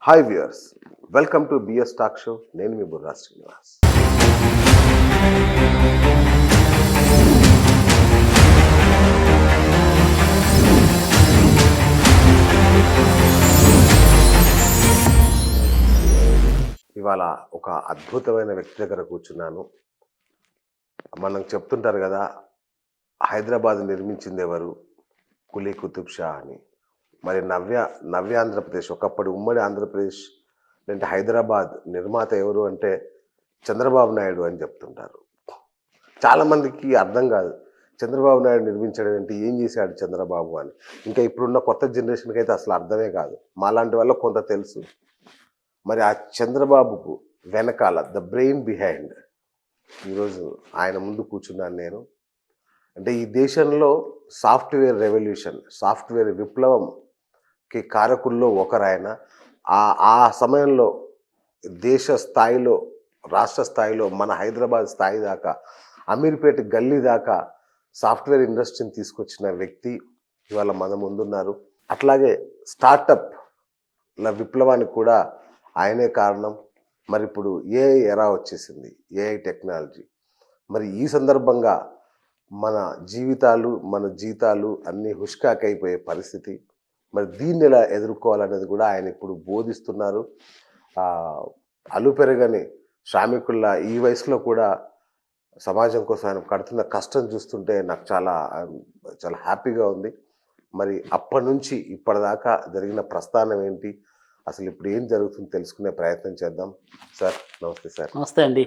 Hi viewers, welcome to BS talk show. నేను మీ బుర్రా శ్రీనివాస్. ఇవాళ ఒక అద్భుతమైన వ్యక్తి దగ్గర కూర్చున్నాను. మనం చెప్తుంటారు కదా, హైదరాబాద్ నిర్మించింది ఎవరు? కులీ కుతుబ్ షా అని. మరి నవ్యాంధ్రప్రదేశ్, ఒకప్పటి ఉమ్మడి ఆంధ్రప్రదేశ్ అంటే హైదరాబాద్ నిర్మాత ఎవరు అంటే చంద్రబాబు నాయుడు అని చెప్తుంటారు. చాలామందికి అర్థం కాదు, చంద్రబాబు నాయుడు నిర్మించడం అంటే ఏం చేశాడు చంద్రబాబు అని. ఇంకా ఇప్పుడున్న కొత్త జనరేషన్కి అయితే అసలు అర్థమే కాదు. మాలాంటి వల్ల కొంత తెలుసు. మరి ఆ చంద్రబాబుకు వెనకాల ద బ్రెయిన్ బిహైండ్ ఈరోజు ఆయన ముందు కూర్చున్నాను నేను. అంటే ఈ దేశంలో సాఫ్ట్వేర్ రెవల్యూషన్, సాఫ్ట్వేర్ విప్లవంకి కారకుల్లో ఒకరాయన. ఆ సమయంలో దేశ స్థాయిలో, రాష్ట్ర స్థాయిలో, మన హైదరాబాద్ స్థాయి దాకా, అమీర్పేట గల్లీ దాకా సాఫ్ట్వేర్ ఇండస్ట్రీని తీసుకొచ్చిన వ్యక్తి ఇవాళ మన ముందున్నారు. అట్లాగే స్టార్టప్ల విప్లవానికి కూడా ఆయనే కారణం. మరి ఇప్పుడు ఏఐ ఎరా వచ్చేసింది, ఏఐ టెక్నాలజీ. మరి ఈ సందర్భంగా మన జీవితాలు, మన జీతాలు అన్నీ హుష్కాకైపోయే పరిస్థితి. మరి దీన్ని ఎలా ఎదుర్కోవాలనేది కూడా ఆయన ఇప్పుడు బోధిస్తున్నారు. అలుపెరగని శ్రామికుల్లా ఈ వయసులో కూడా సమాజం కోసం ఆయన కడుతున్న కష్టం చూస్తుంటే నాకు చాలా చాలా హ్యాపీగా ఉంది. మరి అప్పటి నుంచి ఇప్పటిదాకా జరిగిన ప్రస్థానం ఏంటి, అసలు ఇప్పుడు ఏం జరుగుతుందో తెలుసుకునే ప్రయత్నం చేద్దాం. సార్ నమస్తే. సార్ నమస్తే అండి.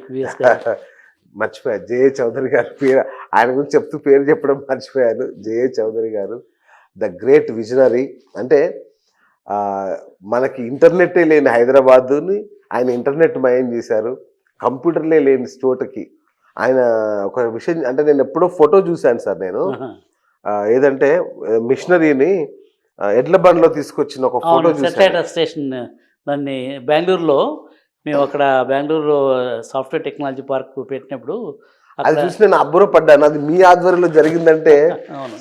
మర్చిపోయా, జేఏ చౌదరి గారు పేరు, ఆయన గురించి చెప్తూ పేరు చెప్పడం మర్చిపోయాను. జేఏ చౌదరి గారు ద గ్రేట్ విజనరీ. అంటే మనకి ఇంటర్నెట్టే లేని హైదరాబాదుని ఆయన ఇంటర్నెట్ మయం చేశారు. కంప్యూటర్లే లేని చోటకి ఆయన ఒక విషయం, అంటే నేను ఎప్పుడో ఫోటో చూశాను సార్ నేను. ఏదంటే మిషనరీని ఎడ్ల బండ్లో తీసుకొచ్చిన ఒక ఫోటో చూసాను. స్టేషన్ దాన్ని బెంగళూరులో, మేము అక్కడ బెంగళూరులో సాఫ్ట్వేర్ టెక్నాలజీ పార్క్ పెట్టినప్పుడు అది చూసి నేను అబ్బురపడ్డాను. అది మీ ఆధ్వర్యంలో జరిగిందంటే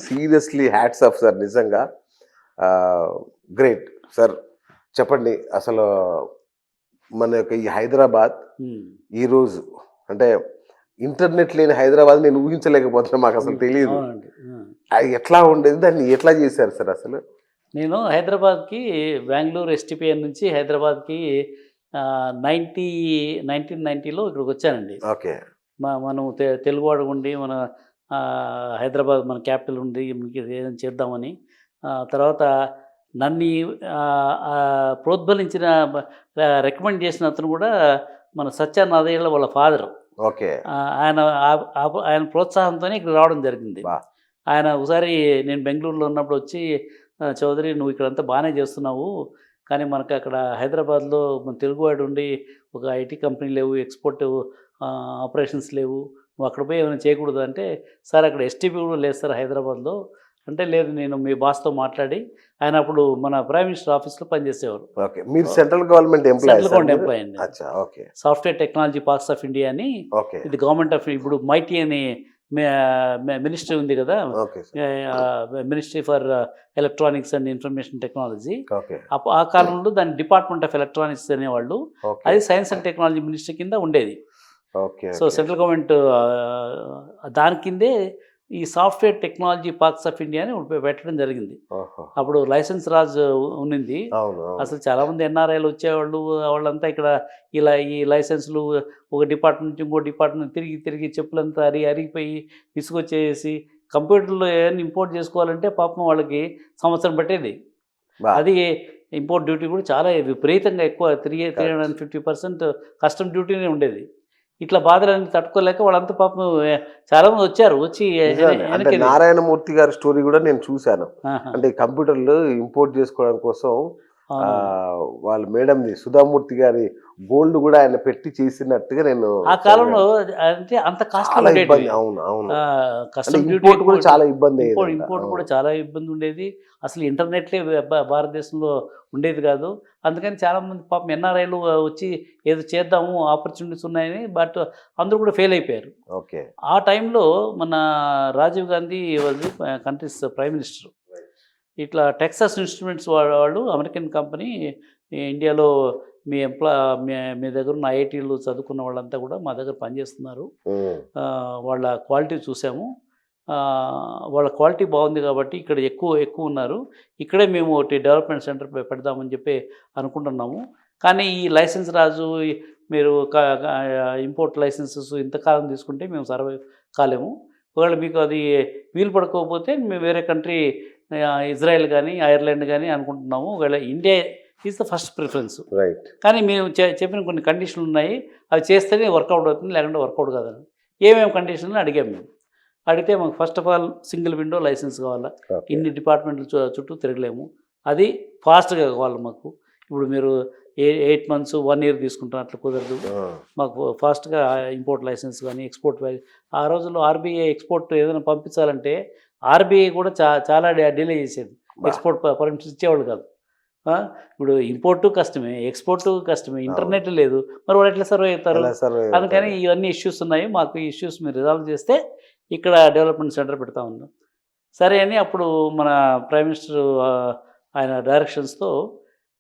సీరియస్లీ హ్యాట్స్ ఆఫ్ సార్, నిజంగా గ్రేట్. సార్ చెప్పండి, అసలు మన యొక్క ఈ హైదరాబాద్ ఈరోజు అంటే ఇంటర్నెట్ లేని హైదరాబాద్ నేను ఊహించలేకపోతున్నా, మాకు అసలు తెలియదు. అది ఎట్లా ఉండేది, దాన్ని ఎట్లా చేశారు సార్? అసలు నేను హైదరాబాద్కి బెంగళూరు ఎస్టీపీఎన్ నుంచి హైదరాబాద్కి 1990లో ఇక్కడికి వచ్చానండి. ఓకే. మనం తెలుగువాడు ఉండి మన హైదరాబాద్ మన క్యాపిటల్ ఉండి ఏదైనా చేద్దామని. తర్వాత నన్ను ప్రోద్బలించిన, రికమెండ్ చేసిన అతను కూడా మన సత్యానాథయ్య వాళ్ళ ఫాదర్. ఓకే. ఆయన ప్రోత్సాహంతోనే ఇక్కడ రావడం జరిగింది. ఆయన ఒకసారి నేను బెంగళూరులో ఉన్నప్పుడు వచ్చి, చౌదరి నువ్వు ఇక్కడంతా బాగానే చేస్తున్నావు, కానీ మనకు అక్కడ హైదరాబాద్లో మన తెలుగువాడు ఉండి ఒక ఐటీ కంపెనీ లేవు, ఎక్స్పోర్ట్ ఆపరేషన్స్ లేవు, నువ్వు అక్కడ పోయి ఏమైనా చేయకూడదు అంటే, సార్ అక్కడ ఎస్టీపీ కూడా లేదు సార్ హైదరాబాద్లో అంటే, లేదు నేను మీ బాస్తో మాట్లాడి, ఆయన అప్పుడు మన ప్రైమ్ మినిస్టర్ ఆఫీస్లో పనిచేసేవారు. ఓకే. మీరు సెంట్రల్ గవర్నమెంట్ ఎంప్లాయీ అండి. Okay. Software technology parks of India అని, ఇది గవర్నమెంట్ ఆఫ్, ఇప్పుడు మైటీ అని మినిస్ట్రీ ఉంది కదా, ministry for electronics and information technology. ఆ కాలంలో దాని డిపార్ట్మెంట్ ఆఫ్ ఎలక్ట్రానిక్స్ అనేవాళ్ళు. అది సైన్స్ అండ్ టెక్నాలజీ మినిస్ట్రీ కింద ఉండేది. సో సెంట్రల్ గవర్నమెంట్ దాని కిందే ఈ software technology parks of India అని పెట్టడం జరిగింది. అప్పుడు లైసెన్స్ రాజ్ ఉన్నింది. అసలు చాలామంది ఎన్ఆర్ఐలు వచ్చేవాళ్ళు, వాళ్ళంతా ఇక్కడ ఇలా ఈ లైసెన్స్లు ఒక డిపార్ట్మెంట్ నుంచి ఇంకో డిపార్ట్మెంట్ తిరిగి చెప్పులంతా అరిగిపోయి విసుగొచ్చేసి కంప్యూటర్లో ఏమైనా ఇంపోర్ట్ చేసుకోవాలంటే పాపం వాళ్ళకి సంవత్సరం పట్టేది. అది ఇంపోర్ట్ డ్యూటీ కూడా చాలా విపరీతంగా ఎక్కువ, 350% కస్టమ్ డ్యూటీనే ఉండేది. ఇట్లా బాధలన్నీ తట్టుకోలేక వాళ్ళంతా పాపం చాలామంది వచ్చారు. వచ్చి నారాయణమూర్తి గారి స్టోరీ కూడా నేను చూశాను. అంటే కంప్యూటర్లు ఇంపోర్ట్ చేసుకోవడం కోసం వాళ్ళు మేడంది సుధామూర్తి గారి గోల్డ్ కూడా ఆయన పెట్టి చేసినట్టుగా నేను ఆ కాలంలో, అంటే అంత కాస్ట్లీ ఇబ్బంది. అవును అవును. ఇంపోర్ట్ కూడా చాలా ఇబ్బంది, ఇంపోర్ట్ కూడా చాలా ఇబ్బంది ఉండేది. అసలు ఇంటర్నెట్లే భారతదేశంలో ఉండేది కాదు. అందుకని చాలామంది పాపం ఎన్ఆర్ఐలు వచ్చి ఏదో చేద్దాము, ఆపర్చునిటీస్ ఉన్నాయని, బట్ అందరూ కూడా ఫెయిల్ అయిపోయారు. ఓకే. ఆ టైంలో మన Rajiv Gandhi was country's prime minister. ఇట్లా టెక్సాస్ ఇన్స్ట్రుమెంట్స్ వాళ్ళు అమెరికన్ కంపెనీ ఇండియాలో మీ మీ దగ్గర ఉన్న ఐఐటీలు చదువుకున్న వాళ్ళంతా కూడా మా దగ్గర పనిచేస్తున్నారు. వాళ్ళ క్వాలిటీ చూసాము. వాళ్ళ క్వాలిటీ బాగుంది కాబట్టి ఇక్కడ ఎక్కువ ఉన్నారు. ఇక్కడే మేము ఒకటి డెవలప్మెంట్ సెంటర్ పెడదామని చెప్పి అనుకుంటున్నాము. కానీ ఈ లైసెన్స్ రాజు మీరు ఇంపోర్ట్ లైసెన్సెస్ ఇంతకాలం తీసుకుంటే మేము సర్వైవ్ కాలేము. ఒకవేళ మీకు అది వీలు పడకపోతే మేము వేరే కంట్రీ ఇజ్రాయెల్ కానీ ఐర్లాండ్ కానీ అనుకుంటున్నాము. ఒకవేళ India is the first preference. Right. కానీ మేము చెప్పిన కొన్ని కండిషన్లు ఉన్నాయి, అవి చేస్తేనే వర్కౌట్ అవుతుంది, లేకుంటే వర్కౌట్ కాదని. ఏమేమి కండిషన్లు అడిగాము మేము. అడిగితే మాకు first of all single window licence కావాలా, ఇన్ని డిపార్ట్మెంట్లు చుట్టూ తిరగలేము, అది ఫాస్ట్గా కావాలి మాకు. ఇప్పుడు మీరు 8 months 1 year తీసుకుంటాం, అట్లా కుదరదు. మాకు ఫాస్ట్గా ఇంపోర్ట్ లైసెన్స్ కానీ ఎక్స్పోర్ట్. ఆ రోజుల్లో ఆర్బీఐ ఎక్స్పోర్ట్ ఏదైనా పంపించాలంటే ఆర్బీఐ కూడా చాలా డిలే చేసేది. ఎక్స్పోర్ట్ పర్మిషన్ ఇచ్చేవాళ్ళు కాదు. ఇప్పుడు ఇంపోర్టు కష్టమే, ఎక్స్పోర్టు కష్టమే, ఇంటర్నెట్ లేదు, మరి వాళ్ళు ఎట్లా సర్వే అవుతారు? అందుకని ఇవన్నీ ఇష్యూస్ ఉన్నాయి. మాకు ఈ ఇష్యూస్ మీరు రిజాల్వ్ చేస్తే ఇక్కడ డెవలప్మెంట్ సెంటర్ పెడతా ఉన్నాం. సరే అని అప్పుడు మన ప్రైమ్ మినిస్టర్ ఆయన డైరెక్షన్స్తో,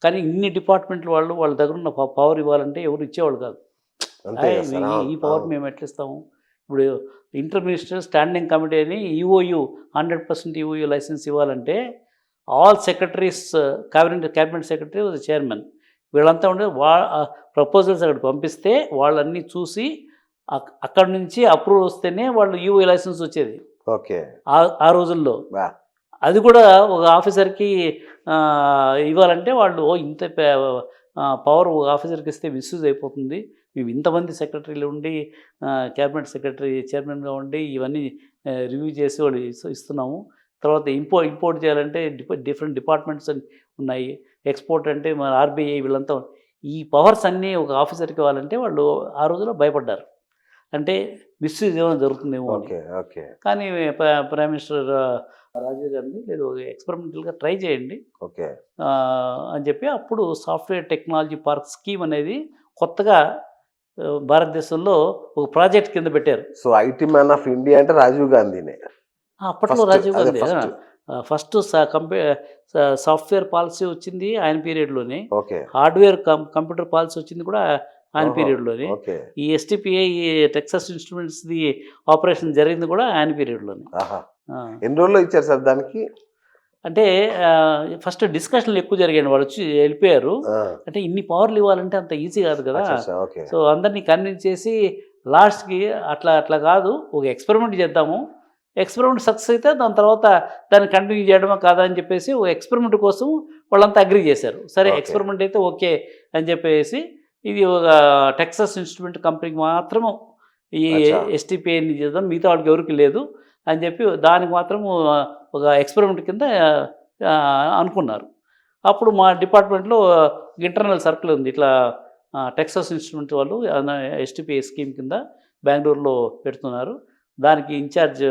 కానీ ఇన్ని డిపార్ట్మెంట్లు వాళ్ళ దగ్గర ఉన్న పవర్ ఇవ్వాలంటే ఎవరు ఇచ్చేవాళ్ళు కాదు. ఈ పవర్ మేము ఎట్లా ఇస్తాము? ఇప్పుడు ఇంటర్ మినిస్టర్ స్టాండింగ్ కమిటీ అని ఈఓయు 100% ఈఓయు లైసెన్స్ ఇవ్వాలంటే all secretaries, cabinet secretary was chairman, వీళ్ళంతా ఉండే ప్రపోజల్స్ అక్కడ పంపిస్తే వాళ్ళన్నీ చూసి అక్కడ నుంచి అప్రూవ్ వస్తేనే వాళ్ళు ఈఓయు లైసెన్స్ వచ్చేది. ఓకే. ఆ రోజుల్లో అది కూడా ఒక ఆఫీసర్కి ఇవ్వాలంటే వాళ్ళు ఇంత పవర్ ఆఫీసర్కి ఇస్తే మిస్యూజ్ అయిపోతుంది, మేము ఇంతమంది సెక్రటరీలు ఉండి క్యాబినెట్ సెక్రటరీ చైర్మన్గా ఉండి ఇవన్నీ రివ్యూ చేసి వాళ్ళు ఇస్తున్నాము. తర్వాత ఇంపోర్ట్ చేయాలంటే డిఫరెంట్ డిపార్ట్మెంట్స్ ఉన్నాయి, ఎక్స్పోర్ట్ అంటే మన ఆర్బీఐ వీళ్ళంతా. ఈ పవర్స్ అన్నీ ఒక ఆఫీసర్కి ఇవ్వాలంటే వాళ్ళు ఆ రోజుల్లో భయపడ్డారు, అంటే మిస్యూజ్ ఏమైనా జరుగుతుందేమో అని. కానీ ప్రైమ్ మినిస్టర్ రాజీవ్ గాంధీ లేదు, ఎక్స్పెరిమెంటల్గా ట్రై చేయండి అని చెప్పి అప్పుడు సాఫ్ట్వేర్ టెక్నాలజీ పార్క్ స్కీమ్ అనేది కొత్తగా భారతదేశంలో ఒక ప్రాజెక్ట్ కింద పెట్టారు. So IT man of India అంటే రాజీవ్ గాంధీనే అప్పట్లో. Rajiv Gandhi first software policy వచ్చింది ఆయన పీరియడ్లోనే, హార్డ్వేర్ కంప్యూటర్ పాలసీ వచ్చింది కూడా ఆయన పీరియడ్లోనే, ఈ ఎస్టీపీఐ టెక్సాస్ ఇన్స్ట్రుమెంట్స్ది ఆపరేషన్ జరిగింది కూడా ఆయన పీరియడ్లోనే. ఎన్ని రోజుల్లో ఇచ్చారు సార్ దానికి? అంటే ఫస్ట్ డిస్కషన్లు ఎక్కువ జరిగాయి, వాళ్ళు వచ్చి వెళ్ళిపోయారు. అంటే ఇన్ని పవర్లు ఇవ్వాలంటే అంత ఈజీ కాదు కదా. సో అందరినీ కన్విన్స్ చేసి లాస్ట్కి అట్లా కాదు, ఒక ఎక్స్పెరిమెంట్ చేద్దాము, ఎక్స్పెరిమెంట్ సక్సెస్ అయితే దాని తర్వాత దాన్ని కంటిన్యూ చేయడమా కాదా అని చెప్పేసి ఒక ఎక్స్పెరిమెంట్ కోసం వాళ్ళంతా అగ్రీ చేశారు. సరే ఎక్స్పెరిమెంట్ అయితే ఓకే అని చెప్పేసి ఇది ఒక టెక్సాస్ ఇన్స్ట్రుమెంట్ కంపెనీకి మాత్రము ఈ ఎస్టీపీఐని చేద్దాం, మిగతా వాళ్ళకి ఎవరికి లేదు అని చెప్పి దానికి మాత్రము ఒక ఎక్స్పెరిమెంట్ కింద అనుకున్నారు. అప్పుడు మా డిపార్ట్మెంట్లో ఇంటర్నల్ సర్కిల్ ఉంది, ఇట్లా టెక్సాస్ ఇన్స్ట్రుమెంట్ వాళ్ళు ఎస్టీపీఐ స్కీమ్ కింద బెంగళూరులో పెడుతున్నారు, దానికి ఇన్ఛార్జ్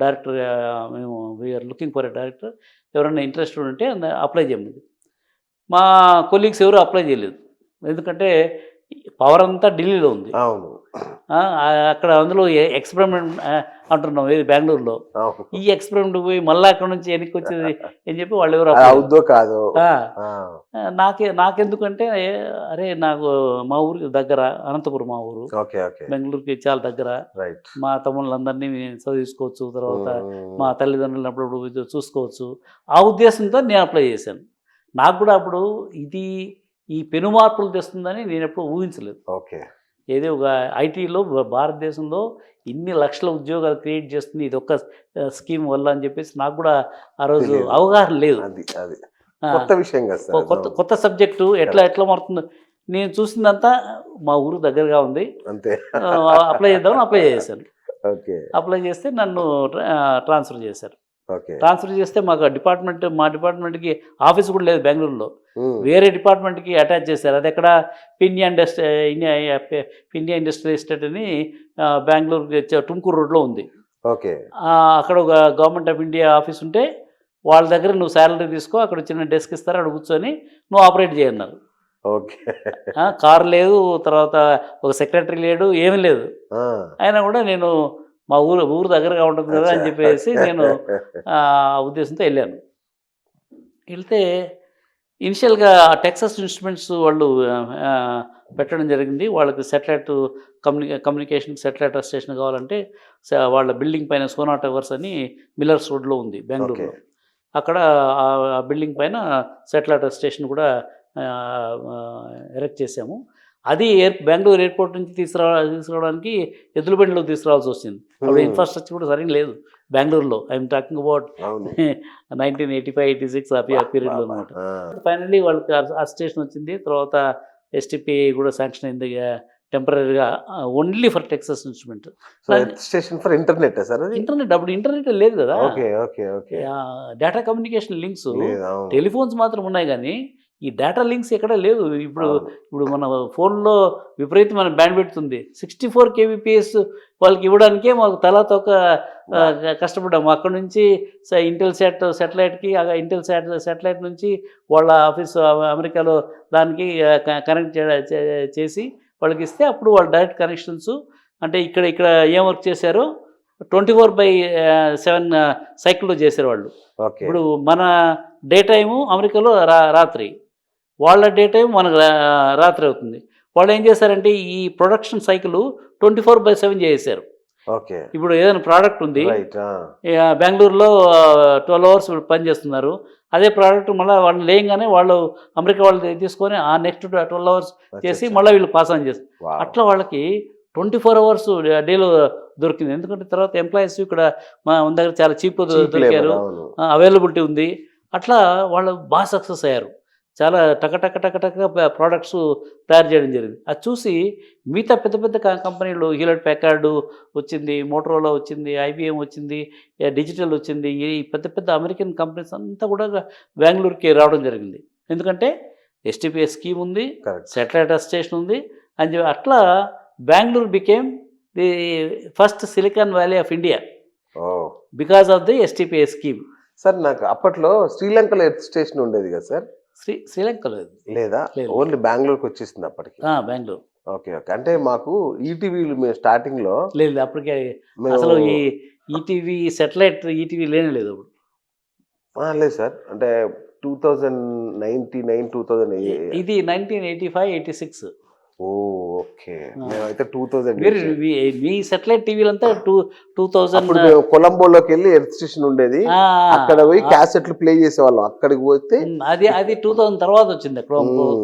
డైరెక్టర్ మేము we are looking for a director, ఎవరైనా ఇంట్రెస్ట్ ఉంటే అప్లై చేయమంది. మా కొలీగ్స్ ఎవరు అప్లై చేయలేదు, ఎందుకంటే పవర్ అంతా ఢిల్లీలో ఉంది. అక్కడ అందులో ఎక్స్పెరిమెంట్ అంటున్నాం ఏది బెంగళూరులో, ఈ ఎక్స్పెరిమెంట్ పోయి మళ్ళీ అక్కడ నుంచి వెనక్కి వచ్చేది అని చెప్పి వాళ్ళు ఎవరు కాదు. నాకెందుకంటే అరే నాకు మా ఊరికి దగ్గర అనంతపురం, మా ఊరు బెంగళూరుకి చాలా దగ్గర, మా తమ్ముళ్ళందరినీ చదివించుకోవచ్చు, తర్వాత మా తల్లిదండ్రులు అప్పుడప్పుడు చూసుకోవచ్చు, ఆ ఉద్దేశంతో నేను అప్లై చేశాను. నాకు కూడా అప్పుడు ఇది ఈ పెను మార్పులు తెస్తుందని నేను ఎప్పుడు ఊహించలేదు. ఏదో ఒక ఐటీలో భారతదేశంలో ఇన్ని లక్షల ఉద్యోగాలు క్రియేట్ చేస్తుంది ఇది ఒక్క స్కీమ్ వల్ల అని చెప్పేసి నాకు కూడా ఆ రోజు అవగాహన లేదు. కొత్త సబ్జెక్టు ఎట్లా మారుతుందో నేను చూసిందంతా మా ఊరు దగ్గరగా ఉంది, అప్లై చేశాను. అప్లై చేస్తే నన్ను ట్రాన్స్ఫర్ చేశారు. ట్రాన్స్ఫర్ చేస్తే మా డిపార్ట్మెంట్కి ఆఫీస్ కూడా లేదు బెంగళూరులో, వేరే డిపార్ట్మెంట్కి అటాచ్ చేశారు. అది ఎక్కడ పిన్యా ఇండస్ట్రియల్ ఎస్టేట్ అని బెంగళూరుకి టుమ్కూరు రోడ్లో ఉంది. అక్కడ ఒక గవర్నమెంట్ ఆఫ్ ఇండియా ఆఫీస్ ఉంటే వాళ్ళ దగ్గర నువ్వు శాలరీ తీసుకో, అక్కడ చిన్న డెస్క్ ఇస్తారు, అక్కడ కూర్చొని నువ్వు ఆపరేట్ చేయన్నారు. కారు లేదు, తర్వాత ఒక సెక్రటరీ లేడు, ఏమీ లేదు. అయినా కూడా నేను మా ఊరు దగ్గరగా ఉంటుంది కదా అని చెప్పేసి నేను ఆ ఉద్దేశంతో వెళ్ళాను. వెళ్తే ఇనిషియల్గా టెక్సస్ ఇన్స్ట్రుమెంట్స్ వాళ్ళు ఆ, పెట్టడం జరిగింది. వాళ్ళకి సెటిలైట్ కమ్యూనికేషన్ సెటిలైట్ స్టేషన్ కావాలంటే వాళ్ళ బిల్డింగ్ పైన సోనా టవర్స్ అని మిల్లర్స్ రోడ్లో ఉంది బెంగళూరులో. అక్కడ ఆ బిల్డింగ్ పైన సెటిలైట్ స్టేషన్ కూడా ఎరెక్ట్ చేసాము. అది బెంగళూరు ఎయిర్పోర్ట్ నుంచి తీసుకురావడానికి ఎద్దుల బండిలో తీసుకురావాల్సి వచ్చింది. అప్పుడు ఇన్ఫ్రాస్ట్రక్చర్ కూడా సరిగ్గా లేదు బెంగళూరులో. ఐఎమ్ టాకింగ్ అబౌట్ 1985-86 ఆ పీరియడ్లో అనమాట. ఫైనల్లీ వాళ్ళకి ఆ స్టేషన్ వచ్చింది. తర్వాత ఎస్టీపీఐ కూడా శాంక్షన్ అయింది టెంపరీగా, only for Texas instrument. Station for internet sir? Internet అప్పుడు ఇంటర్నెట్ లేదు కదా, డేటా కమ్యూనికేషన్ లింక్స్ టెలిఫోన్స్ మాత్రం ఉన్నాయి కానీ ఈ డేటా లింక్స్ ఎక్కడ లేదు. ఇప్పుడు మన ఫోన్లో విపరీతమైన బ్యాండ్ పెడుతుంది. 64 kbps వాళ్ళకి ఇవ్వడానికే మాకు తలాతోక కష్టపడ్డాము. అక్కడ నుంచి ఇంటెల్ సెటిలైట్కి, ఇంటెల్ సెటిలైట్ నుంచి వాళ్ళ ఆఫీస్ అమెరికాలో దానికి కనెక్ట్ చేసి వాళ్ళకి ఇస్తే అప్పుడు వాళ్ళ డైరెక్ట్ కనెక్షన్స్. అంటే ఇక్కడ ఏం వర్క్ చేశారో 24/7 సైకిల్లో చేశారు వాళ్ళు. ఇప్పుడు మన డే టైము అమెరికాలో రాత్రి, వాళ్ళ డే టైం మనకు రాత్రి అవుతుంది. వాళ్ళు ఏం చేశారంటే ఈ ప్రొడక్షన్ సైకిల్ 24/7 చేశారు. ఇప్పుడు ఏదైనా ప్రోడక్ట్ ఉంది బెంగళూరులో 12 hours పని చేస్తున్నారు. అదే ప్రోడక్ట్ మళ్ళీ వాళ్ళు లేయంగానే వాళ్ళు అమెరికా వాళ్ళు తీసుకొని ఆ నెక్స్ట్ 12 hours చేసి మళ్ళీ వీళ్ళు పాస్ ఆన్ చేస్తారు. అట్లా వాళ్ళకి 24 hours డేలో దొరికింది. ఎందుకంటే తర్వాత ఎంప్లాయీస్ ఇక్కడ మన దగ్గర చాలా చీప్ దొరికారు, అవైలబిలిటీ ఉంది. అట్లా వాళ్ళు బాగా సక్సెస్ అయ్యారు. చాలా టక ప్రోడక్ట్స్ తయారు చేయడం జరిగింది. అది చూసి మిగతా పెద్ద కంపెనీలు హ్యూలెట్ ప్యాకార్డు వచ్చింది, మోటరోలా వచ్చింది, IBM వచ్చింది, డిజిటల్ వచ్చింది. ఈ పెద్ద అమెరికన్ కంపెనీస్ అంతా కూడా బెంగళూరుకి రావడం జరిగింది. ఎందుకంటే STPS స్కీమ్ ఉంది, సెటిలైట్ స్టేషన్ ఉంది అని చెప్పి అట్లా Bengaluru became the first silicon valley of India because of the STPS scheme. Sir నాకు అప్పట్లో శ్రీలంకలో ఎర్త్ స్టేషన్ ఉండేది కదా సార్? శ్రీలంకలో లేదా, ఓన్లీ బెంగళూరుకి వచ్చేసింది అప్పటికి? బెంగళూరు. ఓకే. అంటే మాకు ఈటీవీలు మేము స్టార్టింగ్ లో లేదు, అప్పటికే అసలు ఈ ఈటీవీ సెటిలైట్ ఈటీవీ లేదు అప్పుడు. లేదు సార్, అంటే 2099-2000 ఇది 1985-86. ఓకే. మేమైతే 2000 మీ సెటిలైట్ టీవీలంతా 2000 కొలంబోలోకి వెళ్ళి ఎర్త్ స్టేషన్ ఉండేది, అక్కడ పోయి క్యాసెట్లు ప్లే చేసేవాళ్ళం. అక్కడికి పోతే అది 2000 తర్వాత వచ్చింది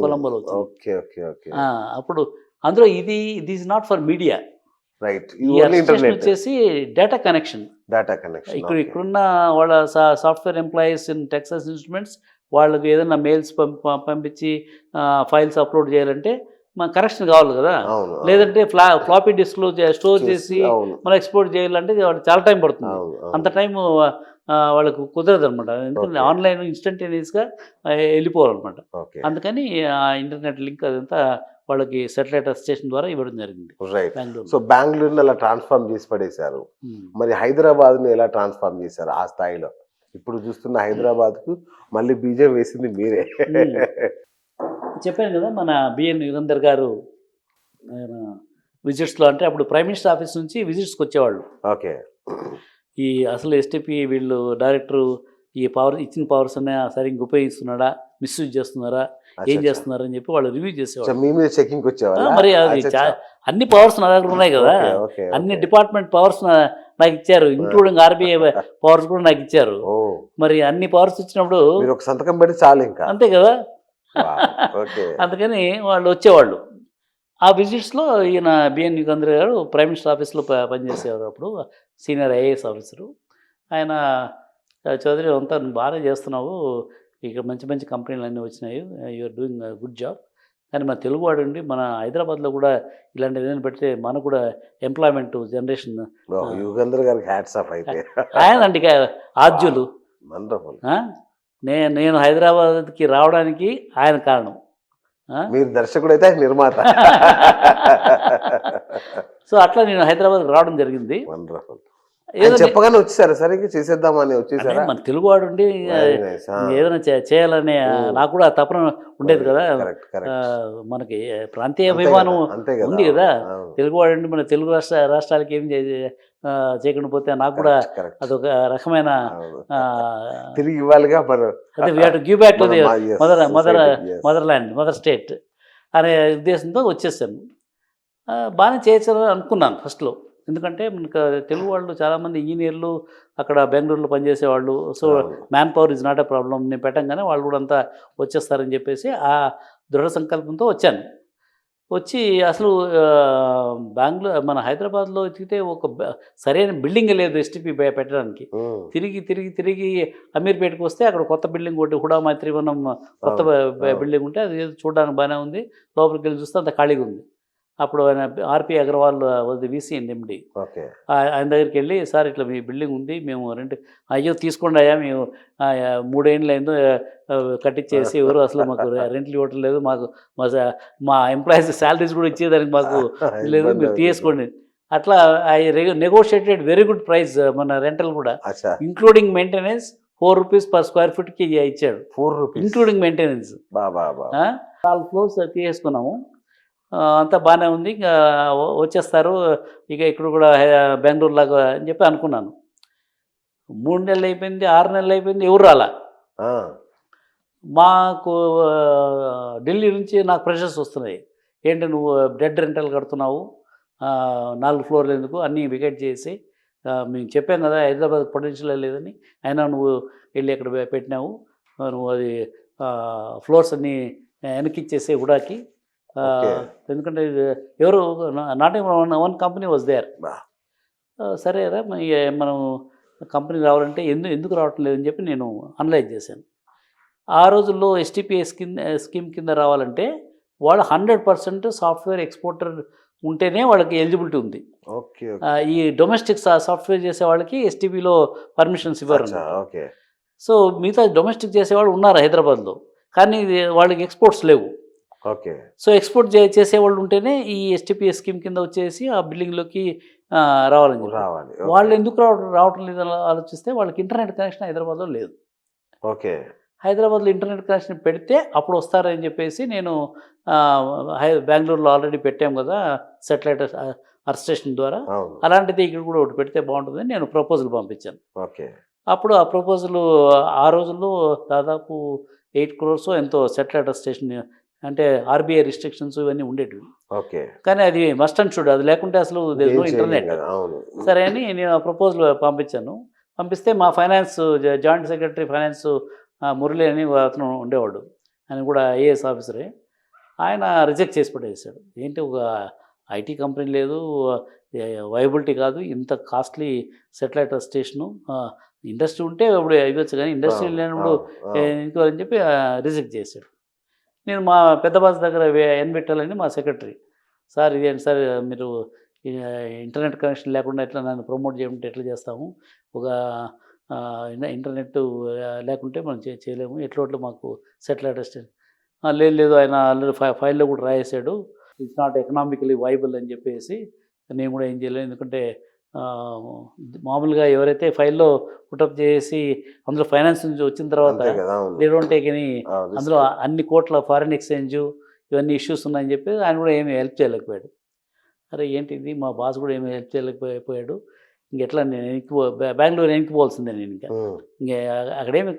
కొలంబోలో. Okay okay okay. అప్పుడు అందులో ఇది is not for media, right, వచ్చేసి డేటా కనెక్షన్. ఇక్కడున్న వాళ్ళ software employees in Texas instruments వాళ్ళకి ఏదైనా మెయిల్స్ పంపించి ఫైల్స్ అప్లోడ్ చేయాలంటే మన కనెక్షన్ కావాలి కదా. లేదంటే ఫ్లాపీ డిస్క్లో స్టోర్ చేసి మనం ఎక్స్పోర్ట్ చేయాలంటే చాలా టైం పడుతుంది. అంత టైం వాళ్ళకు కుదరదు అనమాట. ఎందుకంటే ఆన్లైన్ ఇన్స్టంటేనియస్గా వెళ్ళిపోవాలన్నమాట. అందుకని ఇంటర్నెట్ లింక్ అదంతా వాళ్ళకి సెటిలైట్ స్టేషన్ ద్వారా ఇవ్వడం జరిగింది. సో బెంగళూరుని అలా ట్రాన్స్ఫార్మ్ చేసి పడేశారు. మరి హైదరాబాద్ను ఎలా ట్రాన్స్ఫార్మ్ చేశారు ఆ స్థాయిలో? ఇప్పుడు చూస్తున్న హైదరాబాద్కు మళ్ళీ బీజం వేసింది మీరే. చెప్పాను కదా, మన బిఎన్ యుగంధర్ గారు విజిట్స్లో, అంటే అప్పుడు ప్రైమ్ మినిస్టర్ ఆఫీస్ నుంచి విజిట్స్కి వచ్చేవాళ్ళు. ఓకే. ఈ అసలు STP వీళ్ళు డైరెక్టరు ఈ ఇచ్చిన పవర్స్ అనే సరిగ్గా ఉపయోగిస్తున్నాడా, మిస్యూజ్ చేస్తున్నారా, ఏం చేస్తున్నారా అని చెప్పి వాళ్ళు రివ్యూ చేసేవాళ్ళు. మరి అది అన్ని పవర్స్ నా దగ్గర ఉన్నాయి కదా, అన్ని డిపార్ట్మెంట్ పవర్స్ నాకు ఇచ్చారు, ఇంక్లూడింగ్ RBI పవర్స్ కూడా నాకు ఇచ్చారు. మరి అన్ని పవర్స్ ఇచ్చినప్పుడు సంతకం పెట్టి చాలు ఇంకా, అంతే కదా. అందుకని వాళ్ళు వచ్చేవాళ్ళు. ఆ విజిట్స్లో ఈయన బిఎన్ యుగంధర్ గారు ప్రైమ్ మినిస్టర్ ఆఫీస్లో పనిచేసేవారు. అప్పుడు సీనియర్ IAS ఆఫీసరు. ఆయన చౌదరి అంతా బాగానే చేస్తున్నావు, ఇక్కడ మంచి కంపెనీలు అన్నీ వచ్చినాయి, యూఆర్ డూయింగ్ గుడ్ జాబ్. కానీ మన తెలుగువాడు అండి, మన హైదరాబాద్లో కూడా ఇలాంటివి ఏదైనా పెడితే మనకు కూడా ఎంప్లాయ్మెంట్ జనరేషన్. యుగంధర్ గారికి హ్యాట్స్ ఆఫ్. అయితే ఆయన అండి ఆద్యులు. నేను హైదరాబాద్కి రావడానికి ఆయన కారణం. మీరు దర్శకుడు అయితే నిర్మాత. సో అట్లా నేను హైదరాబాద్కి రావడం జరిగింది. వండర్ఫుల్. చెప్పగానే వచ్చేసారా సరే చేసేద్దామని వచ్చేసారా? మన తెలుగువాడు ఉండి ఏదైనా చేయాలనే నాకు కూడా తపన ఉండేది కదా. మనకి ప్రాంతీయ అభిమానం ఉంది కదా. తెలుగువాడు ఉండి మన తెలుగు రాష్ట్రాలకి ఏం చేయకుండా పోతే నాకు కూడా కరెక్ట్ అదొక రకమైన ఆ, తిరిగి ఇవ్వాలిగా మనం అదే we to give back to the yes, mother mother society, yes. Mother land mother state అనే ఉద్దేశంతో వచ్చేసాను. బాగానే చేయొచ్చని అనుకున్నాను ఫస్ట్లో, ఎందుకంటే మనకు తెలుగు వాళ్ళు చాలామంది ఇంజనీర్లు అక్కడ బెంగళూరులో పనిచేసేవాళ్ళు, సో అవును. Man power is not a problem, నేను పెట్టంగానే వాళ్ళు కూడా అంతా వచ్చేస్తారని చెప్పేసి ఆ దృఢ సంకల్పంతో వచ్చాను. వచ్చి అసలు బెంగళూరు మన హైదరాబాద్లో ఎతికితే ఒక సరైన బిల్డింగ్ లేదు ఎస్టీపీ పెట్టడానికి. ఉమ్, తిరిగి అమీర్పేటకు వస్తే అక్కడ కొత్త బిల్డింగ్ ఒకటి హుడా మైత్రివనం కొత్త అవును. బిల్డింగ్ ఉంటే అది చూడడానికి బాగానే ఉంది, లోపలికి వెళ్ళి చూస్తే అంత ఖాళీగా ఉంది. అప్పుడు ఆయన RP Agarwal was the VC and MD. Okay ఆయన దగ్గరికి వెళ్ళి, సార్ ఇట్లా మీ బిల్డింగ్ ఉంది, మేము రెంట్, అయ్యో తీసుకోండి అయ్యా, మేము 3 ఏళ్ళు అయిందో కట్టించేసి ఎవరు అసలు మాకు రెంట్లు ఇవ్వటం లేదు, మాకు మా ఎంప్లాయీస్ శాలరీస్ కూడా ఇచ్చేదానికి మాకు లేదు, ఇబ్బంది మీరు అవుతుంది. తీసుకోండి. అట్లా I negotiated very good price, మన రెంటల్ కూడా అచ్చా ఇంక్లూడింగ్ మెయింటెనెన్స్ ₹4 per square footకి ఇచ్చాడు, ₹4 ఇంక్లూడింగ్ మెయింటెనెన్స్. బాబా 4 ఫ్లోర్స్ తీసేసుకున్నాము. అంతా బాగానే ఉంది, ఇంకా వచ్చేస్తారు ఇక ఇక్కడ కూడా బెంగళూరు లాగా అని చెప్పి అనుకున్నాను. 3 నెలలు అయిపోయింది, 6 నెలలు అయిపోయింది, ఎవరు రాలా. మాకు ఢిల్లీ నుంచి నాకు ప్రెషర్స్ వస్తున్నాయి, ఏంటి నువ్వు డెడ్ రెంటల్ కడుతున్నావు, 4 ఫ్లోర్లు ఎందుకు, అన్నీ వికెట్ చేసి, మేము చెప్పాం కదా హైదరాబాద్ పొటెన్షియల్ లేదని, అయినా నువ్వు వెళ్ళి అక్కడ పెట్టినావు, నువ్వు అది ఫ్లోర్స్ అన్నీ వెనక్కిచ్చేసే హుడాకి. Okay. ఎందుకంటే ఇది ఎవరు not one company was there. సరే రా మనం కంపెనీ రావాలంటే ఎందుకు రావటం లేదని చెప్పి నేను అనలైజ్ చేశాను. ఆ రోజుల్లో ఎస్టీపీఏ స్కీమ్ కింద రావాలంటే వాళ్ళు 100% సాఫ్ట్వేర్ ఎక్స్పోర్టర్ ఉంటేనే వాళ్ళకి ఎలిజిబిలిటీ ఉంది. ఓకే ఈ డొమెస్టిక్ సాఫ్ట్వేర్ చేసే వాళ్ళకి ఎస్టీపీలో పర్మిషన్స్ ఇవ్వరు. ఓకే సో మిగతా డొమెస్టిక్ చేసేవాళ్ళు ఉన్నారు హైదరాబాద్లో, కానీ వాళ్ళకి ఎక్స్పోర్ట్స్ లేవు. ఓకే సో ఎక్స్పోర్ట్ చేసేవాళ్ళు ఉంటేనే ఈ ఎస్టీపీఏ స్కీమ్ కింద వచ్చేసి ఆ బిల్డింగ్లోకి రావాలని చెప్పి. రావాలి వాళ్ళు ఎందుకు రావటం లేదని ఆలోచిస్తే వాళ్ళకి ఇంటర్నెట్ కనెక్షన్ హైదరాబాద్లో లేదు. ఓకే హైదరాబాద్లో ఇంటర్నెట్ కనెక్షన్ పెడితే అప్పుడు వస్తారని చెప్పేసి నేను బెంగళూరులో ఆల్రెడీ పెట్టాం కదా సెటిలైట్ అర్త్ స్టేషన్ ద్వారా, అవును అలాంటిది ఇక్కడ కూడా ఒకటి పెడితే బాగుంటుందని నేను ప్రపోజల్ పంపించాను. ఓకే అప్పుడు ఆ ప్రపోజల్ ఆ రోజుల్లో దాదాపు 8 crores ఎంతో సెటిలైట్ అర్త్ స్టేషన్, అంటే ఆర్బీఐ రిస్ట్రిక్షన్స్ ఇవన్నీ ఉండేటివి, ఓకే కానీ అది మస్ట్ అండ్ షుడ్, అది లేకుంటే అసలు దేర్ నో ఇంటర్నెట్. అవును సరే అని నేను ఆ ప్రపోజల్ పంపించాను. పంపిస్తే మా finance joint secretary finance Murali అని అతను ఉండేవాడు, ఆయన కూడా ఐఏఎస్ ఆఫీసరే, ఆయన రిజెక్ట్ చేసి పడేసాడు. ఏంటి ఒక ఐటీ కంపెనీ లేదు, వైబిలిటీ కాదు, ఇంత కాస్ట్లీ సెటిలైట్ స్టేషను, ఇండస్ట్రీ ఉంటే ఇప్పుడు ఇవ్వచ్చు కానీ ఇండస్ట్రీ లేనప్పుడు ఎందుకు అని చెప్పి రిజెక్ట్ చేశాడు. నేను మా పెద్ద బాస్ దగ్గర పెట్టాలని మా సెక్రటరీ, సార్ ఇదేంటి సార్ మీరు ఇంటర్నెట్ కనెక్షన్ లేకుండా ఎట్లా నన్ను ప్రమోట్ చేయమంటే ఎట్లా చేస్తాము, ఒక ఇంటర్నెట్ లేకుంటే మనం చేయలేము, ఎట్లా మాకు సెటిలైట్ స్టేషన్. లేదు ఆయన ఆల్రెడీ ఫైల్లో కూడా రాసేసాడు, ఇట్స్ నాట్ ఎకనామికలీ వైబుల్ అని చెప్పేసి నేను కూడా ఏం చేయలేను, ఎందుకంటే మామూలుగా ఎవరైతే ఫైల్లో పుటప్ చేసి అందులో ఫైనాన్స్ నుంచి వచ్చిన తర్వాత దే డోంట్ టేక్ ఎనీ, అందులో అన్ని కోట్ల ఫారిన్ ఎక్స్చేంజ్ ఇవన్నీ ఇష్యూస్ ఉన్నాయని చెప్పి ఆయన కూడా ఏమీ హెల్ప్ చేయలేకపోయాడు. అరే ఏంటి ఇది, మా బాస్ కూడా ఏమీ హెల్ప్ చేయలేకపోయాడు, ఇంకెట్లా నేను బెంగళూరు వెనక్కిపోవాల్సిందే, నేను ఇంకా అక్కడేమి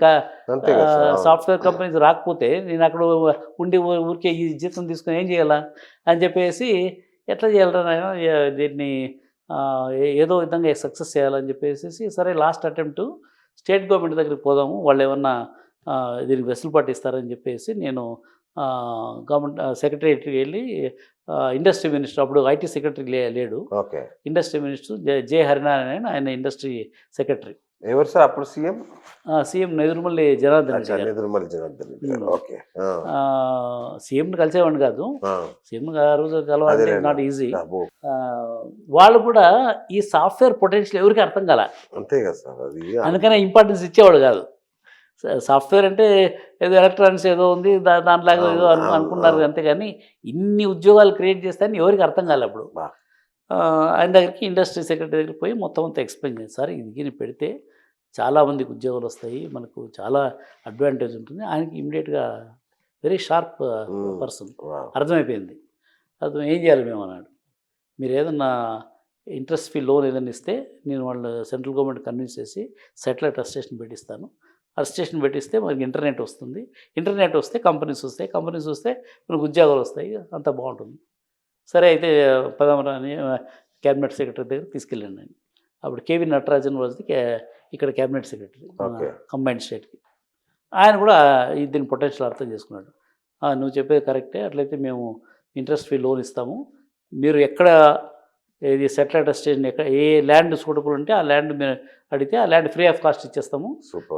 సాఫ్ట్వేర్ కంపెనీస్ రాకపోతే నేను అక్కడ ఉండి ఊరికే ఈ జీతం తీసుకొని ఏం చేయాలా అని చెప్పేసి, ఎట్లా చేయాలరా దీన్ని ఏదో విధంగా సక్సెస్ చేయాలని చెప్పేసి, సరే లాస్ట్ అటెంప్ట్ స్టేట్ గవర్నమెంట్ దగ్గరికి పోదాము, వాళ్ళు ఏమన్నా దీనికి వెసులుబాటు ఇస్తారని చెప్పేసి నేను గవర్నమెంట్ సెక్రటరీకి వెళ్ళి ఇండస్ట్రీ మినిస్టర్, అప్పుడు ఐటీ సెక్రటరీ లేడు, ఇండస్ట్రీ మినిస్టర్ జే హరినారాయణ, ఆయన ఇండస్ట్రీ సెక్రటరీ. ఎవరు సార్ అప్పుడు సీఎం? సీఎం నెదురుమల్లి జనార్దన్ రెడ్డి. సీఎంని కలిసేవాడిని కాదు, సీఎం ఆ రోజు కలవాలంటే నాట్ ఈజీ. వాళ్ళు కూడా ఈ సాఫ్ట్వేర్ పొటెన్షియల్ ఎవరికి అర్థం కాల, అంతే కదా సార్, అది అందుకనే ఇంపార్టెన్స్ ఇచ్చేవాడు కాదు. సాఫ్ట్వేర్ అంటే ఏదో ఎలక్ట్రానిక్స్ ఏదో ఉంది దాంట్లాగా ఏదో అనుకున్నారు, అంతేగాని ఇన్ని ఉద్యోగాలు క్రియేట్ చేస్తారని ఎవరికి అర్థం కాలే. అప్పుడు ఆయన దగ్గరికి ఇండస్ట్రీ సెక్రటరీ దగ్గరికి పోయి మొత్తం అంతా ఎక్స్ప్లెయిన్ చేసి, సార్ ఇది పెడితే చాలామందికి ఉద్యోగాలు వస్తాయి, మనకు చాలా అడ్వాంటేజ్ ఉంటుంది. ఆయనకి ఇమీడియట్గా వెరీ షార్ప్ పర్సన్, అర్థమైపోయింది. అర్థం ఏం చేయాలి మేము అన్నాడు, మీరు ఏదన్నా ఇంట్రెస్ట్ ఫీ లోన్ ఏదైనా ఇస్తే నేను వాళ్ళు సెంట్రల్ గవర్నమెంట్ కన్విన్స్ చేసి సాటిలైట్ స్టేషన్ పెట్టిస్తాను. స్టేషన్ పెట్టిస్తే మనకి ఇంటర్నెట్ వస్తుంది. ఇంటర్నెట్ వస్తే కంపెనీస్ వస్తాయి. కంపెనీస్ వస్తే మనకు ఉద్యోగాలు వస్తాయి. అంతా బాగుంటుంది. సరే అయితే పదమరాని క్యాబినెట్ సెక్రటరీ దగ్గర తీసుకెళ్ళాను నేను. అప్పుడు కేవీ నటరాజన్ వాజ్ది ఇక్కడ క్యాబినెట్ సెక్రటరీ కంబైన్డ్ స్టేట్కి. ఆయన కూడా దీని పొటెన్షియల్ అర్థం చేసుకున్నాడు. నువ్వు చెప్పేది కరెక్టే, అట్లయితే మేము ఇంట్రెస్ట్ ఫ్రీ లోన్ ఇస్తాము. మీరు ఎక్కడ ఇది సెటిలైట్ స్టేషన్ ఎక్కడ ఏ ల్యాండ్ సూటబుల్ ఉంటే ఆ ల్యాండ్ మీరు అడిగితే ఆ ల్యాండ్ ఫ్రీ ఆఫ్ కాస్ట్ ఇచ్చేస్తాము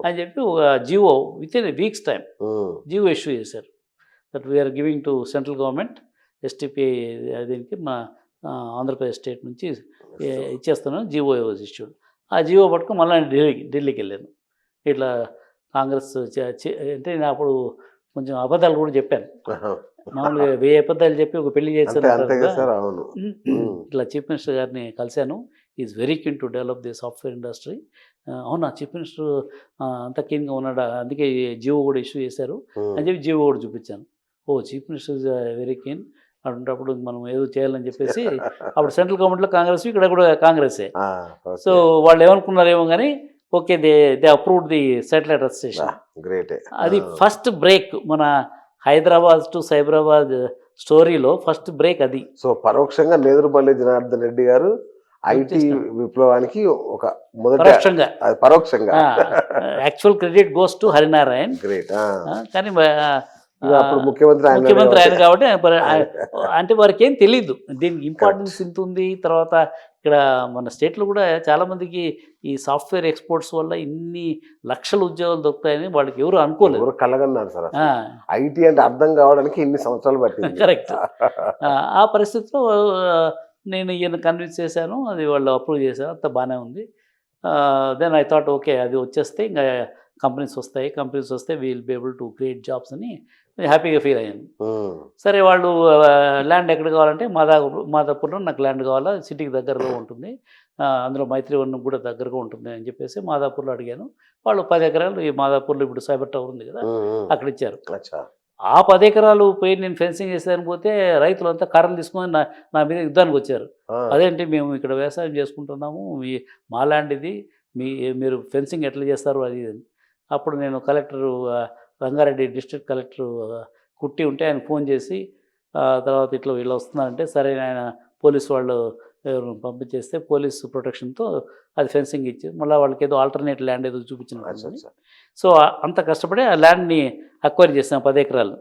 అని చెప్పి ఒక GO within weeks time GO issue చేశారు. That we are giving to central government STP దీనికి మా ఆంధ్రప్రదేశ్ స్టేట్ నుంచి ఇచ్చేస్తున్నాను జియో వాజ్ ఇష్యూడ్. ఆ జియో పట్టుకుని మళ్ళీ ఢిల్లీకి వెళ్ళాను. ఇట్లా కాంగ్రెస్ అంటే నేను అప్పుడు కొంచెం అబద్ధాలు కూడా చెప్పాను. మామూలుగా 1000 అబద్ధాలు చెప్పి ఒక పెళ్లి చేశాను. ఇట్లా చీఫ్ మినిస్టర్ గారిని కలిశాను. Is very keen to develop the software industry. అవునా చీఫ్ మినిస్టర్ అంత కీన్గా ఉన్నాడా, అందుకే జియో కూడా ఇష్యూ చేశారు అని చెప్పి జియో కూడా చూపించాను. ఓ chief minister is very keen అటువంటిప్పుడు మనం ఏదో చేయాలని చెప్పేసి అప్పుడు సెంట్రల్ గవర్నమెంట్లో కాంగ్రెస్, ఇక్కడ కూడా కాంగ్రెసే. సో వాళ్ళు ఏమనుకున్నారేమో కానీ okay they approved the satellite station. Great. అది ఫస్ట్ బ్రేక్ మన హైదరాబాద్ టు సైబరాబాద్ స్టోరీలో ఫస్ట్ బ్రేక్ అది. సో పరోక్షంగా నేదురుమల్లి జనార్దన్ రెడ్డి గారు ఐటీ విప్లవానికి ఒక పరోక్షంగా పరోక్షంగా actual credit goes to Harinarayan. Great. కానీ అప్పుడు ముఖ్యమంత్రి ఆయన కాబట్టి అంటే వారికి ఏం తెలీదు దీనికి ఇంపార్టెన్స్ ఇంత ఉంది. తర్వాత ఇక్కడ మన స్టేట్లో కూడా చాలామందికి ఈ సాఫ్ట్వేర్ ఎక్స్పోర్ట్స్ వల్ల ఇన్ని లక్షల ఉద్యోగాలు దొరుకుతాయని వాళ్ళకి ఎవరు అనుకోలేదు. ఎవరు కలగన్నారు సార్. ఐటీ అంటే అర్థం కావడానికి ఇన్ని సంవత్సరాలు పట్టింది. కరెక్ట్. ఆ పరిస్థితిలో నేను ఈయన కన్విన్స్ చేశాను, అది వాళ్ళు అప్రూవ్ చేశారు, అంత బాగానే ఉంది. దెన్ ఐ థాట్ ఓకే అది వచ్చేస్తే ఇంకా కంపెనీస్ వస్తే we'll be able to create jobs అని హ్యాపీగా ఫీల్ అయ్యాను. సరే వాళ్ళు ల్యాండ్ ఎక్కడ కావాలంటే మాదాపూర్లో నాకు ల్యాండ్ కావాలా, సిటీకి దగ్గరగా ఉంటుంది, అందులో మైత్రివనం కూడా దగ్గరగా ఉంటుంది అని చెప్పేసి మాదాపూర్లో అడిగాను. వాళ్ళు 10 ఎకరాలు ఈ మాదాపూర్లో ఇప్పుడు సైబర్ టవర్ ఉంది కదా అక్కడ ఇచ్చారు. ఆ 10 ఎకరాలు పోయి నేను ఫెన్సింగ్ చేసేదానికి పోతే రైతులంతా కర్రలు తీసుకొని నా మీద యుద్ధానికి వచ్చారు. అదేంటి మేము ఇక్కడ వ్యవసాయం చేసుకుంటున్నాము, మా ల్యాండ్ ఇది, మీరు ఫెన్సింగ్ ఎట్లా చేస్తారు అది ఇది. అప్పుడు నేను కలెక్టరు రంగారెడ్డి డిస్ట్రిక్ట్ కలెక్టర్ కుట్టి ఉంటే ఆయన ఫోన్ చేసి తర్వాత ఇట్లా వీళ్ళు వస్తున్నారంటే సరే ఆయన పోలీసు వాళ్ళు పంపించేస్తే పోలీసు ప్రొటెక్షన్తో అది ఫెన్సింగ్ ఇచ్చి మళ్ళీ వాళ్ళకి ఏదో ఆల్టర్నేట్ ల్యాండ్ ఏదో చూపించిన. సో అంత కష్టపడి ఆ ల్యాండ్ని అక్వైర్ చేసాం 10 ఎకరాలు.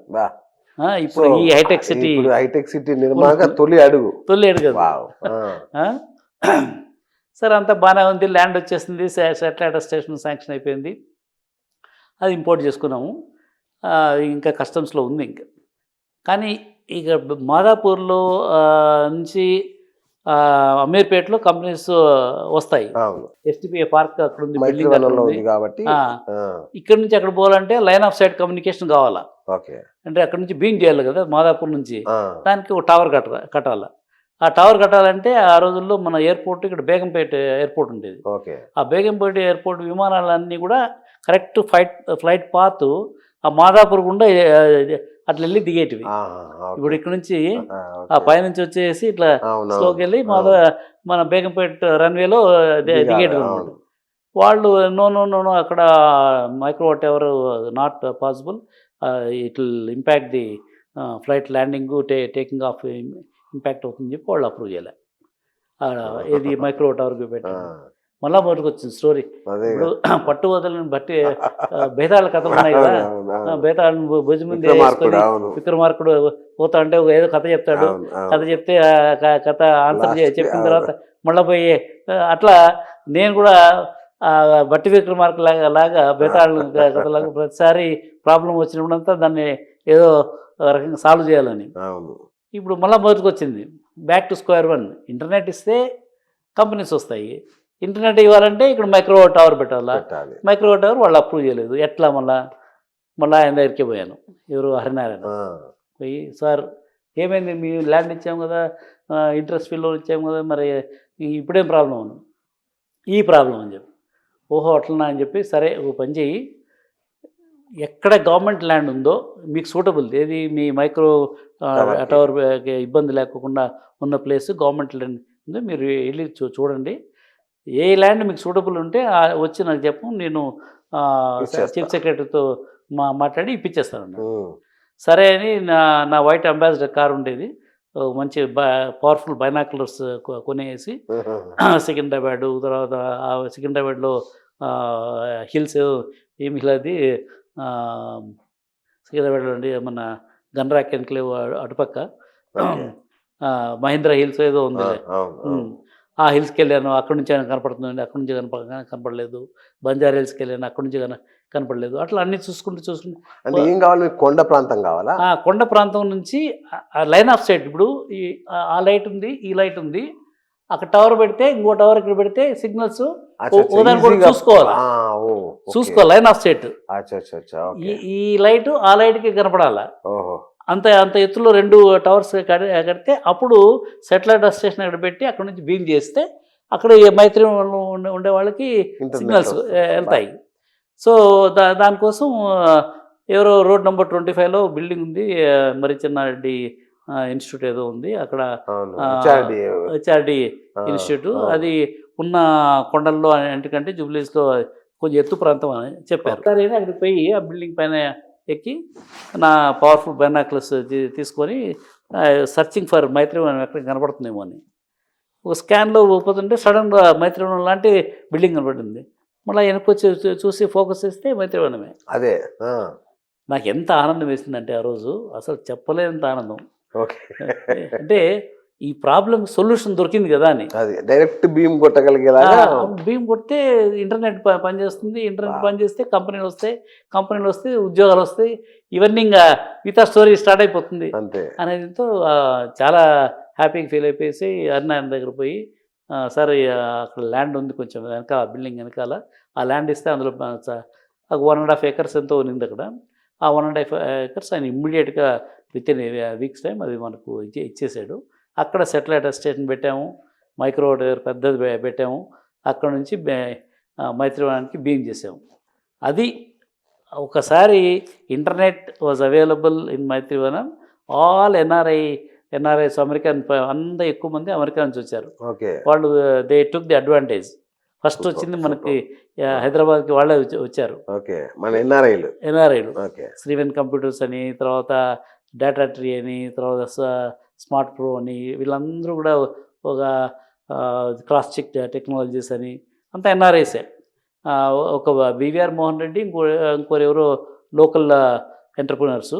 ఇప్పుడు ఈ హైటెక్ సిటీ నిర్మాణ తొలి అడుగు కదా. సరే అంతా బాగానే ఉంది, ల్యాండ్ వచ్చేసింది, సాటిలైట్ స్టేషన్ శాంక్షన్ అయిపోయింది, అది ఇంపోర్ట్ చేసుకున్నాము. ఇంకా కస్టమ్స్లో ఉంది ఇంకా. కానీ ఇక మాదాపూర్లో నుంచి అమీర్పేటలో కంపెనీస్ వస్తాయి. ఎస్టీపీఏ పార్క్ అక్కడ ఉంది, బిల్డింగ్ కాబట్టి ఇక్కడ నుంచి అక్కడ పోవాలంటే లైన్ ఆఫ్ సైట్ కమ్యూనికేషన్ కావాలా. అంటే అక్కడ నుంచి బీయింగ్ చేయాలి కదా మాదాపూర్ నుంచి, దానికి ఒక టవర్ కట్టాలి. ఆ టవర్ కట్టాలంటే ఆ రోజుల్లో మన ఎయిర్పోర్ట్ ఇక్కడ బేగంపేట ఎయిర్పోర్ట్ ఉండేది. ఆ బేగంపేట ఎయిర్పోర్ట్ విమానాలన్నీ కూడా కరెక్ట్ ఫ్లైట్ పాత్ ఆ మాదాపూర్ గుండా అట్లా వెళ్ళి దిగేటివి. ఇప్పుడు ఇక్కడ నుంచి ఆ పైనుంచి వచ్చేసి ఇట్లా స్లోకి వెళ్ళి మన బేగంపేట రన్వేలో దిగేటివి అనమాట. వాళ్ళు నో అక్కడ microwatt ever not possible, it will impact the flight landing taking of impact అవుతుందని చెప్పి వాళ్ళు అప్రూవ్ చేయలే. ఇది మైక్రోవాట్ టవర్కి పెట్టారు. మళ్ళా మొదటికి వచ్చింది స్టోరీ. ఇప్పుడు పట్టు వదలని బట్టి బేతాళ కథలు ఉన్నాయి కదా, బేతాళని భుజం మీద వేసుకొని విక్రమార్కుడు పోతా అంటే ఏదో కథ చెప్తాడు, కథ చెప్తే కథ ఆన్సర్ చెప్పిన తర్వాత మళ్ళీ పోయి అట్లా నేను కూడా బట్టి విక్రమార్కు లాగా బేతాళ కథలాగా ప్రతిసారి ప్రాబ్లం వచ్చినప్పుడంతా దాన్ని ఏదో రకంగా సాల్వ్ చేయాలని. ఇప్పుడు మళ్ళీ మొదటికి వచ్చింది, back to square one. Internet ఇస్తే కంపెనీస్ వస్తాయి, ఇంటర్నెట్ ఇవ్వాలంటే ఇక్కడ మైక్రోవాట్ టవర్ పెట్టాలా. మైక్రోవాట్ టవర్ వాళ్ళు అప్రూవ్ చేయలేదు. ఎట్లా మళ్ళీ ఆయన దగ్గరికి పోయాను, ఎవరు హరినారాయణ. పోయి సార్ ఏమైంది, మీ ల్యాండ్ ఇచ్చాము కదా, ఇంట్రెస్ట్ ఫీ లోన్ ఇచ్చాము కదా, మరి ఇప్పుడేం ప్రాబ్లం అని. ఈ ప్రాబ్లం అని చెప్పి, ఓహో అట్లనా అని చెప్పి, సరే ఓ పని చెయ్యి, ఎక్కడ గవర్నమెంట్ ల్యాండ్ ఉందో మీకు సూటబుల్ ఏది, మీ మైక్రో టవర్ ఇబ్బంది లేకుండా ఉన్న ప్లేస్ గవర్నమెంట్ ల్యాండ్ ఉంది, మీరు వెళ్ళి చూడండి, ఏ ల్యాండ్ మీకు సూటబుల్ ఉంటే వచ్చి నాకు చెప్పు, నేను ఇచ్చేస్తా. చీఫ్ సెక్రటరీతో మాట్లాడి ఇప్పించేస్తాను. ఉమ్, సరే అని నా వైట్ అంబాసిడర్ కార్ ఉండేది, మంచి పవర్ఫుల్ బైనాకులర్స్ కొనేసి సికింద్రాబాదు, తర్వాత ఆ సికింద్రాబాద్లో హిల్స్ ఏమి హిల్ అది, సికింద్రాబాద్లో అండి మన గన్రాక్ ఎన్క్లేవ్ అటుపక్క ఓకే. మహేంద్ర హిల్స్ ఏదో ఉంది. అవును, అవును. ఆ హిల్స్కి వెళ్ళాను, అక్కడి నుంచి ఆయన కనపడుతుందండి, అక్కడి నుంచి కనపడలేదు. బంజారా హిల్స్కి వెళ్ళాను, అక్కడి నుంచి కనపడలేదు. అట్లా అన్నీ చూసుకుంటూ అంటే ఏం కావాలి మీకు? కొండ ప్రాంతం కావాలా? కొండ ప్రాంతం నుంచి లైన్ ఆఫ్ సైట్, ఇప్పుడు ఆ లైట్ ఉంది, ఈ లైట్ ఉంది, అక్కడ టవర్ పెడితే ఇంకో టవర్ ఇక్కడ పెడితే సిగ్నల్స్ కూడా చూసుకోవాలి, చూసుకోవాలి లైన్ ఆఫ్ సైట్. ఈ లైట్ ఆ లైట్కి కనపడాలా, అంత ఎత్తులో 2 టవర్స్ కడితే అప్పుడు సెటిలైట్ స్టేషన్ అక్కడ పెట్టి అక్కడ నుంచి బీమ్ చేస్తే అక్కడ మైత్రి ఉండే వాళ్ళకి సిగ్నల్స్ వెళ్తాయి. సో దానికోసం ఎవరో రోడ్ నెంబర్ 25లో బిల్డింగ్ ఉంది, మరి చిన్నారెడ్డి ఇన్స్టిట్యూట్ ఏదో ఉంది అక్కడ, హెచ్ఆర్డి ఇన్స్టిట్యూట్, అది ఉన్న కొండల్లో ఎందుకంటే జూబ్లీస్లో కొంచెం ఎత్తు ప్రాంతం అని చెప్పారు. సరే అక్కడికి పోయి ఆ బిల్డింగ్ పైన ఎక్కి నా పవర్ఫుల్ బైనాకులర్స్ తీసుకొని సర్చింగ్ ఫర్ మైత్రివనం ఎక్కడ కనపడుతుందేమో అని ఒక స్కాన్లో పోతుంటే సడన్గా మైత్రివనం లాంటి బిల్డింగ్ కనపడింది. మళ్ళీ వెనకొచ్చి చూసి ఫోకస్ చేస్తే మైత్రివనమే. అదే నాకు ఎంత ఆనందం వేసిందంటే ఆ రోజు అసలు చెప్పలేనంత ఆనందం. ఓకే. అంటే ఈ ప్రాబ్లం సొల్యూషన్ దొరికింది కదా అని. అది డైరెక్ట్ బీమ్ కొట్టగలిగేలాగా. బీమ్ కొడితే ఇంటర్నెట్ పనిచేస్తుంది, ఇంటర్నెట్ పనిచేస్తే కంపెనీలు వస్తే ఉద్యోగాలు వస్తాయి, ఇవన్నీ ఇంకా మిగతా స్టోరీ స్టార్ట్ అయిపోతుంది అంతే అనేదితో చాలా హ్యాపీగా ఫీల్ అయిపోయేసి ఆయన దగ్గర పోయి, సార్ అక్కడ ల్యాండ్ ఉంది కొంచెం వెనకాల, బిల్డింగ్ వెనకాల ఆ ల్యాండ్ ఇస్తే అందులో 1.5 acres ఎంతో ఉంది అక్కడ. ఆ 1.5 acres ఆయన ఇమ్మీడియట్గా విత్ ఇన్ వీక్స్ టైం అది మనకు ఇచ్చేసాడు. అక్కడ సెటిలైట్ స్టేషన్ పెట్టాము, మైక్రోవేవ్ పెద్దది పెట్టాము, అక్కడ నుంచి మైత్రివనానికి బీమ్ చేసాము. అది ఒకసారి internet was available in Maitrivanam, all NRIs American అంతా ఎక్కువ మంది అమెరికా నుంచి వచ్చారు. వాళ్ళు they took the advantage. First వచ్చింది మనకి హైదరాబాద్కి వాళ్ళే వచ్చారు, మన ఎన్ఆర్ఐలు. శ్రీవెన్ కంప్యూటర్స్ అని, తర్వాత డేటా ట్రీ అని, తర్వాత స్మార్ట్ ప్రో అని, వీళ్ళందరూ కూడా ఒక క్రాస్ చెక్ టెక్నాలజీస్ అని, అంతా ఎన్ఆర్ఐసే. ఒక వివిఆర్ మోహన్ రెడ్డి, ఇంకోరు ఎవరో లోకల్ ఎంటర్ప్రినర్సు,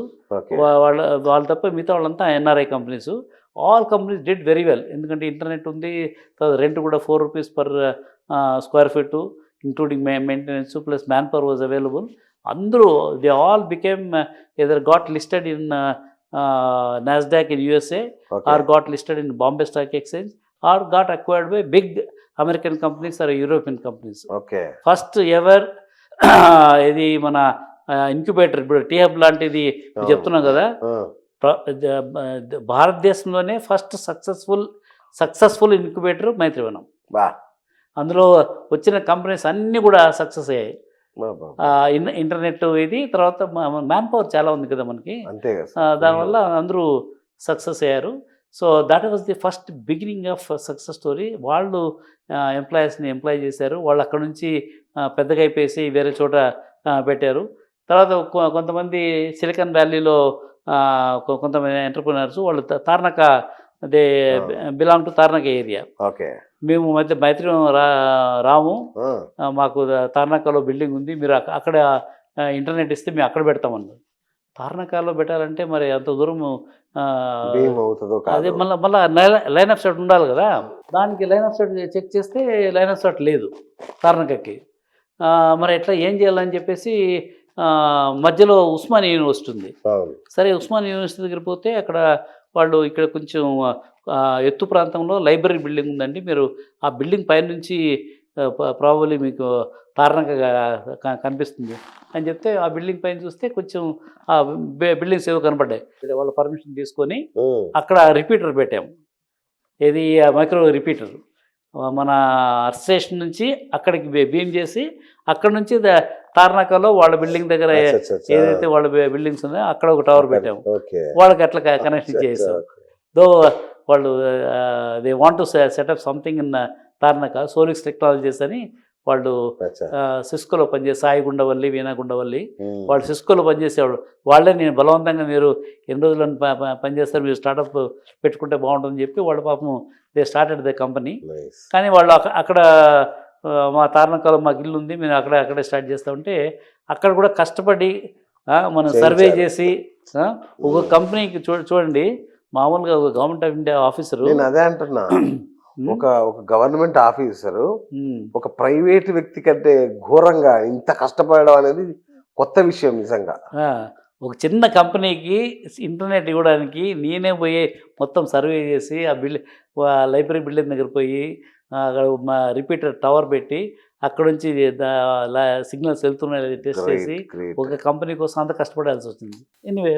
వాళ్ళు తప్ప మిగతా వాళ్ళంతా NRI companies. All companies did very well, ఎందుకంటే ఇంటర్నెట్ ఉంది, తర్వాత రెంట్ కూడా ₹4 per square feet including maintenance plus man power was available. అందరూ they all became either got listed in NASDAQ in USA or got listed in Bombay Stock Exchange or got acquired by big American companies or European companies. First ever ఇది మన incubator, ఇప్పుడు T Hub లాంటిది చెప్తున్నాం కదా, భారతదేశంలోనే first successful incubator Maitrivanam. అందులో వచ్చిన companies అన్నీ కూడా సక్సెస్ అయ్యాయి. ఇంటర్నెట్ ఇది, తర్వాత మ్యాన్ పవర్ చాలా ఉంది కదా మనకి, దానివల్ల అందరూ సక్సెస్ అయ్యారు. So that was the first beginning of success story. వాళ్ళు ఎంప్లాయీస్ని ఎంప్లాయ్ చేశారు, వాళ్ళు అక్కడ నుంచి పెద్దగా అయిపోయేసి వేరే చోట పెట్టారు. తర్వాత కొంతమంది సిలికాన్ వ్యాలీలో కొంతమంది ఎంటర్ప్రినర్స్, వాళ్ళు Tarnaka, they belong to Tarnaka area. మేము మైత్రి రాము, మాకు తార్నాకలో బిల్డింగ్ ఉంది, మీరు అక్కడ ఇంటర్నెట్ ఇస్తే మేము అక్కడ పెడతామన్నారు. తార్నాకలో పెట్టాలంటే మరి అంత దూరం అదే మళ్ళీ లైన్ ఆఫ్ సైట్ ఉండాలి కదా, దానికి లైన్ ఆఫ్ సైట్ చెక్ చేస్తే లైన్ ఆఫ్ సైట్ లేదు తార్నాకకి. మరి ఎట్లా ఏం చేయాలని చెప్పేసి మధ్యలో ఉస్మానియా యూనివర్సిటీ ఉంది. సరే ఉస్మానియా యూనివర్సిటీ దగ్గర పోతే అక్కడ వాళ్ళు ఇక్కడ కొంచెం ఎత్తు ప్రాంతంలో లైబ్రరీ బిల్డింగ్ ఉందండి, మీరు ఆ బిల్డింగ్ పైనుంచి ప్రాబబ్లీ మీకు తార్నాక కనిపిస్తుంది అని చెప్తే, ఆ బిల్డింగ్ పైన చూస్తే కొంచెం ఆ బిల్డింగ్స్ ఏవో కనపడ్డాయి. వాళ్ళ పర్మిషన్ తీసుకొని అక్కడ రిపీటర్ పెట్టాము. ఏది మైక్రో రిపీటర్, మన అర్త్ స్టేషన్ నుంచి అక్కడికి బీమ్ చేసి అక్కడ నుంచి తార్నాకలో వాళ్ళ బిల్డింగ్ దగ్గర ఏదైతే వాళ్ళ బిల్డింగ్స్ ఉన్నాయో అక్కడ ఒక టవర్ పెట్టాము. వాళ్ళకి అట్లా కనెక్షన్ చేసాం. దో వాళ్ళు they want to set up something in Tarnaka Solix Technologies అని వాళ్ళు అచ్చా. సిస్కోలో పనిచేసి సాయి గుండవల్లి వీణా గుండవల్లి ఉమ్. వాళ్ళు సిస్కోలో పనిచేసేవాడు. వాళ్ళే నేను బలవంతంగా మీరు ఎన్ని రోజులు పనిచేస్తారు, మీరు స్టార్టప్ పెట్టుకుంటే బాగుంటుందని చెప్పి వాళ్ళు పాపం they started the company. Nice. కానీ వాళ్ళు అక్కడ మా తారణకాలు మాకు ఇల్లు ఉంది, మేము అక్కడే స్టార్ట్ చేస్తామంటే అక్కడ కూడా కష్టపడి మనం సర్వే చేయించారు. చేసి ఒక కంపెనీకి చూడండి, మామూలుగా ఒక గవర్నమెంట్ ఆఫ్ ఇండియా ఆఫీసరు నేను అదే అంటున్నా, ఒక గవర్నమెంట్ ఆఫీసరు ఒక ప్రైవేట్ వ్యక్తి కంటే ఘోరంగా ఇంత కష్టపడడం అనేది కొత్త విషయం నిజంగా. ఒక చిన్న కంపెనీకి ఇంటర్నెట్ ఇవ్వడానికి నేనే పోయి మొత్తం సర్వే చేసి ఆ లైబ్రరీ బిల్డింగ్ దగ్గర పోయి అక్కడ మా రిపీటర్ టవర్ పెట్టి అక్కడ నుంచి సిగ్నల్స్ వెళ్తున్నాయి టెస్ట్ చేసి ఒక కంపెనీ కోసం అంత కష్టపడాల్సి వచ్చింది. ఎనీవే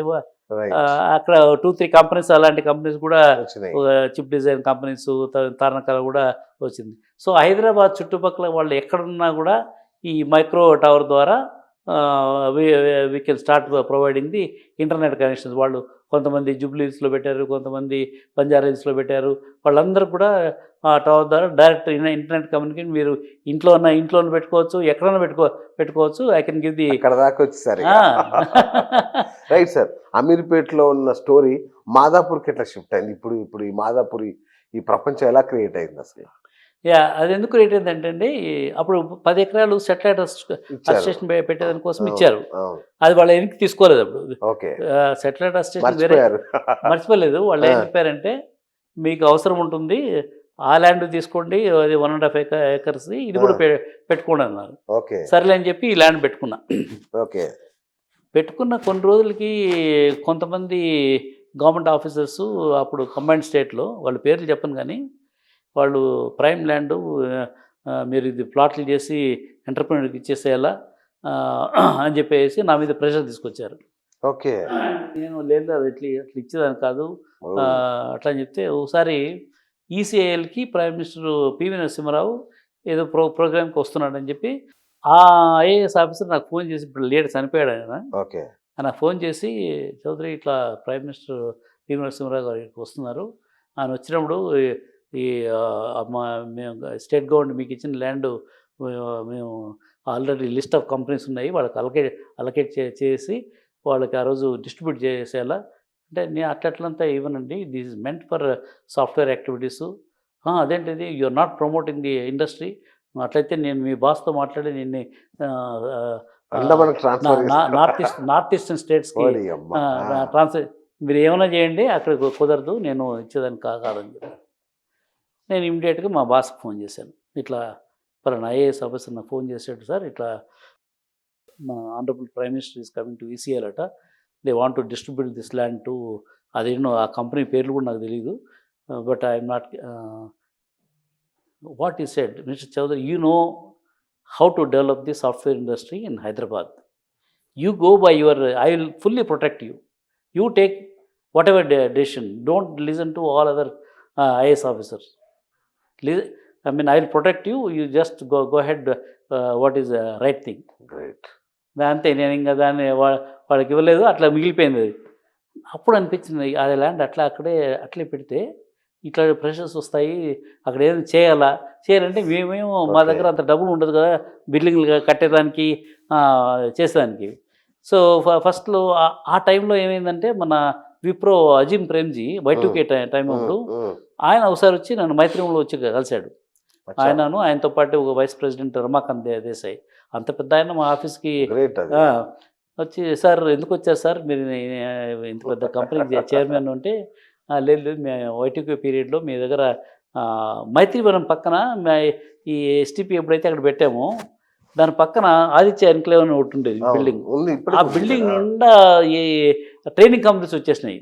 అక్కడ 2-3 కంపెనీస్, అలాంటి కంపెనీస్ కూడా చిప్ డిజైన్ కంపెనీస్ తారణకాల కూడా వచ్చింది. సో హైదరాబాద్ చుట్టుపక్కల వాళ్ళు ఎక్కడున్నా కూడా ఈ మైక్రో టవర్ ద్వారా we can start providing the internet connections. వాళ్ళు కొంతమంది జూబ్లీస్లో పెట్టారు, కొంతమంది బంజారాహిల్స్లో పెట్టారు. వాళ్ళందరూ కూడా ఆ టవర్ ద్వారా డైరెక్ట్ ఇంటర్నెట్ కమ్యూనికేషన్ మీరు ఇంట్లో పెట్టుకోవచ్చు, ఎక్కడైనా పెట్టుకోవచ్చు. ఐ కెన్ గివ్ ది అక్కడ దాకా వచ్చేసరి. Right sir. అమీర్పేట్లో ఉన్న స్టోరీ మాదాపూర్కి ఎట్లా షిఫ్ట్ అయింది? ఇప్పుడు ఈ మాదాపూర్ ఈ ప్రపంచం ఎలా క్రియేట్ అయింది అసలు? అది ఎందుకు రేట్ ఏంటంటే అండి, అప్పుడు 10 ఎకరాలు సెటిలైట్ స్టేషన్ పెట్టేదానికోసం ఇచ్చారు. అది వాళ్ళు వెనక్కి తీసుకోలేదు. అప్పుడు సెటిలైట్ స్టేషన్ వేరే మర్చిపోలేదు. వాళ్ళు ఏం చెప్పారంటే, మీకు అవసరం ఉంటుంది, ఆ ల్యాండ్ తీసుకోండి, అది 1.5 acres, ఇది కూడా పెట్టుకోండి అన్నారు. సరేలే అని చెప్పి ఈ ల్యాండ్ పెట్టుకున్నా. పెట్టుకున్న కొన్ని రోజులకి కొంతమంది గవర్నమెంట్ ఆఫీసర్స్ అప్పుడు కంబైన్డ్ స్టేట్లో, వాళ్ళ పేర్లు చెప్పను కానీ, వాళ్ళు ప్రైమ్ ల్యాండ్ మీరు ఇది ప్లాట్లు చేసి ఎంటర్ప్రెన్యూర్కి ఇచ్చేసేయాలా అని చెప్పేసి నా మీద ప్రెషర్ తీసుకొచ్చారు. నేను లేదు, అది అట్లా ఇచ్చేదాన్ని కాదు అట్లా అని చెప్తే, ఒకసారి ఈసీఐఎల్కి ప్రైమ్ మినిస్టర్ పివి నరసింహారావు ఏదో ప్రోగ్రామ్కి వస్తున్నాడని చెప్పి ఆ ఐఏఎస్ ఆఫీసర్ నాకు ఫోన్ చేసి, ఇప్పుడు లేట్ చనిపోయాడు ఆయన, నాకు ఫోన్ చేసి, చౌదరి ఇట్లా ప్రైమ్ మినిస్టర్ పివి నరసింహారావు గారికి వస్తున్నారు, ఆయన వచ్చినప్పుడు ఈ మేము స్టేట్ గవర్నమెంట్ మీకు ఇచ్చిన ల్యాండ్ మేము ఆల్రెడీ లిస్ట్ ఆఫ్ కంపెనీస్ ఉన్నాయి, వాళ్ళకి అలకేట్ చేసి వాళ్ళకి ఆ రోజు డిస్ట్రిబ్యూట్ చేసేలా అంటే, నేను అట్లంతా ఇవ్వనండి, this is meant for software activities. అదేంటిది, you are not promoting the industry, అట్లయితే నేను మీ బాస్తో మాట్లాడి నిన్ను నార్త్ ఈస్టర్న్ స్టేట్స్కి ట్రాన్స్ఫర్, మీరు ఏమైనా చేయండి, అక్కడ కుదరదు, నేను ఇచ్చేదాన్ని కాదని చెప్పాను. నేను ఇమీడియట్గా మా బాస్కి ఫోన్ చేశాను, ఇట్లా పలానా ఐఏఎస్ ఆఫీసర్ నాకు ఫోన్ చేసాడు సార్, ఇట్లా మా honourable prime minister is coming to ECL అట, they want to distribute this land to, అదేనో ఆ కంపెనీ పేర్లు కూడా నాకు తెలియదు, but I'm not what he said, mister Chowdary, you know how to develop the software industry in Hyderabad, you go by your, I will fully protect you, you take whatever decision, don't listen to all other IAS officers, I mean, I will protect you, you just go ahead, what is the right thing. Great. అంతే, నేను ఇంకా దాన్ని వాళ్ళకి ఇవ్వలేదు, అట్లా మిగిలిపోయింది. అది అప్పుడు అనిపించింది, అది ల్యాండ్ అట్లే పెడితే ఇట్లా ప్రెషర్స్ వస్తాయి, అక్కడ ఏదైనా చేయాలంటే మేమేమో మా దగ్గర అంత డబ్బులు ఉండదు కదా బిల్డింగ్లు కట్టేదానికి చేసేదానికి. సో ఫస్ట్లో ఆ టైంలో ఏమైందంటే, మన విప్రో అజీమ్ ప్రేమ్జీ Y2K టైం అప్పుడు ఆయన ఒకసారి వచ్చి నన్ను మైత్రిలో వచ్చి కలిశాడు. ఆయనతో పాటు ఒక వైస్ ప్రెసిడెంట్ రమాకాంత్ దేశాయ్, అంత పెద్ద ఆయన మా ఆఫీస్కి వచ్చి, సార్ ఎందుకు వచ్చారు సార్ మీరు ఇంత పెద్ద కంపెనీ చైర్మన్ అంటే, లేదు మేము Y2K పీరియడ్లో మీ దగ్గర మైత్రివనం పక్కన ఈ ఎస్టీపీ ఎప్పుడైతే అక్కడ పెట్టామో దాని పక్కన ఆదిత్య ఎన్క్లేవ్ అని ఒకటి ఉండేది బిల్డింగ్, ఆ బిల్డింగ్ నిండా ఈ ట్రైనింగ్ కంపెనీస్ వచ్చేసినాయి,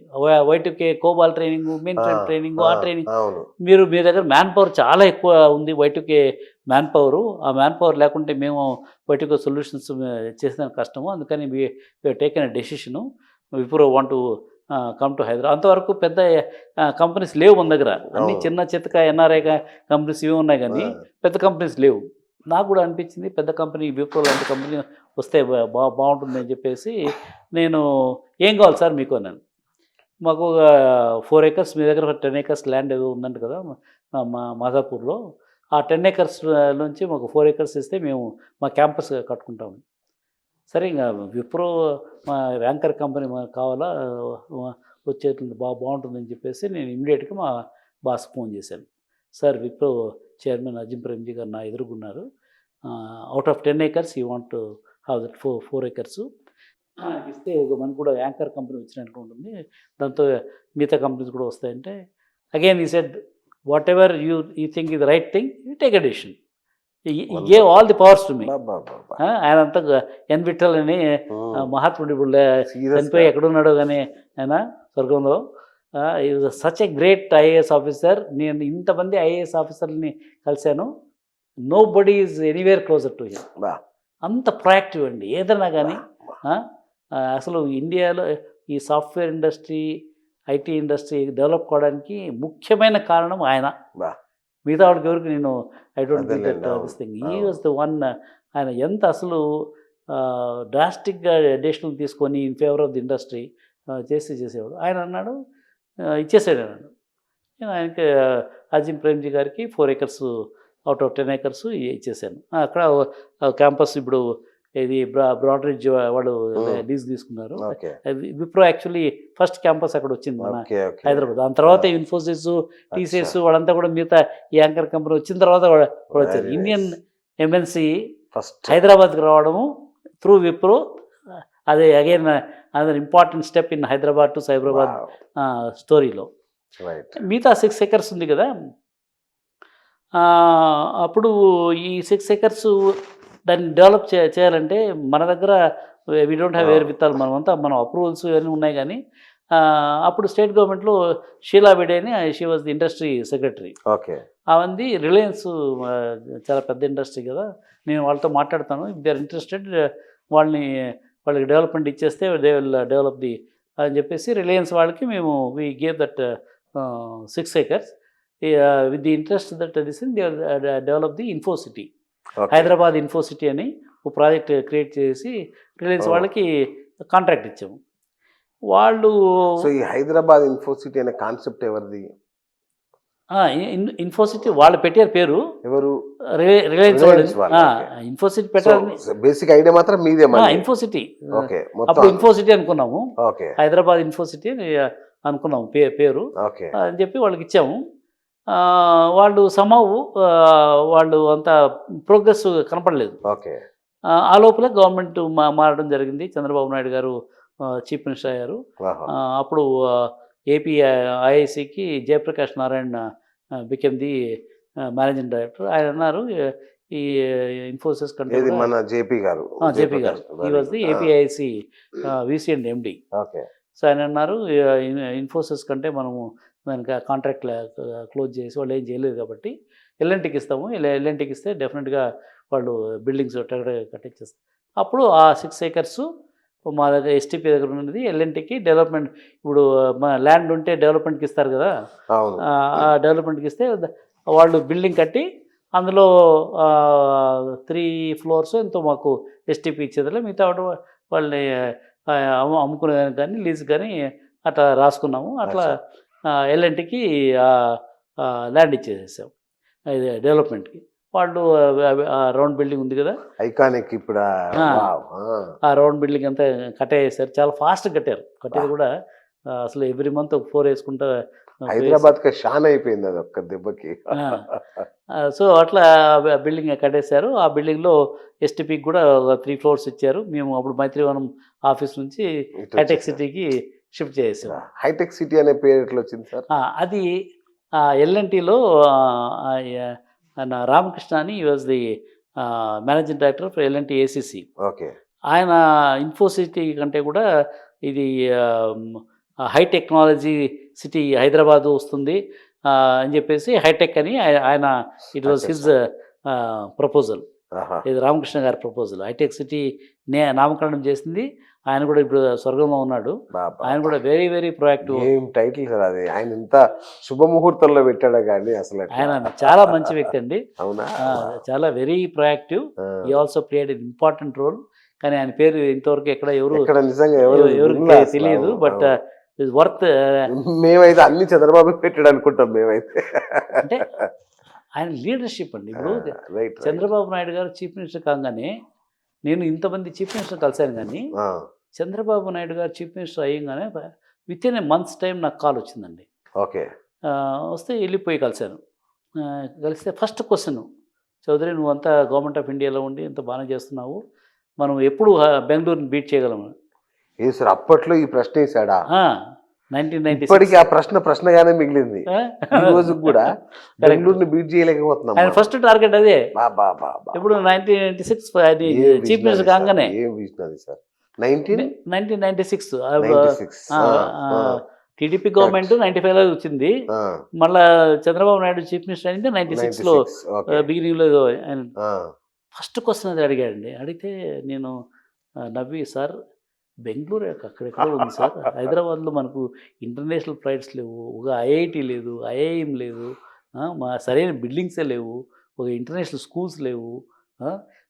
Y2K కోబాల్ training, main frame training, ఆ ట్రైనింగ్. మీ దగ్గర మ్యాన్ పవర్ చాలా ఎక్కువ ఉంది, Y2K మ్యాన్ పవరు, ఆ మ్యాన్ పవర్ లేకుంటే మేము Y2K సొల్యూషన్స్ చేసిన కష్టము, అందుకని we taken a decision, Wipro want to come to Hyderabad. అంతవరకు పెద్ద కంపెనీస్ లేవు మన దగ్గర, అన్ని చిన్న చితక ఎన్ఆర్ఐ కంపెనీస్ ఇవి ఉన్నాయి కానీ పెద్ద కంపెనీస్ లేవు. నాకు కూడా అనిపించింది, పెద్ద కంపెనీ విప్రో లాంటి కంపెనీ వస్తే బాగుంటుంది అని చెప్పేసి, నేను ఏం కావాలి సార్ మీకు అన్నాను. మాకు 4 acres మీ దగ్గర 10 acres ల్యాండ్ ఏదో ఉందంట కదా మా మాదాపూర్లో. ఆ 10 acres నుంచి మాకు 4 acres ఇస్తే మేము మా క్యాంపస్ కట్టుకుంటాము. సరే ఇంక విప్రో మా యాంకర్ కంపెనీ మాకు కావాలా, వచ్చేటువంటి బాగుంటుందని చెప్పేసి నేను ఇమ్మీడియట్గా మా బాస్కి ఫోన్ చేశాను. సార్ విప్రో చైర్మన్ అజిం ప్రేమ్జీ గారు నా ఎదురుగున్నారు. Out of 10 acres you want to have that 4 acres ఇస్తే మనకు కూడా యాంకర్ కంపెనీ వచ్చినట్టు ఉంటుంది, దాంతో మిగతా కంపెనీస్ కూడా వస్తాయంటే again he said whatever you think ఇది right thing you take a decision. Gave all the powers to me. ఆయన అంతా ఎన్ విఠల్ అని మహాత్ముడు ఇప్పుడు చనిపోయి ఎక్కడున్నాడో కానీ ఆయన స్వర్గంలో. Such a great IAS officer. నేను ఇంతమంది ఐఏఎస్ ఆఫీసర్ని కలిశాను, nobody is anywhere closer to him. అంత ప్రొయాక్టివ్ అండి ఏదైనా కానీ. అసలు ఇండియాలో ఈ software industry, IT industry develop కావడానికి ముఖ్యమైన కారణం ఆయన. మిగతా వాడికి ఎవరికి నేను I don't think that this thing he was the one. ఆయన ఎంత అసలు డ్రాస్టిక్గా డెసిషన్ తీసుకొని in favour of the industry చేసేవాడు. ఆయన అన్నాడు ఇచ్చేసాడు అన్నాడు. నేను ఆయనకి అజిం ప్రేమ్జీ గారికి 4 acres అవుట్ ఆఫ్ 10 acres ఇచ్చేసాను. అక్కడ క్యాంపస్ ఇప్పుడు ఇది బ్రాడ్రిడ్జ్ వాళ్ళు లీజ్ తీసుకున్నారు. విప్రో యాక్చువల్లీ ఫస్ట్ క్యాంపస్ అక్కడ వచ్చింది మన హైదరాబాద్. దాని తర్వాత ఇన్ఫోసిస్, టీసీఎస్ వాళ్ళంతా కూడా మిగతా ఈ యాంకర్ కంపెనీ వచ్చిన తర్వాత కూడా వచ్చారు. ఇండియన్ ఎంఎన్సీ హైదరాబాద్కి రావడము త్రూ విప్రో, అదే again other important step in Hyderabad to Cyberabad స్టోరీలో. మిగతా 6 acres ఉంది కదా, అప్పుడు ఈ 6 acres దాన్ని డెవలప్ చేయాలంటే మన దగ్గర వీ డోంట్ హ్యావ్ వేర్ విత్తాలు, మనమంతా మనం అప్రూవల్స్ ఇవన్నీ ఉన్నాయి. కానీ అప్పుడు స్టేట్ గవర్నమెంట్లో షీలా బిడే అని she was the industry secretary. అవంది రిలయన్స్ చాలా పెద్ద ఇండస్ట్రీ కదా, నేను వాళ్ళతో మాట్లాడతాను, ఇఫ్ దే ఆర్ ఇంట్రెస్టెడ్ వాళ్ళకి డెవలప్మెంట్ ఇచ్చేస్తే దే విల్ డెవలప్ ది అని చెప్పేసి రిలయన్స్ వాళ్ళకి మేము we gave that 6 acres with the interest that this in they develop the Infocity. Hyderabad Infocity అని ఒక ప్రాజెక్ట్ క్రియేట్ చేసి రిలయన్స్ వాళ్ళకి కాంట్రాక్ట్ ఇచ్చాము. వాళ్ళు ఈ హైదరాబాద్ ఇన్ఫోసిటీ అనే కాన్సెప్ట్ ఎవరిది? ఇన్ఫోసిటీ వాళ్ళు పెట్టారు పేరు, ఎవరు? రిలయన్స్ ఇన్ఫోసిటీ పెట్టాలని బేసిక్ ఐడియా మాత్రం మీదే. ఇన్ఫోసిటీ అప్పుడు ఇన్ఫోసిటీ అనుకున్నాము, హైదరాబాద్ ఇన్ఫోసిటీ అనుకున్నాము పేరు అని చెప్పి వాళ్ళకి ఇచ్చాము. వాళ్ళు సమావు వాళ్ళు అంత ప్రోగ్రెస్ కనపడలేదు. ఆ లోపల గవర్నమెంట్ మారడం జరిగింది. చంద్రబాబు నాయుడు గారు చీఫ్ మినిస్టర్ అయ్యారు. అప్పుడు ఏపీ ఐఐసికి Jayaprakash Narayan became the managing director. ఆయన అన్నారు ఈ ఇన్ఫోసిస్ కంటే మన జేపీ గారు he was the APIIC VC and MD. So ఆయన అన్నారు ఇన్ఫోసిస్ కంటే మనము దానికి కాంట్రాక్ట్ క్లోజ్ చేసి వాళ్ళు ఏం చేయలేదు కాబట్టి ఎల్ఎన్టీకి ఇస్తాము, ఎల్ఎన్టీకి ఇస్తే డెఫినెట్గా వాళ్ళు బిల్డింగ్స్ కట్టించేస్తారు. అప్పుడు ఆ 6 acres మా దగ్గర ఎస్టీపీ దగ్గర ఉన్నది ఎల్ఎన్టీకి డెవలప్మెంట్. ఇప్పుడు మా ల్యాండ్ ఉంటే డెవలప్మెంట్కి ఇస్తారు కదా, ఆ డెవలప్మెంట్కి ఇస్తే వాళ్ళు బిల్డింగ్ కట్టి అందులో 3 floors ఎంతో మాకు ఎస్టీపీ ఇచ్చేదిలే, మిగతా వాళ్ళని అమ్ముకునేదానికి కానీ లీజ్ కానీ అట్లా రాసుకున్నాము. అట్లా ఎల్ఎన్టీకి ల్యాండ్ ఇచ్చేసేసాం ఇది డెవలప్మెంట్కి. వాళ్ళు రౌండ్ బిల్డింగ్ ఉంది కదా ఐకానిక్, ఇప్పుడు ఆ రౌండ్ బిల్డింగ్ అంతా కట్టేసారు. చాలా ఫాస్ట్ కట్టారు. కట్టేది కూడా అసలు ఎవ్రీ మంత్ 4 వేసుకుంటా హైదరాబాద్ షాన్ అయిపోయింది అది ఒక్క దెబ్బకి. సో అట్లా బిల్డింగ్ కట్టేశారు. ఆ బిల్డింగ్లో ఎస్టీపీకి కూడా 3 floors ఇచ్చారు. మేము అప్పుడు మైత్రివనం ఆఫీస్ నుంచి హైటెక్ సిటీకి షిఫ్ట్ చేసాం. హైటెక్ సిటీ అనే పేరు ఎట్లా వచ్చింది సార్? అది ఎల్ఎన్టీలో రామకృష్ణ అని was the managing director for L N T ECC. ఆయన ఇన్ఫోసిటీ కంటే కూడా ఇది హై టెక్నాలజీ సిటీ హైదరాబాద్ వస్తుంది అని చెప్పేసి హైటెక్ అని ఆయన ఇట్ వాజ్ హిజ్ ప్రపోజల్. ఇది రామకృష్ణ గారి ప్రపోజల్. హైటెక్ సిటీ నామకరణం చేసింది ఆయన. కూడా ఇప్పుడు స్వర్గంలో ఉన్నాడు. ఆయన కూడా వెరీ వెరీ ప్రొయాక్టివ్. ఏం టైటిల్ సార్ అది? ఆయన ఇంత శుభముహూర్తంలో పెట్టాడా కానీ అసలు ఆయన చాలా మంచి వ్యక్తి అండి. అవునా? చాలా వెరీ ప్రొయాక్టివ్. ఈ also played an important role. కానీ ఆయన పేరు ఇంతవరకు ఎక్కడ ఎవరు నిజంగా ఎవరికి తెలియదు. But is worth. మేమైతే అన్ని చంద్రబాబు పెట్టాడు అనుకుంటాం మేమైతే. అంటే ఆయన లీడర్షిప్ అండి. ఇప్పుడు రైట్ చంద్రబాబు నాయుడు గారు చీఫ్ మినిస్టర్ కాగానే నేను ఇంతమంది చీఫ్ మినిస్టర్ కలిశాను, కానీ చంద్రబాబు నాయుడు గారు చీఫ్ మినిస్టర్ అయ్యంగానే within a months time నాకు కాల్ వచ్చిందండి. ఓకే. వస్తే వెళ్ళిపోయి కలిశాను. కలిస్తే ఫస్ట్ క్వశ్చన్, చౌదరి నువ్వంతా గవర్నమెంట్ ఆఫ్ ఇండియాలో ఉండి ఇంత బాగానే చేస్తున్నావు, మనం ఎప్పుడు బెంగళూరుని బీట్ చేయగలము? ఏ సార్ అప్పట్లో ఈ ప్రశ్న వేసాడా? 1996 ఇప్పటికీ ఆ ప్రశ్న ప్రశ్నగానే మిగిలింది. ఈ రోజు కూడా బెంగళూరుని బీట్ చేయలేకపోతున్నాం. ఆయన ఫస్ట్ టార్గెట్ అదే. బాబా ఇప్పుడు 1996 చీఫ్ మినిస్టర్ కాగానే ఏం విజన్ అది సార్? 1996 టీడీపీ గవర్నమెంట్ 95లో వచ్చింది. మళ్ళా చంద్రబాబు నాయుడు చీఫ్ మినిస్టర్ అయింది 96లో బిగినింగ్లో. ఆయన ఫస్ట్ క్వశ్చన్ అది అడిగాడండి. అడిగితే నేను నవ్వి, సార్ బెంగళూరు అక్కడెక్కడ ఉంది సార్, హైదరాబాద్లో మనకు ఇంటర్నేషనల్ ఫ్లైట్స్ లేవు, ఒక ఐఐటి లేదు, ఐఐఎం లేదు, మా సరైన బిల్డింగ్సే లేవు, ఒక ఇంటర్నేషనల్ స్కూల్స్ లేవు,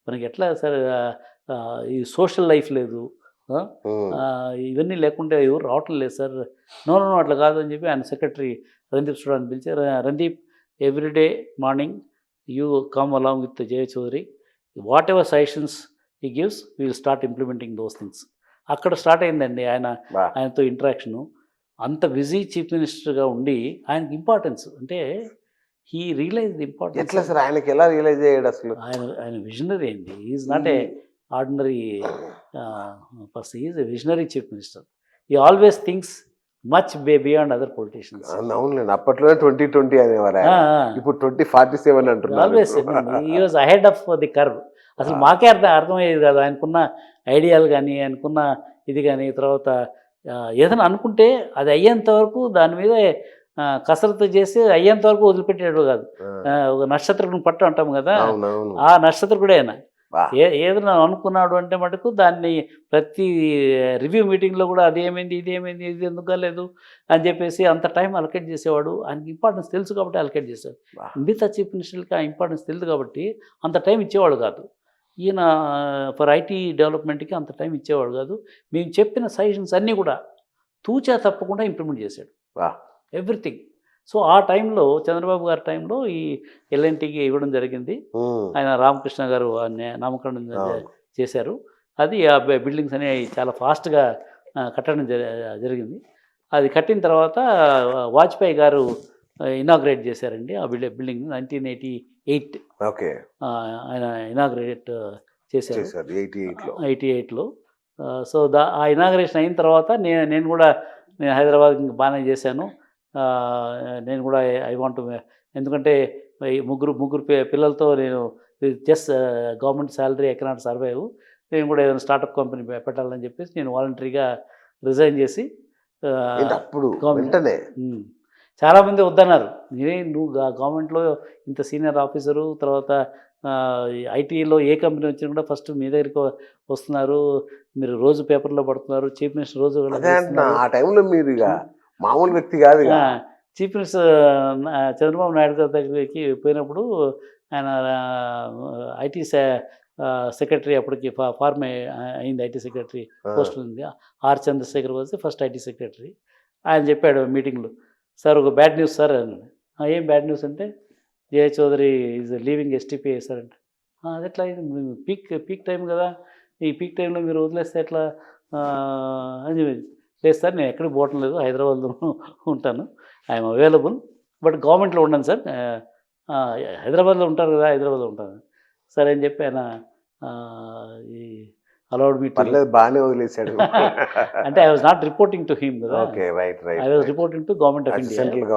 మనకి ఎట్లా సార్ ఈ సోషల్ లైఫ్ లేదు, ఇవన్నీ లేకుంటే ఎవరు రావటం లేదు సార్. నో అట్లా కాదని చెప్పి ఆయన సెక్రటరీ రందీప్ సుడాన్ని పిలిచారు. Randeep, everyday morning you come along with Jaya Chowdary, whatever suggestions he gives we will start implementing those things. అక్కడ స్టార్ట్ అయిందండి ఆయనతో ఇంటరాక్షను. అంత బిజీ చీఫ్ మినిస్టర్గా ఉండి ఆయనకి ఇంపార్టెన్స్ అంటే హీ రియలైజ్ ది ఇంపార్టెన్స్. ఎట్లా సార్ ఆయనకి ఎలా రియలైజ్ అయ్యాడు అసలు? ఆయన విజనరీ అండి. Is not a ordinary person, is a visionary chief minister. He always thinks much beyond other politicians. అవునులేండి, అప్పట్లోనే 2020 అనేవారు, ఇప్పుడు 2047 అంటున్నారు. Always he was ahead of the curve. అసలు మాకే అర్థమయ్యేది కాదు ఆయనకున్న ఐడియాలు కానీ, ఆయనకున్న ఇది కానీ. తర్వాత ఏదైనా అనుకుంటే అది అయ్యేంత వరకు దాని మీద కసరత్తు చేసి అయ్యేంత వరకు వదిలిపెట్టేడు కాదు. ఒక నక్షత్రం పట్టు అంటాం కదా, ఆ నక్షత్రుడే ఆయన. ఏదైనా అనుకున్నాడు అంటే మటుకు దాన్ని ప్రతి రివ్యూ మీటింగ్లో కూడా అదేమైంది, ఇదేమైంది, ఇది ఎందుకు కాలేదు అని చెప్పేసి అంత టైం అలొకేట్ చేసేవాడు. ఆయనకి ఇంపార్టెన్స్ తెలుసు కాబట్టి అలొకేట్ చేశాడు. మిగతా చీఫ్ మినిస్టర్కి ఆ ఇంపార్టెన్స్ తెలుసు కాబట్టి అంత టైం ఇచ్చేవాడు కాదు. ఈయన ఫర్ ఐటీ డెవలప్మెంట్కి అంత టైం ఇచ్చేవాడు కాదు. మేము చెప్పిన సజెషన్స్ అన్నీ కూడా తూచా తప్పకుండా ఇంప్లిమెంట్ చేశాడు, ఎవ్రీథింగ్. సో ఆ టైంలో చంద్రబాబు గారి టైంలో ఈ ఎల్ఎన్టీకి ఇవ్వడం జరిగింది. ఆయన రామకృష్ణ గారు నామకరణం చేశారు. అది ఆ బిల్డింగ్స్ అనేవి చాలా ఫాస్ట్గా కట్టడం జరిగింది. అది కట్టిన తర్వాత వాజ్పేయి గారు ఇనాగ్రేట్ చేశారండి ఆ బిల్డింగ్ 1988. ఓకే. ఆయన ఇనాగ్రేట్ చేశారు 88లో. సో ఆ ఇనాగ్రేషన్ అయిన తర్వాత నేను కూడా హైదరాబాద్ బాగానే చేశాను. నేను కూడా ఐ వాంట్, ఎందుకంటే ముగ్గురు పిల్లలతో నేను just government salary I cannot survive, నేను కూడా ఏదైనా స్టార్టప్ కంపెనీ పెట్టాలని చెప్పేసి నేను వాలంటరీగా రిజైన్ చేసి చాలామంది వద్దన్నారు. నువ్వు గవర్నమెంట్లో ఇంత సీనియర్ ఆఫీసరు, తర్వాత ఐటీలో ఏ కంపెనీ వచ్చినా కూడా ఫస్ట్ మీ దగ్గరికి వస్తున్నారు, మీరు రోజు పేపర్లో పడుతున్నారు, చీఫ్ మినిస్టర్ రోజు ఆ టైంలో మీరు మామూలు వ్యక్తి కాదు. చీఫ్ మినిస్టర్ చంద్రబాబు నాయుడు గారి దగ్గరికి పోయినప్పుడు ఆయన ఐటీ సెక్రటరీ, అప్పటికి ఫార్మ్ అయింది, ఐటీ సెక్రటరీ పోస్ట్ ఉంది. ఆర్ చంద్రశేఖర్ వస్తే ఫస్ట్ ఐటీ సెక్రటరీ. ఆయన చెప్పాడు మీటింగ్లో, సార్ ఒక బ్యాడ్ న్యూస్ సార్ అన్నాడు. ఏం బ్యాడ్ న్యూస్ అంటే, Jaya Chowdary is leaving STPI sir అంటే. అది ఎట్లా, ఇది పీక్ టైం కదా, ఈ పీక్ టైంలో మీరు వదిలేస్తే ఎట్లా అని. లేదు సార్, నేను ఎక్కడికి పోవటం లేదు, హైదరాబాద్లో ఉంటాను, ఐఎమ్ అవైలబుల్, బట్ గవర్నమెంట్లో ఉండను సార్, హైదరాబాద్లో ఉంటారు కదా, హైదరాబాద్లో ఉంటాను సరే అని చెప్పి ఆయన ఈ అలౌడ్ మీ బాగానే వదిలేశాడు. అంటే I was not reporting to him కదా, I was reporting to government of India, central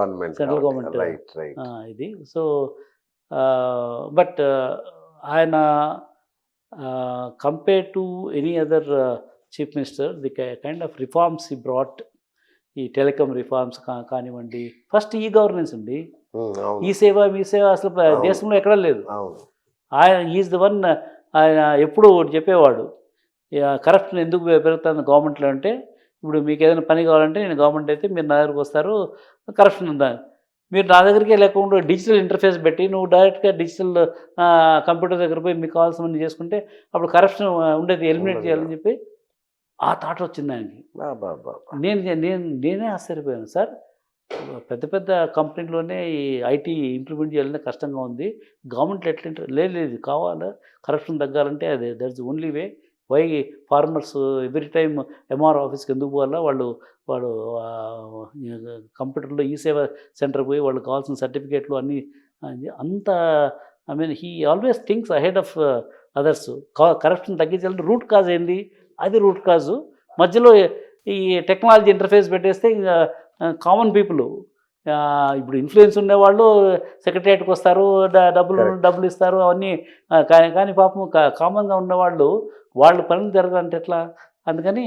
government ఇది. సో బట్ ఆయన compare to any other chief minister, the kind of reforms he brought, ఈ టెలికాం రిఫార్మ్స్ కానివ్వండి, first e governance అండి, e సేవ మీ సేవ అసలు దేశంలో ఎక్కడా లేదు. ఆయన ఈజ్ ద వన్. ఆయన ఎప్పుడు చెప్పేవాడు, కరప్షన్ ఎందుకు పెరుగుతుంది గవర్నమెంట్లో అంటే, ఇప్పుడు మీకు ఏదైనా పని కావాలంటే నేను గవర్నమెంట్ అయితే మీరు నా దగ్గరికి వస్తారు, కరప్షన్ ఉందా, మీరు నా దగ్గరికే లేకుండా డిజిటల్ ఇంటర్ఫేస్ పెట్టి నువ్వు డైరెక్ట్గా డిజిటల్ కంప్యూటర్ దగ్గర పోయి మీకు కావాల్సినవన్నీ చేసుకుంటే అప్పుడు కరప్షన్ ఉండేది, ఎలిమినేట్ చేయాలని చెప్పి ఆ థాట్ వచ్చింది ఆయనకి. బా బా బా బా. నేనే ఆశ్చర్యపోయాను. సార్ పెద్ద పెద్ద కంపెనీలోనే ఈ ఐటీ ఇంప్లిమెంట్ చేయాలంటే కష్టంగా ఉంది. గవర్నమెంట్ ఎట్లంటే లేదు కావాలా కరప్షన్ తగ్గాలంటే అది that's only way. Why farmers every time MR ఆఫీస్కి ఎందుకు పోవాలా, వాళ్ళు వాడు కంప్యూటర్లో ఈ సేవ సెంటర్ పోయి వాళ్ళు కావాల్సిన సర్టిఫికేట్లు అన్నీ అంత I mean he always thinks ahead of others. Corruption తగ్గించాలంటే రూట్ కాజ్ ఏంది, అది రూట్ కాజు. మధ్యలో ఈ టెక్నాలజీ ఇంటర్ఫేస్ పెట్టేస్తే ఇంకా కామన్ పీపుల్ ఇప్పుడు ఇన్ఫ్లుయెన్స్ ఉండేవాళ్ళు సెక్రటరియట్కి వస్తారు, డబ్బులు ఇస్తారు అవన్నీ. కానీ పాపం కామన్గా ఉన్నవాళ్ళు వాళ్ళ పనులు జరగాలంటే ఎట్లా? అందుకని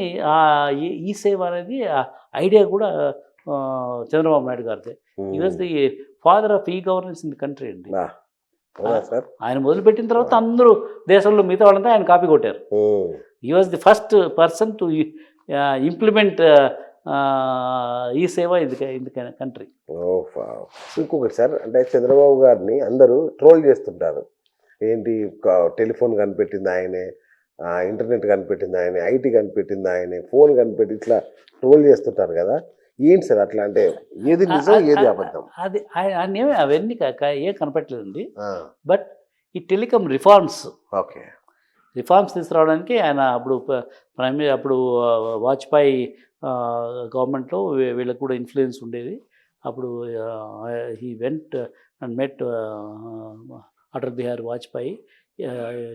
ఈ సేవ అనేది ఐడియా కూడా చంద్రబాబు నాయుడు గారిదే. ఈ was the father of e governance in the country అండి. ఆయన మొదలుపెట్టిన తర్వాత అందరూ దేశంలో మిగతా వాళ్ళంతా ఆయన కాపీ కొట్టారు. ఈ was the first person to implement ఈ సేవ ఇది కంట్రీ. ఇంకొకటి సార్, అంటే చంద్రబాబు గారిని అందరూ ట్రోల్ చేస్తుంటారు. ఏంటి టెలిఫోన్ కనిపెట్టింది ఆయనే, ఇంటర్నెట్ కనిపెట్టింది ఆయనే, ఐటీ కనిపెట్టింది ఆయనే, ఫోన్ కనిపెట్టి ఇట్లా ట్రోల్ చేస్తుంటారు కదా. ఏంటి సార్ అట్లా? అంటే ఏది నిజం ఏది అబద్ధం? అది ఆయన అవన్నీ ఏం కనపెట్టలేదండి. బట్ ఈ టెలికాం రిఫార్మ్స్ తీసుకురావడానికి ఆయన అప్పుడు వాజ్పేయి గవర్నమెంట్లో వీళ్ళకి కూడా ఇన్ఫ్లుయెన్స్ ఉండేది. అప్పుడు he went and met Atal Bihari Vajpayee.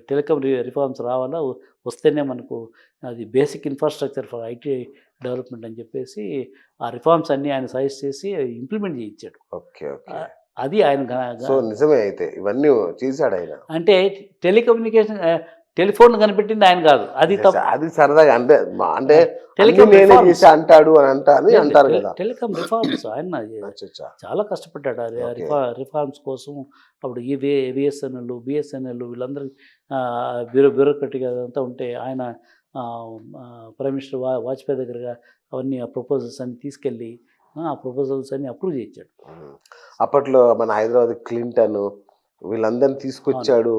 Telecom reforms రావాలా, వస్తేనే మనకు అది basic infrastructure for IT development అని చెప్పేసి ఆ రిఫార్మ్స్ అన్నీ ఆయన సజెస్ట్ చేసి ఇంప్లిమెంట్ చేయించాడు. అది ఆయన నిజమే. అయితే ఇవన్నీ చేశాడు ఆయన. అంటే టెలికమ్యూనికేషన్ టెలిఫోన్ కనిపెట్టింది ఆయన కాదు, అది సరదాగా అంటే అంటాడు అని అంటారు కదా. టెలికాం రిఫార్మ్స్ ఆయన చాలా కష్టపడ్డాడు రిఫార్మ్స్ కోసం. అప్పుడు బిఎస్ఎన్ఎల్ వీళ్ళందరూ బ్యూరోక్రటిక్ అదంతా ఉంటే ఆయన ప్రైమ్ మినిస్టర్ వాజ్పేయి దగ్గరగా అవన్నీ ఆ ప్రపోజల్స్ అన్ని తీసుకెళ్ళి ఆ ప్రపోజల్స్ అన్ని అప్రూవ్ చేయించాడు. అప్పట్లో మన హైదరాబాద్ క్లింటన్ వీళ్ళందరినీ తీసుకొచ్చాడు,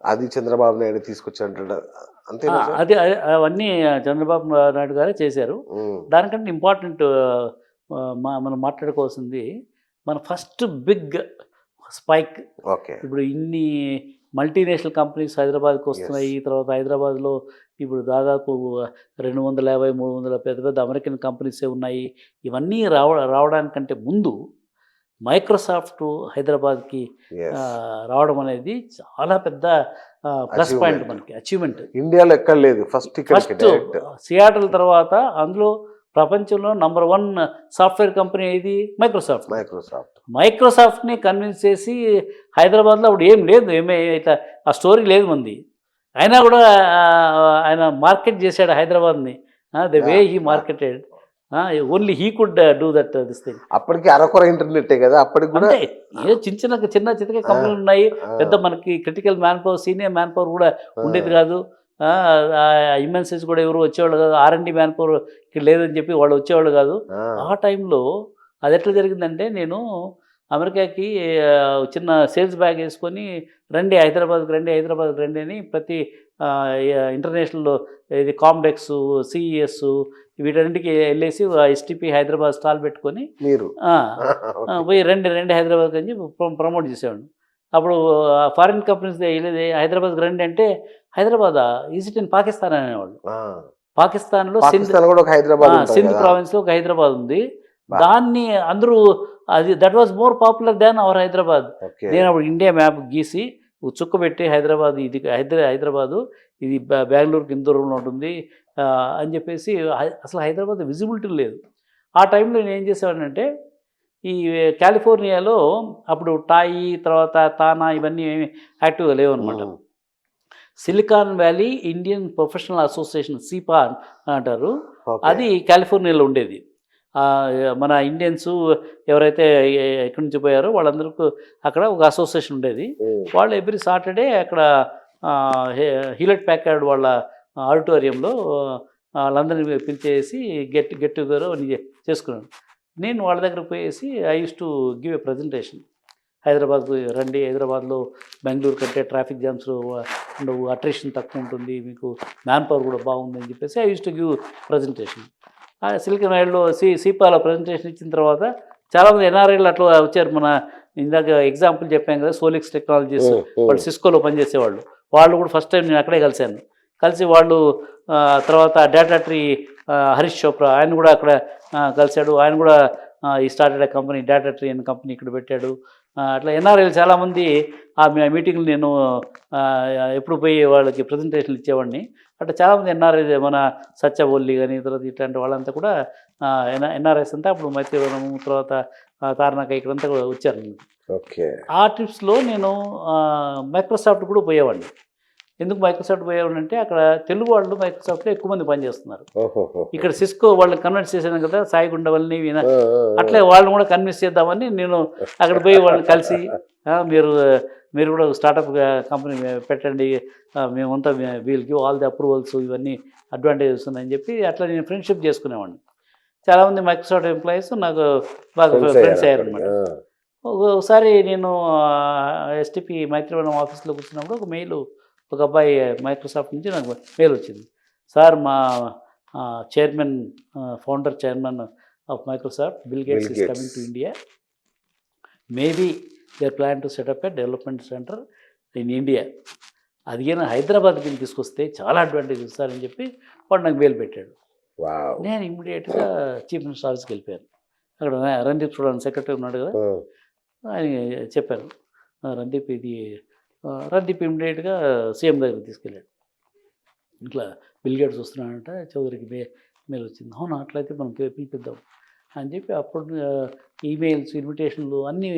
అది చంద్రబాబు నాయుడు తీసుకొచ్చాడు అంతే. అది అవన్నీ చంద్రబాబు నాయుడు గారే చేశారు. దానికంటే ఇంపార్టెంట్ మనం మాట్లాడుకోవాల్సింది మన ఫస్ట్ బిగ్ స్పైక్. ఇప్పుడు ఇన్ని మల్టీనేషనల్ కంపెనీస్ హైదరాబాద్కి వస్తున్నాయి. తర్వాత హైదరాబాద్లో ఇప్పుడు దాదాపు 250-300 పెద్ద పెద్ద అమెరికన్ కంపెనీసే ఉన్నాయి. ఇవన్నీ రావడానికంటే ముందు మైక్రోసాఫ్ట్ హైదరాబాద్కి రావడం అనేది చాలా పెద్ద ప్లస్ పాయింట్, మనకి అచీవ్మెంట్. ఇండియాలో ఎక్కడ లేదు. ఫస్ట్ సియాటల్ తర్వాత అందులో ప్రపంచంలో నంబర్ 1 సాఫ్ట్వేర్ కంపెనీ ఇది మైక్రోసాఫ్ట్ని కన్విన్స్ చేసి హైదరాబాద్లో అప్పుడు ఏం లేదు, ఇట్లా ఆ స్టోరీ లేదు మంది. అయినా కూడా ఆయన మార్కెట్ చేశాడు హైదరాబాద్ని. The way he marketed, only he could do that this thing. అప్పటికి అరకొర ఇంటర్నెట్ కదా, అప్పటికి కూడా చిన్న చితక కంపెనీలు ఉన్నాయి. పెద్ద మనకి critical man power, senior man power కూడా ఉండేది కాదు. ఎంఎన్సీస్ కూడా ఎవరు వచ్చేవాళ్ళు కాదు. R&D మ్యాన్ పవర్ ఇక్కడ లేదని చెప్పి వాళ్ళు వచ్చేవాళ్ళు కాదు. ఆ టైంలో అది ఎట్లా జరిగిందంటే, నేను అమెరికాకి చిన్న సేల్స్ బ్యాగ్ వేసుకొని హైదరాబాద్కి రండి అని ప్రతి ఇంటర్నేషనల్ ఇది కాండెక్స్, CES వీటన్నింటికి వెళ్ళేసి STP హైదరాబాద్ స్టాల్ పెట్టుకొని పోయి రండి హైదరాబాద్ అని చెప్పి ప్రమోట్ చేసేవాడు. అప్పుడు ఫారిన్ కంపెనీస్ వెళ్ళేది హైదరాబాద్కి రండి అంటే, Hyderabad is it in Pakistan అనేవాళ్ళు. పాకిస్తాన్లో సింధ్ ప్రావిన్స్లో ఒక హైదరాబాద్ ఉంది. దాన్ని అందరూ that was more popular than hour Hyderabad. నేను అప్పుడు ఇండియా మ్యాప్ గీసి చుక్క పెట్టి హైదరాబాద్ ఇది హైదరాబాదు, ఇది బెంగళూరుకి ఇంత దూరంలో ఉంటుంది అని చెప్పేసి, అసలు హైదరాబాద్ విజిబిలిటీ లేదు. ఆ టైంలో నేను ఏం చేసేవాడినంటే, ఈ కాలిఫోర్నియాలో అప్పుడు టాయి తర్వాత తానా ఇవన్నీ యాక్టివ్గా లేవు అనమాట. Silicon Valley Indian professional association, SIPA అంటారు, అది కాలిఫోర్నియాలో ఉండేది. మన ఇండియన్స్ ఎవరైతే ఎక్కడి నుంచి పోయారో వాళ్ళందరికీ అక్కడ ఒక అసోసియేషన్ ఉండేది. వాళ్ళు ఎవ్రీ సాటర్డే అక్కడ హీలెట్ ప్యాకర్డ్ వాళ్ళ ఆడిటోరియంలో వాళ్ళందరినీ పిలిచేసి గెట్ టుగెదర్ అని చేసుకున్నాను. నేను వాళ్ళ దగ్గర పోయేసి I use to give a presentation. హైదరాబాద్కు రండి, హైదరాబాద్లో బెంగళూరు కంటే ట్రాఫిక్ జామ్స్ ఉండవు, అట్రిషన్ తక్కువ ఉంటుంది, మీకు మ్యాన్ పవర్ కూడా బాగుంది అని చెప్పేసి I use to give presentation. Silicon వ్యాలీలో సిపాలో ప్రజెంటేషన్ ఇచ్చిన తర్వాత చాలామంది ఎన్ఆర్ఐలు అట్లా వచ్చారు. మన ఇందాక ఎగ్జాంపుల్ చెప్పాను కదా, సోలిక్స్ టెక్నాలజీస్, వాళ్ళు సిస్కోలో పనిచేసేవాళ్ళు, వాళ్ళు కూడా ఫస్ట్ టైం నేను అక్కడే కలిశాను. కలిసి వాళ్ళు తర్వాత డేటా ట్రీ హరీష్ చోప్రా ఆయన కూడా అక్కడ కలిశాడు. ఆయన కూడా ఈ స్టార్టెడ్ కంపెనీ డేటా ట్రీ అనే కంపెనీ ఇక్కడ పెట్టాడు. అట్లా ఎన్ఆర్ఐలు చాలామంది ఆ మీటింగ్లు నేను ఎప్పుడు పోయి వాళ్ళకి ప్రజెంటేషన్లు ఇచ్చేవాడిని. అట్లా చాలామంది ఎన్ఆర్ఐ, మన సత్యవల్లి కానీ తర్వాత ఇట్లాంటి వాళ్ళంతా కూడా ఎన్ఆర్ఐస్ అంతా అప్పుడు మైత్రివనము తర్వాత తారనాక ఇక్కడంతా కూడా వచ్చారు. ఓకే. ఆ ట్రిప్స్లో నేను మైక్రోసాఫ్ట్ కూడా పోయేవాడిని. ఎందుకు మైక్రోసాఫ్ట్ పోయేవాడిని అంటే అక్కడ తెలుగు వాళ్ళు మైక్రోసాఫ్ట్లో ఎక్కువ మంది పనిచేస్తున్నారు. ఇక్కడ సిస్కో వాళ్ళని కన్విన్స్ చేశాను కదా, సాయి గుండవల్ని అట్లే వాళ్ళని కూడా కన్విన్స్ చేద్దామని నేను అక్కడ పోయి వాళ్ళని కలిసి మీరు కూడా స్టార్టప్ కంపెనీ పెట్టండి, మేమంతా we'll give all the approvals, ఇవన్నీ అడ్వాంటేజెస్ ఉన్నాయని చెప్పి అట్లా నేను ఫ్రెండ్షిప్ చేసుకునేవాడిని. చాలామంది మైక్రోసాఫ్ట్ ఎంప్లాయీస్ నాకు బాగా ఫ్రెండ్స్ అయ్యారనమాట. ఒకసారి నేను ఎస్టీపీ మైత్రివనం ఆఫీస్లో కూర్చున్నప్పుడు ఒక మెయిల్, ఒక అబ్బాయి మైక్రోసాఫ్ట్ నుంచి నాకు మెయిల్ వచ్చింది. సార్, మా chairman, founder chairman of Microsoft Bill Gates is coming to India, maybe they plan to set up a development centre in India, అదిగైనా హైదరాబాద్కి తీసుకొస్తే చాలా అడ్వాంటేజ్ ఇస్తారని చెప్పి వాడు నాకు మెయిల్ పెట్టాడు. నేను ఇమ్మీడియట్గా చీఫ్ మినిస్టర్ ఆఫీస్కి వెళ్ళిపోయాను. అక్కడ రందీప్ చూడాలని సెక్రటరీ ఉన్నాడు కదా, ఆయన చెప్పాను, రందీప్ ఇమ్మీడియట్గా సీఎం దగ్గరికి తీసుకెళ్ళాడు. ఇట్లా బిల్ గేట్స్ వస్తున్నాడంట, చౌదరికి మెయిల్ వచ్చింది. అవును, అట్లయితే మనం పిలిపిద్దాం అని చెప్పి అప్పుడు ఈమెయిల్స్, ఇన్విటేషన్లు అన్నీ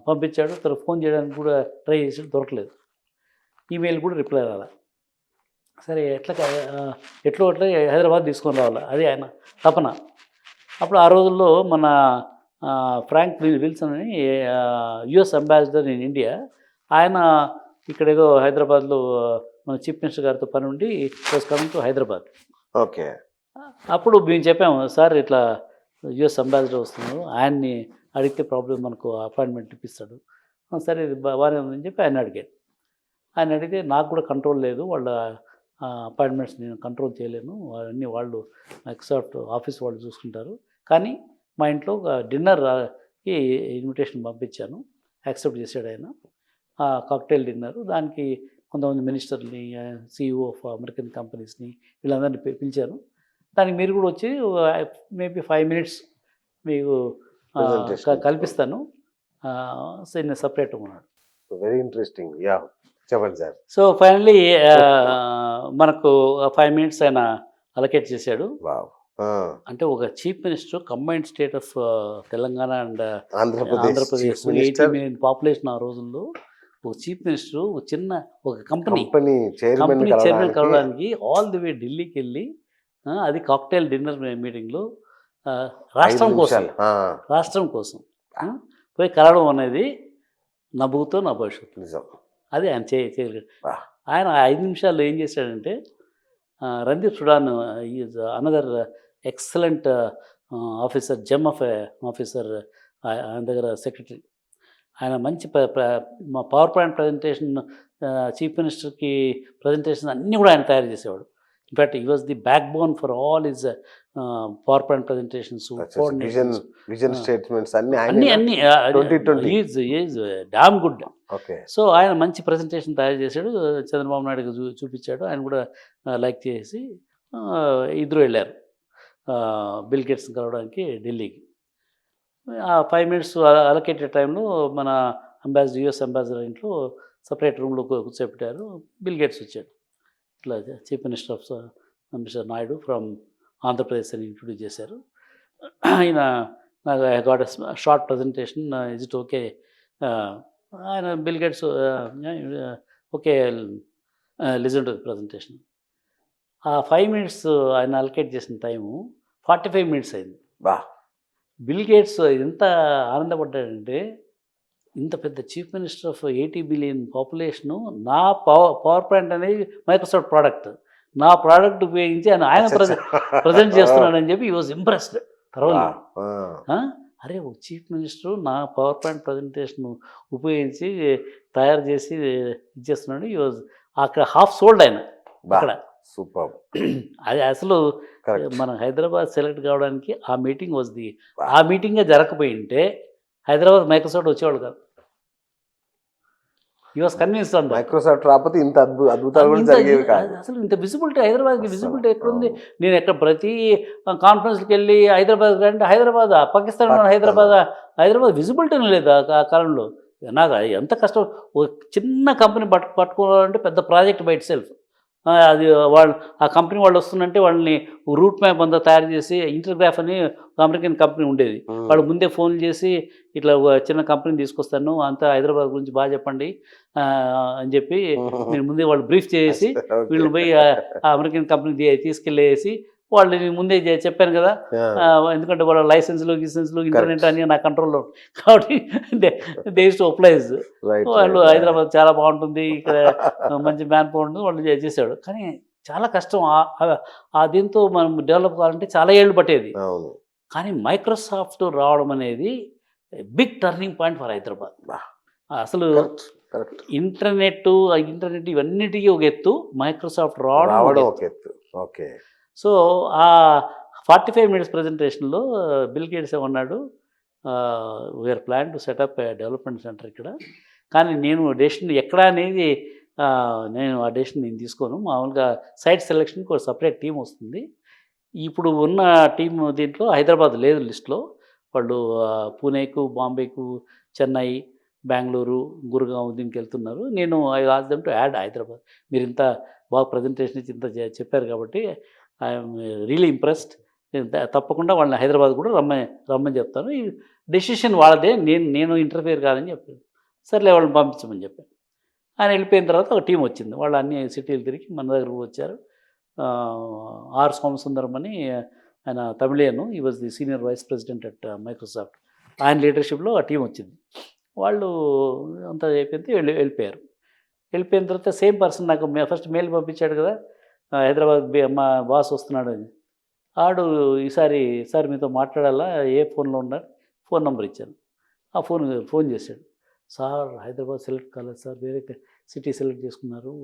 పంపించాడు. తర్వాత ఫోన్ చేయడానికి కూడా ట్రై చేసి దొరకలేదు. ఈమెయిల్ కూడా రిప్లై రాలా. సరే, ఎట్లో అట్లా హైదరాబాద్ తీసుకొని రావాలి, అది ఆయన తపన. అప్పుడు ఆ రోజుల్లో మన ఫ్రాంక్ విల్సన్ అని యుఎస్ అంబాసిడర్ ఇన్ ఇండియా, ఆయన ఇక్కడ ఏదో హైదరాబాద్లో మన చీఫ్ మినిస్టర్ గారితో పని ఉండి was coming to Hyderabad. Okay. అప్పుడు మేము చెప్పాము, సార్ ఇట్లా యుఎస్ అంబాసిడర్ వస్తున్నారు, ఆయన్ని అడిగితే ప్రాబ్లం మనకు అపాయింట్మెంట్ ఇప్పిస్తాడు. సరే, ఇది బాగానే ఉందని చెప్పి ఆయన అడిగాడు. ఆయన అడిగితే నాకు కూడా కంట్రోల్ లేదు, వాళ్ళ అపాయింట్మెంట్స్ నేను కంట్రోల్ చేయలేను, అవన్నీ వాళ్ళు మైక్రోసాఫ్ట్ ఆఫీస్ వాళ్ళు చూసుకుంటారు, కానీ మా ఇంట్లో డిన్నర్కి ఇన్విటేషన్ పంపించాను, యాక్సెప్ట్ చేశాడు ఆయన. కాక్టైల్ డిన్నర్, దానికి కొంతమంది మినిస్టర్ని, CEO ఆఫ్ అమెరికన్ కంపెనీస్ని, వీళ్ళందరినీ పిలిచాను. దానికి మీరు కూడా వచ్చి మేబీ 5 minutes మీకు కల్పిస్తాను, నేను సపరేట్ ఉన్నాడు. Very interesting. యా, చెప్పండి సార్. సో ఫైనల్లీ మనకు 5 minutes ఆయన అలొకేట్ చేశాడు. అంటే ఒక chief minister, combined state of Telangana and Andhra Pradesh, 80 million population ఆ రోజుల్లో, ఒక చీఫ్ మినిస్టర్ ఒక కంపెనీ చైర్మన్ కలవడానికి ఆల్ ది వే ఢిల్లీకి వెళ్ళి, అది కాక్టైల్ డిన్నర్ మీటింగ్లో రాష్ట్రం కోసం పోయి కలవడం అనేది నా భూతో నా భవిష్యత్తు నిజం. అది ఆయన చేయగలిగాడు. ఆయన 5 నిమిషాల్లో ఏం చేశాడంటే, Randeep Sudan is another excellent officer, gem of officer, ఆయన దగ్గర సెక్రటరీ. ఆయన మంచి మా పవర్ పాయింట్ ప్రజెంటేషన్, చీఫ్ మినిస్టర్కి ప్రజెంటేషన్ అన్నీ కూడా ఆయన తయారు చేసేవాడు. In fact he was the back bone for all his power point presentations, vision statements అన్నీ ఈజ్ డామ్ గుడ్. సో ఆయన మంచి ప్రజెంటేషన్ తయారు చేశాడు, చంద్రబాబు నాయుడుకి చూపించాడు. ఆయన కూడా లైక్ చేసి ఇద్దరు వెళ్ళారు బిల్ గేట్స్ని కలవడానికి ఢిల్లీకి. ఆ 5 minutes అలొకేటెడ్ టైంలో మన యుఎస్ అంబాసిడర్ ఇంట్లో సపరేట్ రూమ్లో కూర్చోబెట్టారు. బిల్ గేట్స్ వచ్చాడు. ఇట్లా chief minister of mister Naidu from Andhra Pradesh అని ఇంట్రొడ్యూస్ చేశారు. ఆయన నాకు I got short presentation, is it okay? ఆయన Bill Gates okay, listen to the presentation. ఆ 5 minutes ఆయన అలొకేట్ చేసిన టైము 45 minutes అయింది. బిల్ గేట్స్ ఎంత ఆనందపడ్డాడంటే, ఇంత పెద్ద chief minister of 80 billion population, నా పవర్ పాయింట్ అనేది మైక్రోసాఫ్ట్ ప్రోడక్ట్, నా ప్రోడక్ట్ ఉపయోగించి ఆయన ప్రజెంట్ చేస్తున్నాడని చెప్పి ఈ వాజ్ ఇంప్రెస్డ్. తర్వాత అరే ఒక చీఫ్ మినిస్టర్ నా పవర్ పాయింట్ ప్రజెంటేషన్ ఉపయోగించి తయారు చేసి ఇచ్చేస్తున్నాడు. ఈ వాజ్ అక్కడ హాఫ్ సోల్డ్ ఆయన అక్కడ. సూపర్. అది అసలు కరెక్ట్. మనం హైదరాబాద్ సెలెక్ట్ కావడానికి ఆ మీటింగ్ వాజ్ ది, ఆ మీటింగే జరగకపోయి ఉంటే హైదరాబాద్ మైక్రోసాఫ్ట్ వచ్చేవాళ్ళు కాదు. ఈ వాజ్ కన్విన్స్ అంత. మైక్రోసాఫ్ట్ రాకపోతే ఇంత అద్భుతాలు కూడా జరిగేవి కాదు. అసలు ఇంత విజిబిలిటీ హైదరాబాద్కి విజిబిలిటీ ఎక్కడుంది? అవును. నేను ఎక్కడ ప్రతి కాన్ఫరెన్స్కి వెళ్ళి హైదరాబాద్ అంటే హైదరాబాద్ పాకిస్తాన్ హైదరాబాద్ విజిబిలిటీ లేదు ఆ కాలంలో. నాకు ఎంత కష్టం. ఒక చిన్న కంపెనీ పట్టుకోవాలంటే పెద్ద ప్రాజెక్ట్ బై ఇట్ సెల్ఫ్. అది వాళ్ళు ఆ కంపెనీ వాళ్ళు వస్తుందంటే వాళ్ళని రూట్ మ్యాప్ అంతా తయారు చేసి, ఇంటర్గ్రాఫ్ అని అమెరికన్ కంపెనీ ఉండేది. వాళ్ళు ముందే ఫోన్ చేసి ఇట్లా ఒక చిన్న కంపెనీని తీసుకొస్తాను, అంతా హైదరాబాద్ గురించి బాగా చెప్పండి అని చెప్పి నేను ముందే వాళ్ళు బ్రీఫ్ చేసి వీళ్ళని పోయి ఆ అమెరికన్ కంపెనీ తీసుకెళ్ళేసి వాళ్ళని ముందే చెప్పాను కదా. ఎందుకంటే వాళ్ళ లైసెన్స్లు ఇంటర్నెట్ అన్నీ నా కంట్రోల్లో కాబట్టి దే యూస్ టు అప్లైజ్. వాళ్ళు హైదరాబాద్ చాలా బాగుంటుంది, ఇక్కడ మంచి మ్యాన్ పవర్ ఉంటుంది, వాళ్ళు చేశాడు. కానీ చాలా కష్టం. ఆ దీంతో మనం డెవలప్ కావాలంటే చాలా ఏళ్ళు పట్టేది. కానీ మైక్రోసాఫ్ట్ రావడం అనేది big turning point for Hyderabad. అసలు ఇంటర్నెట్ ఇవన్నిటికీ ఒక ఎత్తు, మైక్రోసాఫ్ట్ రావడం ఒక ఎత్తు. ఓకే. సో ఆ 45 minutes ప్రజెంటేషన్లో బిల్ గేట్స్ ఏమన్నాడు, we're plan to set up development centre ఇక్కడ. కానీ నేను డెసిషన్ ఎక్కడ అనేది నేను ఆ డెసిషన్ నేను తీసుకోను. మామూలుగా సైట్ సెలెక్షన్కి ఒక సపరేట్ టీం వస్తుంది. ఇప్పుడు ఉన్న టీం దీంట్లో హైదరాబాద్ లేదు లిస్ట్లో. వాళ్ళు పూణేకు, బాంబేకు, చెన్నై, బెంగళూరు, గురుగావ్ దీనికి వెళ్తున్నారు. నేను I asked them to add Hyderabad. మీరు ఇంత బాగా ప్రజెంటేషన్ ఇచ్చి ఇంత చెప్పారు కాబట్టి ఐఎమ్ రియలీ ఇంప్రెస్డ్. తప్పకుండా వాళ్ళని హైదరాబాద్ కూడా రమ్మని చెప్తాను. ఈ డెసిషన్ వాళ్ళదే, నేను ఇంటర్ఫియర్ కాదని చెప్పాను. సర్లే వాళ్ళని పంపించమని చెప్పాను. ఆయన వెళ్ళిపోయిన తర్వాత ఒక టీం వచ్చింది. వాళ్ళు అన్ని సిటీలు తిరిగి మన దగ్గర కూడా వచ్చారు. ఆర్ సోమసుందరం అని ఆయన తమిళియన్, ఈ was the senior vice president at Microsoft. ఆయన లీడర్షిప్లో ఆ టీం వచ్చింది. వాళ్ళు అంతా అయిపోయింది, వెళ్ళిపోయారు. వెళ్ళిపోయిన తర్వాత సేమ్ పర్సన్ నాకు ఫస్ట్ మెయిల్ పంపించాడు కదా, హైదరాబాద్ మా బాస్ వస్తున్నాడు అని. ఆడు ఈసారి సార్ మీతో మాట్లాడాలా, ఏ ఫోన్లో ఉన్నారు, ఫోన్ నెంబర్ ఇచ్చాను. ఆ ఫోన్ చేశాడు. సార్ హైదరాబాద్ సెలెక్ట్ కాలేదు సార్, వేరే సిటీ సెలెక్ట్ చేసుకున్నారు.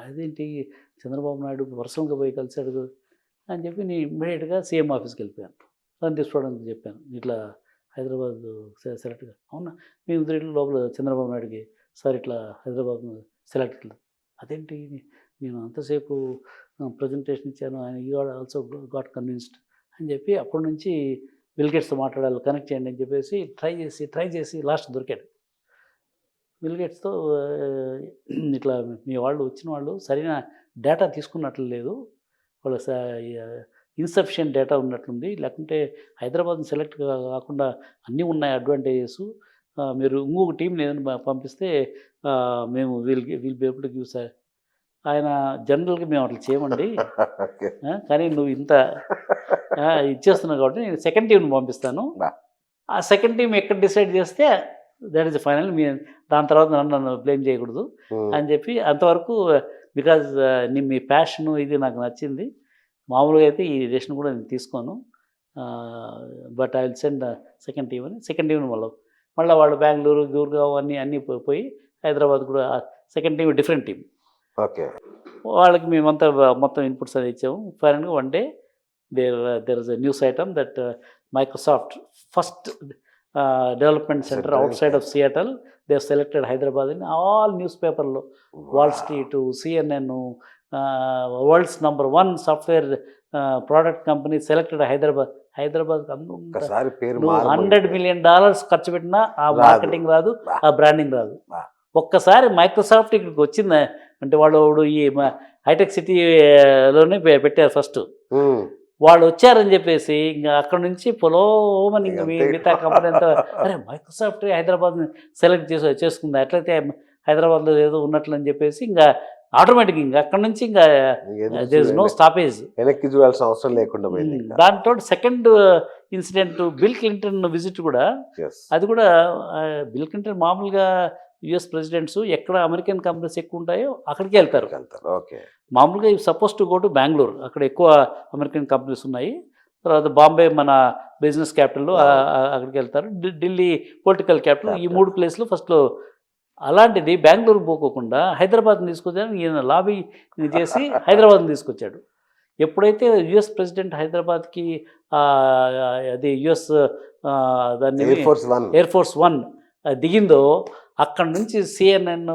అదేంటి చంద్రబాబు నాయుడు పర్సనల్గా పోయి కలిసాడు అని చెప్పి నేను ఇమ్మీడియట్గా సీఎం ఆఫీస్కి వెళ్ళిపోయాను. అని తీసుకోవడానికి చెప్పాను, ఇట్లా హైదరాబాద్ సెలెక్ట్గా. అవునా, మీ ఉదయం లోపల చంద్రబాబు నాయుడుకి సార్ ఇట్లా హైదరాబాద్ సెలెక్ట్ కాలేదు. అదేంటి నేను అంతసేపు ప్రజెంటేషన్ ఇచ్చాను, ఆయన యూ ఆల్సో గాట్ కన్విన్స్డ్ అని చెప్పి అప్పటి నుంచి బిల్ గేట్స్తో మాట్లాడాలి, కనెక్ట్ చేయండి అని చెప్పేసి ట్రై చేసి లాస్ట్ దొరికాడు. బిల్ గేట్స్తో ఇట్లా మీ వాళ్ళు వచ్చిన వాళ్ళు సరైన డేటా తీసుకున్నట్లు లేదు, వాళ్ళ ఇన్సఫిషియెంట్ డేటా ఉన్నట్లుంది, లేకుంటే హైదరాబాద్ని సెలెక్ట్ కాకుండా అన్నీ ఉన్నాయి అడ్వాంటేజెస్, మీరు ఇంకొక టీంని ఏదైనా పంపిస్తే మేము will be able to give sir. ఆయన జనరల్గా మేము అట్లా చేయమండి, కానీ నువ్వు ఇంత ఇచ్చేస్తున్నావు కాబట్టి నేను సెకండ్ టీంని పంపిస్తాను, ఆ సెకండ్ టీం ఎక్కడ డిసైడ్ చేస్తే దట్ ఈస్ ఫైనల్, దాని తర్వాత నన్ను బ్లేమ్ చేయకూడదు అని చెప్పి అంతవరకు. బికాజ్ మీ ప్యాషను ఇది నాకు నచ్చింది. మామూలుగా అయితే ఈ డెసిషన్ కూడా నేను తీసుకోను, but I will send second team అని. సెకండ్ టీంని మళ్ళీ వాళ్ళు బెంగళూరు, గుర్గావ్ అన్నీ పోయి హైదరాబాద్ కూడా second team different team. Okay. వాళ్ళకి మేమంతా మొత్తం ఇన్పుట్స్ అది ఇచ్చాము. ఫైనల్గా one day there is a news item that Microsoft first development centre outside of Seattle, they have selected Hyderabad in all news పేపర్లో, Wall Street, CNN, world's number 1 software product company selected Hyderabad. $100 million ఖర్చు పెట్టినా ఆ marketing రాదు, ఆ branding రాదు. ఒక్కసారి Microsoft ఇక్కడికి వచ్చింది అంటే వాళ్ళు ఈ హైటెక్ సిటీలోనే పెట్టారు ఫస్ట్. వాళ్ళు వచ్చారని చెప్పేసి ఇంకా అక్కడ నుంచి పొలోమని ఇంకా మిగతా కంపెనీ అంతా అరే మైక్రోసాఫ్ట్ హైదరాబాద్ని సెలెక్ట్ చేసుకుంది, ఎట్లయితే హైదరాబాద్లో ఏదో ఉన్నట్లు అని చెప్పేసి ఇంకా ఆటోమేటిక్ ఇంకా అక్కడ నుంచి ఇంకా దేర్ ఇస్ నో స్టాపేజ్, వెనక్కి చూడాల్సిన అవసరం లేకుండా పోయింది. దాంతో second incident bill Clinton visit కూడా, అది కూడా బిల్ క్లింటన్ మామూలుగా యుఎస్ ప్రెసిడెంట్స్ ఎక్కడ అమెరికన్ కంపెనీస్ ఎక్కువ ఉంటాయో అక్కడికి వెళ్తారు. ఓకే. మామూలుగా suppose to go to Bengaluru, అక్కడ ఎక్కువ అమెరికన్ కంపెనీస్ ఉన్నాయి. తర్వాత బాంబే మన బిజినెస్ క్యాపిటల్ అక్కడికి వెళ్తారు, ఢిల్లీ పొలిటికల్ క్యాపిటల్, ఈ 3 ప్లేస్లు ఫస్ట్లో. అలాంటిది బెంగళూరు పోకోకుండా హైదరాబాద్ని తీసుకొచ్చాను. ఈయన లాబీ చేసి హైదరాబాద్ని తీసుకొచ్చాడు. ఎప్పుడైతే యుఎస్ ప్రెసిడెంట్ హైదరాబాద్కి అది యుఎస్ దాన్ని ఎయిర్ ఫోర్స్ 1 దిగిందో, అక్కడ నుంచి సిఎన్ఎన్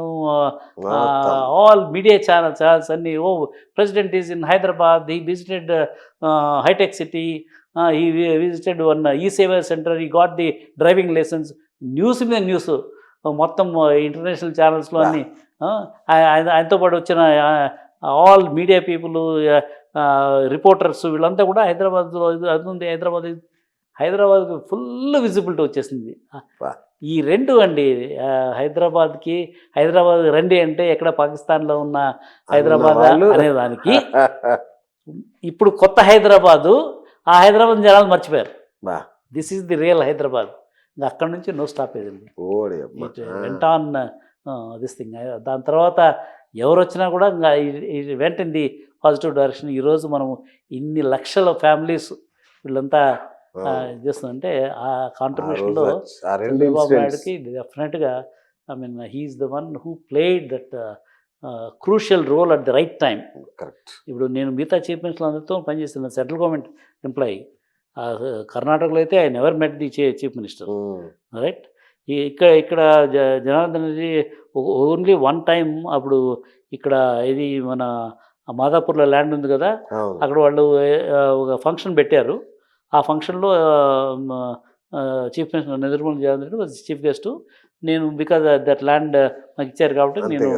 ఆల్ మీడియా ఛానల్స్ అన్నీ, ఓ president is in Hyderabad, he visited హైటెక్ City, he visited one eSeva centre, he got the driving licence, news మీద న్యూస్ మొత్తం ఇంటర్నేషనల్ ఛానల్స్లో అన్నీ. ఆయనతో పాటు వచ్చిన ఆల్ మీడియా పీపుల్, రిపోర్టర్స్, వీళ్ళంతా కూడా హైదరాబాద్లో అది ఉంది, హైదరాబాద్కి ఫుల్ విజిబిలిటీ వచ్చేసింది. ఈ 2 అండి, హైదరాబాద్ రండి అంటే ఎక్కడ పాకిస్తాన్లో ఉన్న హైదరాబాద్ అనేదానికి ఇప్పుడు కొత్త హైదరాబాదు, ఆ హైదరాబాద్ జనాలు మర్చిపోయారు. This is the real Hyderabad. అక్కడ నుంచి నో స్టాపేజ్ అండి. వెంట ఆన్ దిస్ థింగ్. దాని తర్వాత ఎవరు వచ్చినా కూడా went in the positive direction. ఈరోజు మనము ఇన్ని లక్షల ఫ్యామిలీస్ వీళ్ళంతా చేస్తుందంటే ఆ కాంట్రిబ్యూషన్లో చంద్రబాబు నాయుడుకి డెఫినెట్గా, I mean he's the one who played that crucial role at the right time. ఇప్పుడు నేను మిగతా చీఫ్ మినిస్టర్లు అందరితో పనిచేస్తున్నాను, సెంట్రల్ గవర్నమెంట్ ఎంప్లాయీ. కర్ణాటకలో అయితే I never met the chief minister, right. ఇక్కడ జనార్దన్ రెడ్డి ఓన్లీ 1 టైం. అప్పుడు ఇక్కడ ఇది మన మాదాపూర్లో ల్యాండ్ ఉంది కదా, అక్కడ వాళ్ళు ఒక ఫంక్షన్ పెట్టారు. ఆ ఫంక్షన్లో chief minister Nirmala Janardhan Reddy was chief guest. నేను బికాజ్ దట్ ల్యాండ్ నాకు ఇచ్చారు కాబట్టి నేను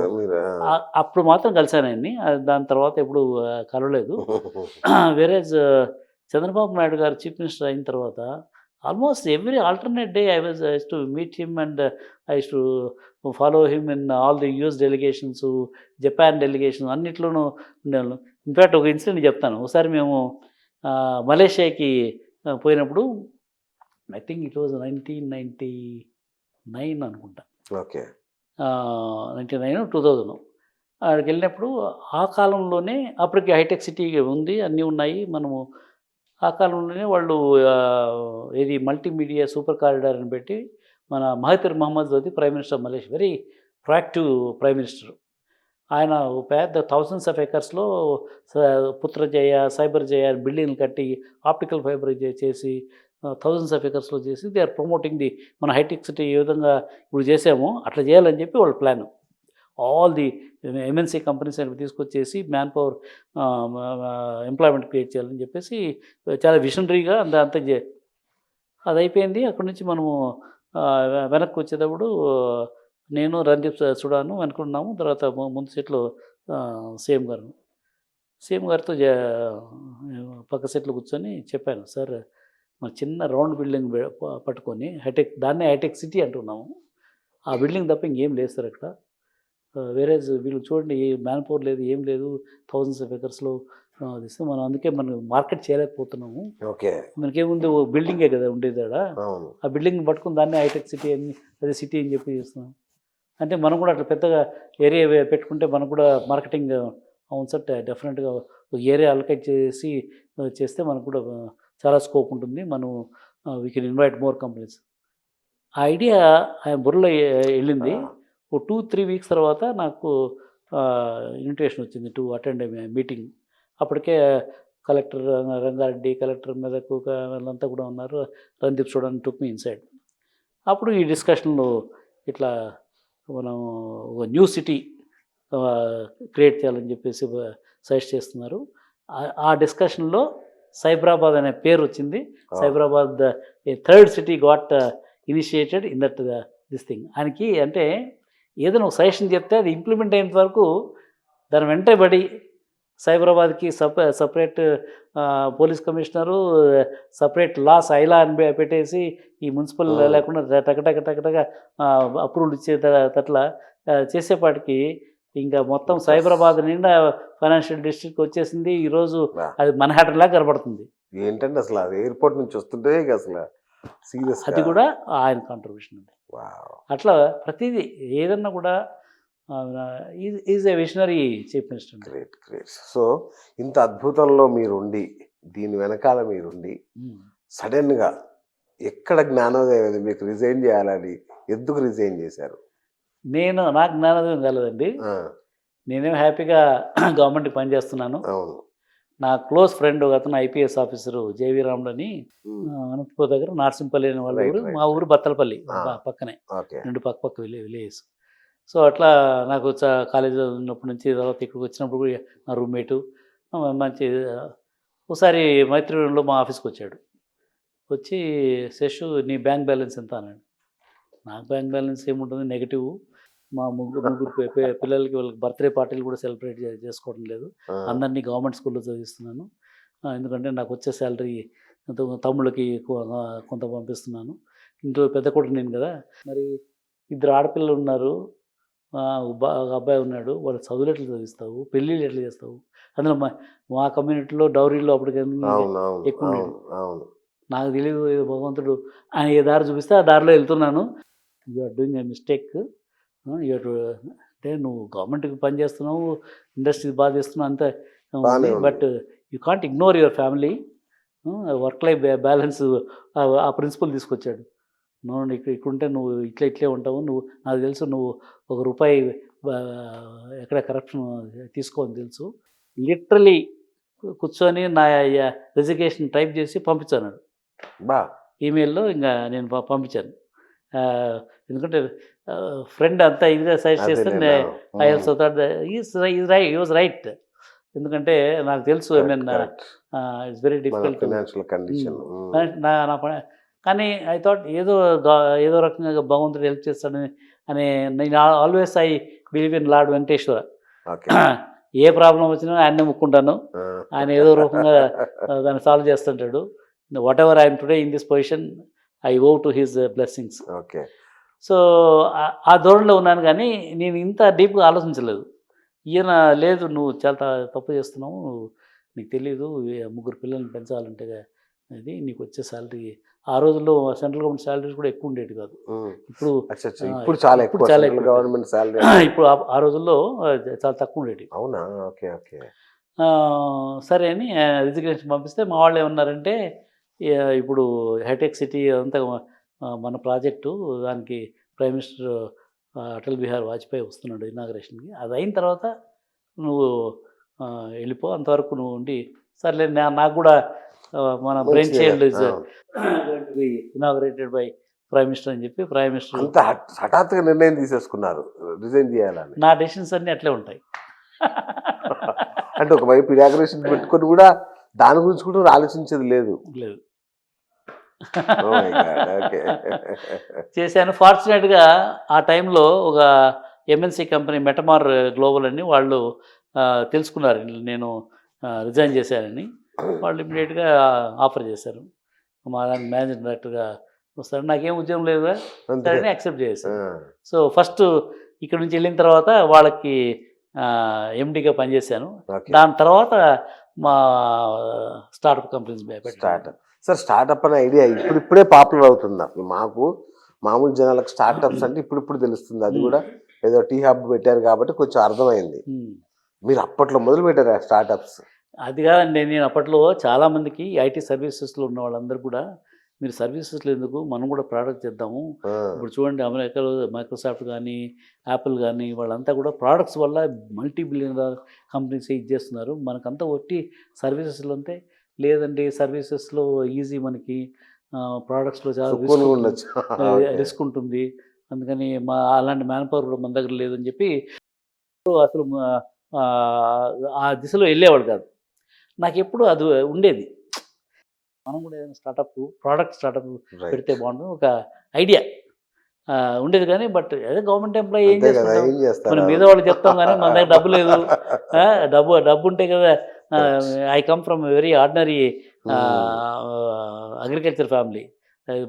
అప్పుడు మాత్రం కలిశాను ఆయన్ని. దాని తర్వాత ఎప్పుడు కలవలేదు. వేరేజ్ చంద్రబాబు నాయుడు గారు చీఫ్ మినిస్టర్ అయిన తర్వాత almost every alternate day I use to meet him and I use to follow him in all the US delegations, Japan delegations, అన్నిట్లోనూ ఉండేవాళ్ళు. ఇన్ఫ్యాక్ట్ ఒక ఇన్సిడెంట్ చెప్తాను. ఒకసారి మేము మలేషియాకి పోయినప్పుడు, ఐ థింక్ ఇట్ వాజ్ 1999 అనుకుంటా, 99 2000. అక్కడికి వెళ్ళినప్పుడు ఆ కాలంలోనే అప్పటికి హైటెక్ సిటీ ఉంది, అన్నీ ఉన్నాయి. మనము ఆ కాలంలోనే వాళ్ళు ఇది మల్టీమీడియా సూపర్ కారిడార్ అని పెట్టి మన మహతీర్ మహమ్మద్ జోది prime minister Malaysia, very proactive prime minister. ఆయన పెద్ద థౌసండ్స్ ఆఫ్ ఎకర్స్లో పుత్రజయ, సైబర్ జయ బిల్డింగ్లు కట్టి ఆప్టికల్ ఫైబర్ చేసి థౌసండ్స్ ఆఫ్ ఎకర్స్లో చేసి దే ఆర్ ప్రమోటింగ్ ది మన హైటెక్ సిటీ ఏ విధంగా ఇప్పుడు చేసామో అట్లా చేయాలని చెప్పి వాళ్ళ ప్లాన్. ఆల్ ది ఎంఎన్సీ కంపెనీస్ అక్కడ తీసుకొచ్చేసి మ్యాన్ పవర్ ఎంప్లాయ్మెంట్ క్రియేట్ చేయాలని చెప్పేసి చాలా విషనరీగా అంత అది అయిపోయింది. అక్కడి నుంచి మనము వెనక్కి వచ్చేటప్పుడు నేను రందీప్ సుడాను అనుకున్నాము. తర్వాత ముందు సెట్లో సీఎం గారితో పక్క సెట్లో కూర్చొని చెప్పాను, సార్ మన చిన్న రౌండ్ బిల్డింగ్ పట్టుకొని దాన్నే హైటెక్ సిటీ అంటున్నాము, ఆ బిల్డింగ్ తప్ప ఇంకేం లేదు సార్ అక్కడ. వేరే వీళ్ళు చూడండి, మ్యాన్ పవర్ లేదు, ఏం లేదు, థౌజండ్స్ ఆఫ్ ఎకర్స్లో తీస్తే మనం అందుకే మనం మార్కెట్ చేయలేకపోతున్నాము. మనకేముంది, ఓ బిల్డింగే కదా ఉండేది ఆడ, ఆ బిల్డింగ్ పట్టుకుని దాన్ని హైటెక్ సిటీ అని, అదే సిటీ అని చెప్పి చేస్తున్నాం. అంటే మనం కూడా అట్లా పెద్దగా ఏరియా పెట్టుకుంటే మనకు కూడా మార్కెటింగ్ అవును సార్, డెఫినెట్గా ఒక ఏరియా అలొకేట్ చేస్తే మనకు కూడా చాలా స్కోప్ ఉంటుంది. మనం we can invite more companies. ఆ ఐడియా ఆయన బుర్రలో వెళ్ళింది. ఓ 2-3 వీక్స్ తర్వాత నాకు ఇన్విటేషన్ వచ్చింది టు అటెండ్ ఏ మీటింగ్. అప్పటికే కలెక్టర్ రంగారెడ్డి, కలెక్టర్ మెదక్ వాళ్ళంతా కూడా ఉన్నారు. రందీప్ చూడని టుక్ మీ ఇన్సైడ్. అప్పుడు ఈ డిస్కషన్లో ఇట్లా మనం ఒక న్యూ సిటీ క్రియేట్ చేయాలని చెప్పేసి సజెస్ట్ చేస్తున్నారు. ఆ డిస్కషన్లో సైబరాబాద్ అనే పేరు వచ్చింది. Cyberabad a third city got initiated in that this thing. ఆయనకి అంటే ఏదైనా ఒక సజెషన్ చెప్తే అది ఇంప్లిమెంట్ అయినంత వరకు దాని వెంటబడి సైబరాబాద్కి separate police commissioner, separate laws ఐలా అని పెట్టేసి ఈ మున్సిపల్ లేకుండా టకటక అప్రూవల్ ఇచ్చేటట్లా చేసేపాటికి ఇంకా మొత్తం సైబరాబాద్ నిండా ఫైనాన్షియల్ డిస్ట్రిక్ట్ వచ్చేసింది. ఈరోజు అది మన్హాటన్ లాగా కనబడుతుంది. ఏంటంటే అసలు అది ఎయిర్పోర్ట్ నుంచి వస్తుంటే అసలు సీరియస్, అది కూడా ఆయన కాంట్రిబ్యూషన్ ఉంది. అట్లా ప్రతిదీ ఏదన్నా కూడా is a visionary chief minister. Great. So ఇంత అద్భుతంలో మీరుండి దీని వెనకాల మీరుండి సడన్గా ఎక్కడ జ్ఞానోదయం అది మీకు రిజైన్ చేయాలని ఎందుకు రిజైన్ చేశారు? నాకు జ్ఞానోదయం కలదండి. నేనేం హ్యాపీగా గవర్నమెంట్కి పనిచేస్తున్నాను. అవును. నా క్లోజ్ ఫ్రెండ్ ఒక అతను ఐపీఎస్ ఆఫీసరు జేవి రాముడు అని అనంతపూర్ దగ్గర నార్సింపల్లి అనే వాళ్ళ ఊరు. మా ఊరు బత్తలపల్లి పక్కనే, రెండు పక్క విలేజెస్. సో అట్లా నాకు కాలేజీలో ఉన్నప్పటి నుంచి తర్వాత ఇక్కడికి వచ్చినప్పుడు కూడా నా రూమ్మేటు మంచి ఒకసారి మైత్రిలో మా ఆఫీస్కి వచ్చాడు. వచ్చి శశు నీ బ్యాంక్ బ్యాలెన్స్ ఎంత అన్నాడు. నాకు బ్యాంక్ బ్యాలెన్స్ ఏముంటుంది, నెగిటివ్. మా ముగ్గురు పిల్లలకి వాళ్ళకి బర్త్డే పార్టీలు కూడా సెలబ్రేట్ చేసుకోవడం లేదు. అందరినీ గవర్నమెంట్ స్కూల్లో చదివిస్తున్నాను. ఎందుకంటే నాకు వచ్చే శాలరీ తమ్ముళ్ళకి కొంత పంపిస్తున్నాను. ఇంట్లో పెద్ద కొడుకు నేను కదా. మరి 2 ఆడపిల్లలు ఉన్నారు, ఒక అబ్బాయి ఉన్నాడు. వాళ్ళు చదువులు ఎట్లా చదివిస్తావు, పెళ్ళిళ్ళు ఎట్లా చేస్తావు? అందులో మా కమ్యూనిటీలో డౌరీలో అప్పటికి ఎక్కువ ఉండేది. నాకు తెలియదు, భగవంతుడు ఆయన ఏ దారి చూపిస్తే ఆ దారిలో వెళ్తున్నాను. You are doing a mistake. అంటే నువ్వు గవర్నమెంట్కి పని చేస్తున్నావు, ఇండస్ట్రీకి బాగా చేస్తున్నావు అంతే, but you can't ignore your family. Work life balance ఆ ప్రిన్సిపల్ తీసుకొచ్చాడు. నువ్వు ఇక్కడుంటే నువ్వు ఇట్లే ఉంటావు. నాకు తెలుసు నువ్వు ₹1 ఎక్కడ కరప్షన్ తీసుకోవని తెలుసు. లిటరలీ కూర్చొని నా రిజిగ్నేషన్ టైప్ చేసి పంపించాను ఈమెయిల్లో. ఇంకా నేను పంపించాను. ఎందుకంటే ఫ్రెండ్ అంతా ఇదిగా సజెస్ట్ చేస్తే I also thought he was right. ఎందుకంటే నాకు తెలుసు ఇట్స్ వెరీ డిఫికల్ట్ కానీ ఐ థాట్ ఏదో రకంగా భగవంతుడు హెల్ప్ చేస్తాడని నేను always I believe in lord Venkateswara. ఏ ప్రాబ్లం వచ్చినా ఆయన్నే ముక్కుంటాను. ఆయన ఏదో రూపంగా దాన్ని సాల్వ్ చేస్తుంటాడు. Whatever I'm today in this position I owe to his blessings. So ఆ ధోరణిలో ఉన్నాను. కానీ నేను ఇంత డీప్గా ఆలోచించలేదు. ఈయన లేదు నువ్వు చాలా తప్పు చేస్తున్నావు, నీకు తెలీదు, 3 పిల్లల్ని పెంచాలంటే అది నీకు వచ్చే శాలరీ. ఆ రోజుల్లో సెంట్రల్ గవర్నమెంట్ శాలరీస్ కూడా ఎక్కువ ఉండేది కాదు. ఇప్పుడు చాలా గవర్నమెంట్ శాలరీ. ఇప్పుడు ఆ రోజుల్లో చాలా తక్కువ ఉండేది. అవునా? సరే అని రిజిగ్నేషన్ పంపిస్తే మా వాళ్ళు ఏమన్నారంటే, ఇప్పుడు హైటెక్ సిటీ అంతా మన ప్రాజెక్టు, దానికి ప్రైమ్ మినిస్టర్ అటల్ బిహారీ వాజ్పేయి వస్తున్నాడు ఇనాగరేషన్కి. అది అయిన తర్వాత నువ్వు వెళ్ళిపో, అంతవరకు నువ్వు ఉండి. సర్లే, నాకు కూడా మన brain child is inaugurated by prime minister అని చెప్పి ప్రైమ్ మినిస్టర్ హఠాత్తుగా నిర్ణయం తీసేసుకున్నారు రిజైన్ చేయాలని. నా డెసిషన్స్ అన్నీ అట్లే ఉంటాయి. అంటే ఒకవైపు ఇనాగరేషన్ పెట్టుకొని కూడా దాని గురించి కూడా ఆలోచించేది లేదు. చేశాను. ఫార్చునేట్గా ఆ టైంలో ఒక ఎంఎన్సీ కంపెనీ మెటమార్ గ్లోబల్ అని వాళ్ళు తెలుసుకున్నారు నేను రిజైన్ చేశానని. వాళ్ళు ఇమ్మీడియట్గా ఆఫర్ చేశారు. మా దానికి మేనేజింగ్ డైరెక్టర్గా వస్తారు. నాకేం ఉద్యోగం లేదు సరే యాక్సెప్ట్ చేశాను. సో ఫస్ట్ ఇక్కడ నుంచి వెళ్ళిన తర్వాత వాళ్ళకి ఎండీగా పనిచేశాను. దాని తర్వాత మా స్టార్టప్ కంపెనీస్ సార్, స్టార్టప్ అనే ఐడియా ఇప్పుడే పాపులర్ అవుతుందా? మాకు మామూలు జనాలకు స్టార్టప్స్ అంటే ఇప్పుడు తెలుస్తుంది. అది కూడా ఏదో టీ హబ్ పెట్టారు కాబట్టి కొంచెం అర్థమైంది. మీరు అప్పట్లో మొదలు పెట్టారు ఆ స్టార్టప్స్? అది కాదండి, నేను అప్పట్లో చాలామందికి ఐటీ సర్వీసెస్లో ఉన్న వాళ్ళందరూ కూడా మీరు సర్వీసెస్లో ఎందుకు, మనం కూడా ప్రోడక్ట్ చేద్దాము. ఇప్పుడు చూడండి, అమెరికాలో మైక్రోసాఫ్ట్ కానీ యాపిల్ కానీ వాళ్ళంతా కూడా ప్రోడక్ట్స్ వల్ల $multi-billion కంపెనీస్ ఇది చేస్తున్నారు. మనకంతా ఒట్టి సర్వీసెస్లో అంతే లేదండి. సర్వీసెస్లో ఈజీ, మనకి ప్రోడక్ట్స్లో చాలా రిస్క్ ఉంటుంది. అందుకని అలాంటి మ్యాన్ పవర్ కూడా మన దగ్గర లేదని చెప్పి అసలు ఆ దిశలో వెళ్ళేవాడు కాదు. నాకు ఎప్పుడు అది ఉండేది, మనం కూడా ఏదైనా ప్రోడక్ట్ స్టార్టప్ పెడితే బాగుంటుంది ఒక ఐడియా ఉండేది. కానీ బట్ అదే గవర్నమెంట్ ఎంప్లాయీ ఏం చేస్తాం, మనం మీద వాళ్ళు చెప్తాం కానీ మన దగ్గర డబ్బు లేదు. డబ్బు ఉంటే కదా. I come from very ordinary agriculture family.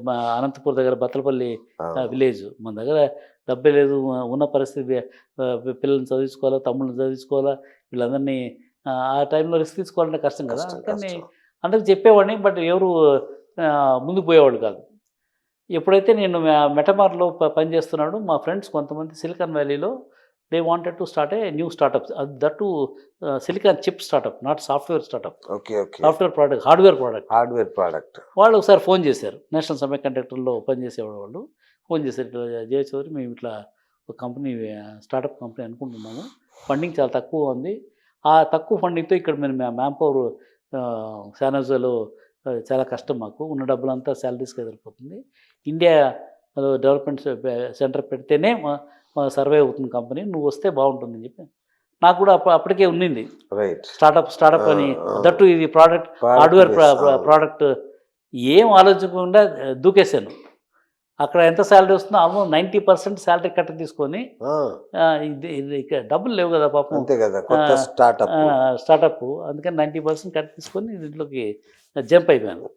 మా అనంతపూర్ దగ్గర బత్తలపల్లి విలేజ్. మన దగ్గర డబ్బే లేదు. ఉన్న పరిస్థితి పిల్లల్ని చదివించుకోవాలా, తమ్ముళ్ళని చదివించుకోవాలా, వీళ్ళందరినీ ఆ టైంలో రిస్క్ తీసుకోవాలంటే కష్టం కదా. కానీ అందరికి చెప్పేవాడిని, బట్ ఎవరు ముందుకు పోయేవాళ్ళు కాదు. ఎప్పుడైతే నేను మెటమార్లో పనిచేస్తున్నాడు, మా ఫ్రెండ్స్ కొంతమంది సిలికాన్ వ్యాలీలో they wanted to start a new startup, that to silicon chip startup, not software startup. Okay. Okay. Software product, hardware product. Hardware product. వాళ్ళు ఒకసారి ఫోన్ చేశారు, నేషనల్ సెమీ కండక్టర్లో పనిచేసేవాడు వాళ్ళు. ఫోన్ చేశారు, ఇట్లా జయచౌరి మేము ఇట్లా ఒక కంపెనీ స్టార్టప్ కంపెనీ అనుకుంటున్నాము, ఫండింగ్ చాలా తక్కువ ఉంది, ఆ తక్కువ ఫండింగ్తో ఇక్కడ మేము మ్యాన్ పవర్ శానోజోలో చాలా కష్టం, మాకు ఉన్న డబ్బులంతా శాలరీస్కి ఎదిరిపోతుంది, ఇండియా డెవలప్మెంట్ సెంటర్ పెడితేనే సర్వే అవుతుంది కంపెనీ, నువ్వు వస్తే బాగుంటుందని చెప్పి. నాకు కూడా అప్పటికే ఉన్నింది రైట్. స్టార్టప్ అని, దట్టు ఇది ప్రోడక్ట్ హార్డ్వేర్ ప్రోడక్ట్. ఏం ఆలోచించకుండా దూకేశాను. అక్కడ ఎంత శాలరీ వస్తుందో ఆల్మోస్ట్ 90% శాలరీ కట్ తీసుకొని, ఇది డబ్బులు లేవు కదా పాపం, అంతే కదా, కొత్త స్టార్టప్, అందుకని 90% కట్ తీసుకొని దీంట్లోకి జంప్ అయిపోయాను.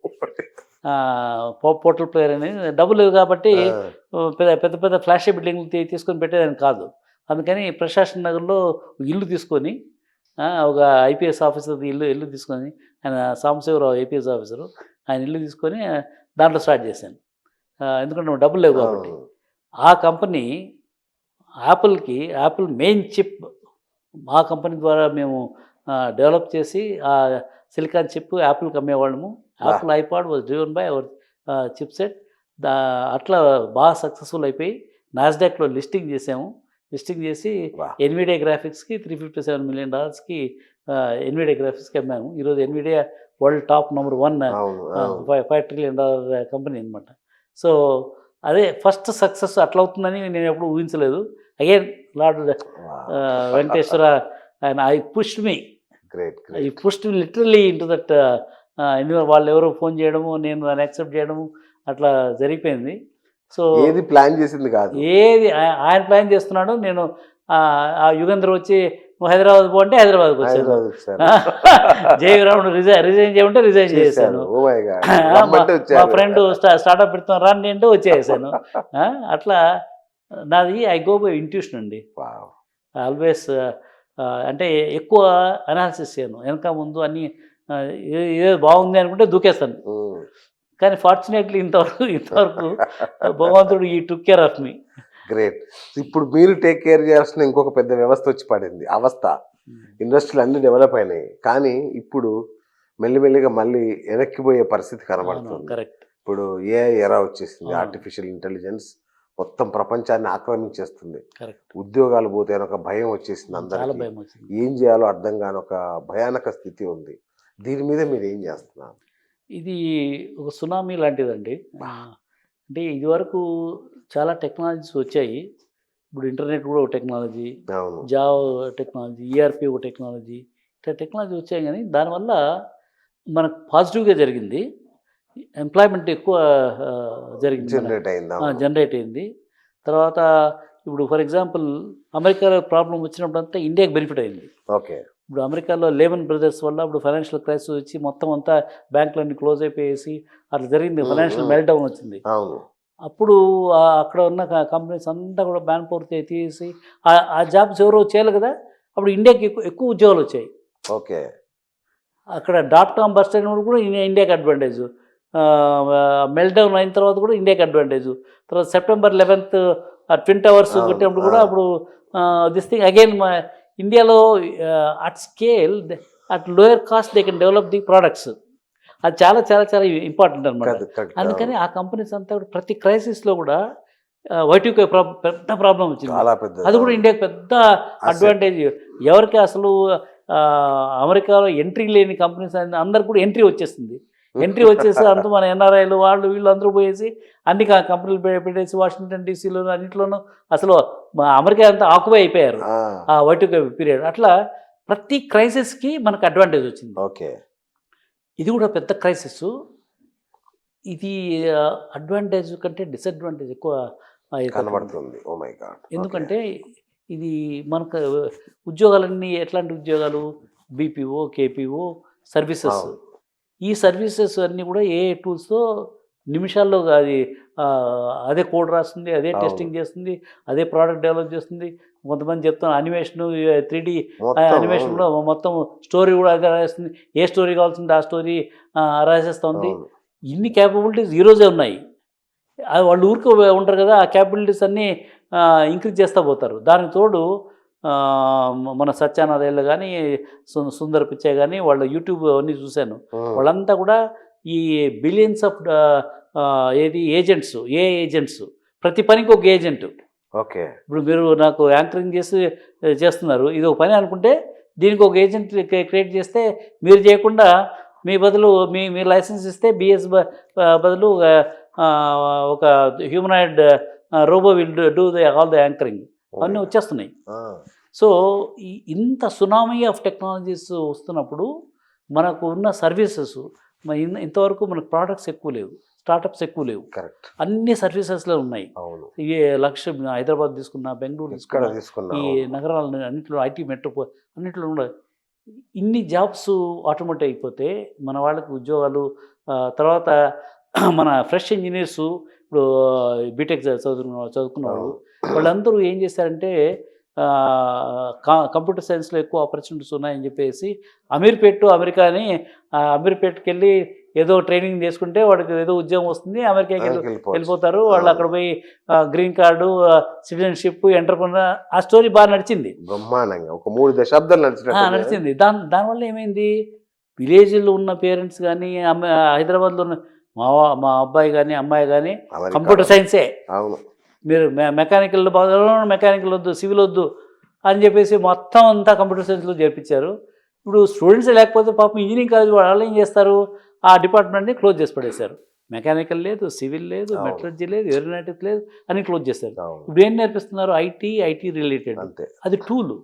పోర్టల్ ప్లేయర్ అని డబ్బులు లేవు కాబట్టి పెద్ద పెద్ద ఫ్లాషీ బిల్డింగ్లు తీసుకొని పెట్టేదాన్ని కాదు. అందుకని ప్రశాసన్ నగర్లో ఇల్లు తీసుకొని, ఒక ఐపీఎస్ ఆఫీసర్ ఇల్లు తీసుకొని, ఆయన సాంబశివరావు ఐపీఎస్ ఆఫీసరు, ఆయన ఇల్లు తీసుకొని దాంట్లో స్టార్ట్ చేశాను. ఎందుకంటే డబ్బులు లేవు కాబట్టి. ఆ కంపెనీ యాపిల్ మెయిన్ చిప్ మా కంపెనీ ద్వారా మేము డెవలప్ చేసి ఆ సిలికాన్ చిప్ యాపిల్కి అమ్మేవాళ్ళము. Apple iPod was driven by our chip set. అట్లా బాగా సక్సెస్ఫుల్ అయిపోయి నాస్డాక్లో లిస్టింగ్ చేసాము. లిస్టింగ్ చేసి ఎన్విడియా గ్రాఫిక్స్కి $357 million ఎన్విడియా గ్రాఫిక్స్కి అమ్మాము. ఈరోజు Nvidia world top number 1 $5 trillion company అనమాట. సో అదే ఫస్ట్ సక్సెస్ అట్లా అవుతుందని నేను ఎప్పుడు ఊహించలేదు. అగైన్ లార్డ్ వెంకటేశ్వర ఆయన I pushed me literally into that. ఎందుకంటే వాళ్ళు ఎవరో ఫోన్ చేయడము, నేను దాన్ని యాక్సెప్ట్ చేయడము, అట్లా జరిగిపోయింది. సో ఏది ప్లాన్ చేసింది కాదు, ఏది ఆయన ప్లాన్ చేస్తున్నాడు. నేను ఆ యుగేంద్ర వచ్చి నువ్వు హైదరాబాద్ పో అంటే హైదరాబాద్కి వచ్చాను. జయరాముడు రిజైన్ చేయమంటే రిజైన్ చేశాను. మా ఫ్రెండ్ స్టార్ట్అప్ పెడుతున్నాను రా అంటే వచ్చేసాను. అట్లా నాది ఐ గో బై ఇంట్యూషన్ అండి. ఆల్వేస్ అంటే ఎక్కువ అనాలిసిస్ చేయను, వెనక ముందు అన్నీ ఏదో బాగుంది అనుకుంటే దూకేస్తాను. కానీ ఫార్చునేట్లీ ఇంతవరకు భగవంతుడు ఈ took care of me. Great. ఇప్పుడు మీరు టేక్ కేర్ చేయాల్సిన ఇంకొక పెద్ద వ్యవస్థ వచ్చి పడింది. అవస్థ ఇండస్ట్రీలు అన్ని డెవలప్ అయినాయి, కానీ ఇప్పుడు మెల్లిమెల్లిగా మళ్ళీ వెనక్కిపోయే పరిస్థితి కనబడుతుంది. కరెక్ట్. ఇప్పుడు ఏఐ ఎరా వచ్చేసింది, ఆర్టిఫిషియల్ ఇంటెలిజెన్స్ మొత్తం ప్రపంచాన్ని ఆక్రమించేస్తుంది. ఉద్యోగాలు పోతే ఒక భయం వచ్చేసింది అందరికీ, ఏం చేయాలో అర్థం కాని ఒక భయానక స్థితి ఉంది. దీని మీద మీరు ఏం చేస్తున్నారు? ఇది ఒక సునామీ లాంటిదండి. అంటే ఇదివరకు చాలా టెక్నాలజీస్ వచ్చాయి. ఇప్పుడు ఇంటర్నెట్ కూడా ఒక టెక్నాలజీ, జావా టెక్నాలజీ, ఈఆర్పి ఒక టెక్నాలజీ, ఇట్లా టెక్నాలజీ వచ్చాయి. కానీ దానివల్ల మనకు పాజిటివ్గా జరిగింది, ఎంప్లాయ్మెంట్ ఎక్కువ జరిగింది, జనరేట్ అయింది. తర్వాత ఇప్పుడు ఫర్ ఎగ్జాంపుల్ అమెరికాలో ప్రాబ్లం వచ్చినప్పుడు అంతా ఇండియాకి బెనిఫిట్ అయింది. ఓకే. ఇప్పుడు అమెరికాలో లేమన్ బ్రదర్స్ వల్ల ఇప్పుడు ఫైనాన్షియల్ క్రైసిస్ వచ్చి మొత్తం అంతా బ్యాంకులన్నీ క్లోజ్ అయిపోయేసి అట్లా జరిగింది, ఫైనాన్షియల్ మెల్ట్ డౌన్ వచ్చింది. అప్పుడు అక్కడ ఉన్న కంపెనీస్ అంతా కూడా మ్యాన్ పవర్ తీసి ఆ జాబ్స్ ఎవరో చేయాలి కదా, అప్పుడు ఇండియాకి ఎక్కువ ఉద్యోగాలు వచ్చాయి. ఓకే. అక్కడ .com బస్ట్ అయినప్పుడు కూడా ఇండియాకి అడ్వాంటేజ్, మెల్ట్ డౌన్ అయిన తర్వాత కూడా ఇండియాకి అడ్వాంటేజ్. తర్వాత September 11th Twin Towers కొట్టినప్పుడు కూడా అప్పుడు దిస్ థింగ్ అగైన్ ఇండియాలో at scale at lower cost they can develop the products. అది చాలా చాలా చాలా ఇంపార్టెంట్ అనమాట. అందుకని ఆ కంపెనీస్ అంతా కూడా ప్రతి క్రైసిస్లో కూడా Y2K పెద్ద ప్రాబ్లం వచ్చింది, అది కూడా ఇండియాకి పెద్ద అడ్వాంటేజ్. ఎవరికి అసలు అమెరికాలో ఎంట్రీ లేని కంపెనీస్ అందరికి కూడా ఎంట్రీ వచ్చేస్తుంది. ఎంట్రీ వచ్చేసి అంతా మన ఎన్ఆర్ఐలు వాళ్ళు వీళ్ళు అందరూ పోయేసి అన్ని కంపెనీలు పెట్టేసి వాషింగ్టన్ డీసీలో అన్నింటిలోనూ అసలు అమెరికా అంతా ఆక్యుపై అయిపోయారు ఆ Y2K పీరియడ్. అట్లా ప్రతి క్రైసిస్కి మనకు అడ్వాంటేజ్ వచ్చింది. ఓకే. ఇది కూడా పెద్ద క్రైసిస్. ఇది అడ్వాంటేజ్ కంటే డిసడ్వాంటేజ్ ఎక్కువ కనబడుతుంది. Oh my god. ఎందుకంటే ఇది మనకు ఉద్యోగాలన్నీ ఎట్లాంటి ఉద్యోగాలు, బీపీఓ, కేపీఓ, సర్వీసెస్. ఈ సర్వీసెస్ అన్నీ కూడా ఏ టూల్స్తో నిమిషాల్లో అదే కోడ్ రాస్తుంది, అదే టెస్టింగ్ చేస్తుంది, అదే ప్రోడక్ట్ డెవలప్ చేస్తుంది. కొంతమంది చెప్తాను అనిమేషన్ 3D అనిమేషన్ కూడా మొత్తం స్టోరీ కూడా అదే రాస్తుంది, ఏ స్టోరీ కావాల్సింది ఆ స్టోరీ రాసేస్తుంది. ఇన్ని క్యాపబిలిటీస్ ఈరోజే ఉన్నాయి. వాళ్ళు ఊరికే ఉంటారు కదా, ఆ క్యాపబిలిటీస్ అన్నీ ఇంక్రీజ్ చేస్తూ పోతారు. దానికి తోడు మన సత్యానాదేళ్ళు కానీ సుందర్ పిచ్చే కానీ వాళ్ళ యూట్యూబ్ అన్నీ చూశాను. వాళ్ళంతా కూడా ఈ బిలియన్స్ ఆఫ్ ఏది ఏజెంట్స్, ఏజెంట్స్, ప్రతి పనికి ఒక ఏజెంట్. ఓకే. ఇప్పుడు మీరు నాకు యాంకరింగ్ చేస్తున్నారు, ఇది ఒక పని అనుకుంటే దీనికి ఒక ఏజెంట్ క్రియేట్ చేస్తే మీరు చేయకుండా మీ బదులు మీ లైసెన్స్ ఇస్తే బిఎస్ బదులు ఒక humanoid robot will do all the anchoring, అవన్నీ వచ్చేస్తున్నాయి. సో ఇంత సునామీ ఆఫ్ టెక్నాలజీస్ వస్తున్నప్పుడు మనకు ఉన్న సర్వీసెస్ ఇంతవరకు మనకు ప్రోడక్ట్స్ ఎక్కువ లేవు, స్టార్టప్స్ ఎక్కువ లేవు. కరెక్ట్. అన్ని సర్వీసెస్లో ఉన్నాయి. అవును. ఈ లక్ష్యం హైదరాబాద్ తీసుకున్నా, బెంగళూరు తీసుకున్నా, ఈ నగరాలను అన్నింటిలో ఐటీ మెట్రో అన్నింటిలో కూడా ఇన్ని జాబ్స్ ఆటోమేటిక్ అయిపోతే మన వాళ్ళకి ఉద్యోగాలు. తర్వాత మన ఫ్రెష్ ఇంజనీర్స్ ఇప్పుడు బీటెక్ చదువుకున్న వాళ్ళు వాళ్ళందరూ ఏం చేశారంటే కంప్యూటర్ సైన్స్లో ఎక్కువ ఆపర్చునిటీస్ ఉన్నాయని చెప్పేసి అమెరికాని అమీర్పేట్కి వెళ్ళి ఏదో ట్రైనింగ్ చేసుకుంటే వాడికి ఏదో ఉద్యోగం వస్తుంది, అమెరికాకి వెళ్ళిపోతారు. వాళ్ళు అక్కడ పోయి గ్రీన్ కార్డు, సిటిజన్షిప్, ఎంటర్ప్రెన్యూర్, ఆ స్టోరీ బాగా నడిచింది, బ్రహ్మాండంగా ఒక 3 దశాబ్దాలు నడిచింది. దానివల్ల ఏమైంది, విలేజ్లో ఉన్న పేరెంట్స్ కానీ హైదరాబాద్లో ఉన్న మా అబ్బాయి కానీ అమ్మాయి కానీ కంప్యూటర్ సైన్సే. అవును. మీరు మెకానికల్ మెకానికల్ వద్దు, సివిల్ వద్దు అని చెప్పేసి మొత్తం అంతా కంప్యూటర్ సైన్స్లో చేర్పించారు. ఇప్పుడు స్టూడెంట్స్ లేకపోతే పాపం ఇంజనీరింగ్ కాలేజ్ వాళ్ళు ఏం చేస్తారు, ఆ డిపార్ట్మెంట్ని క్లోజ్ చేసి పడేశారు. మెకానికల్ లేదు, సివిల్ లేదు, మెటలర్జీ లేదు, ఏరోనాటిక్స్ లేదు అని క్లోజ్ చేశారు. ఇప్పుడు ఏం నేర్పిస్తున్నారు, ఐటీ రిలేటెడ్. అది టూల్.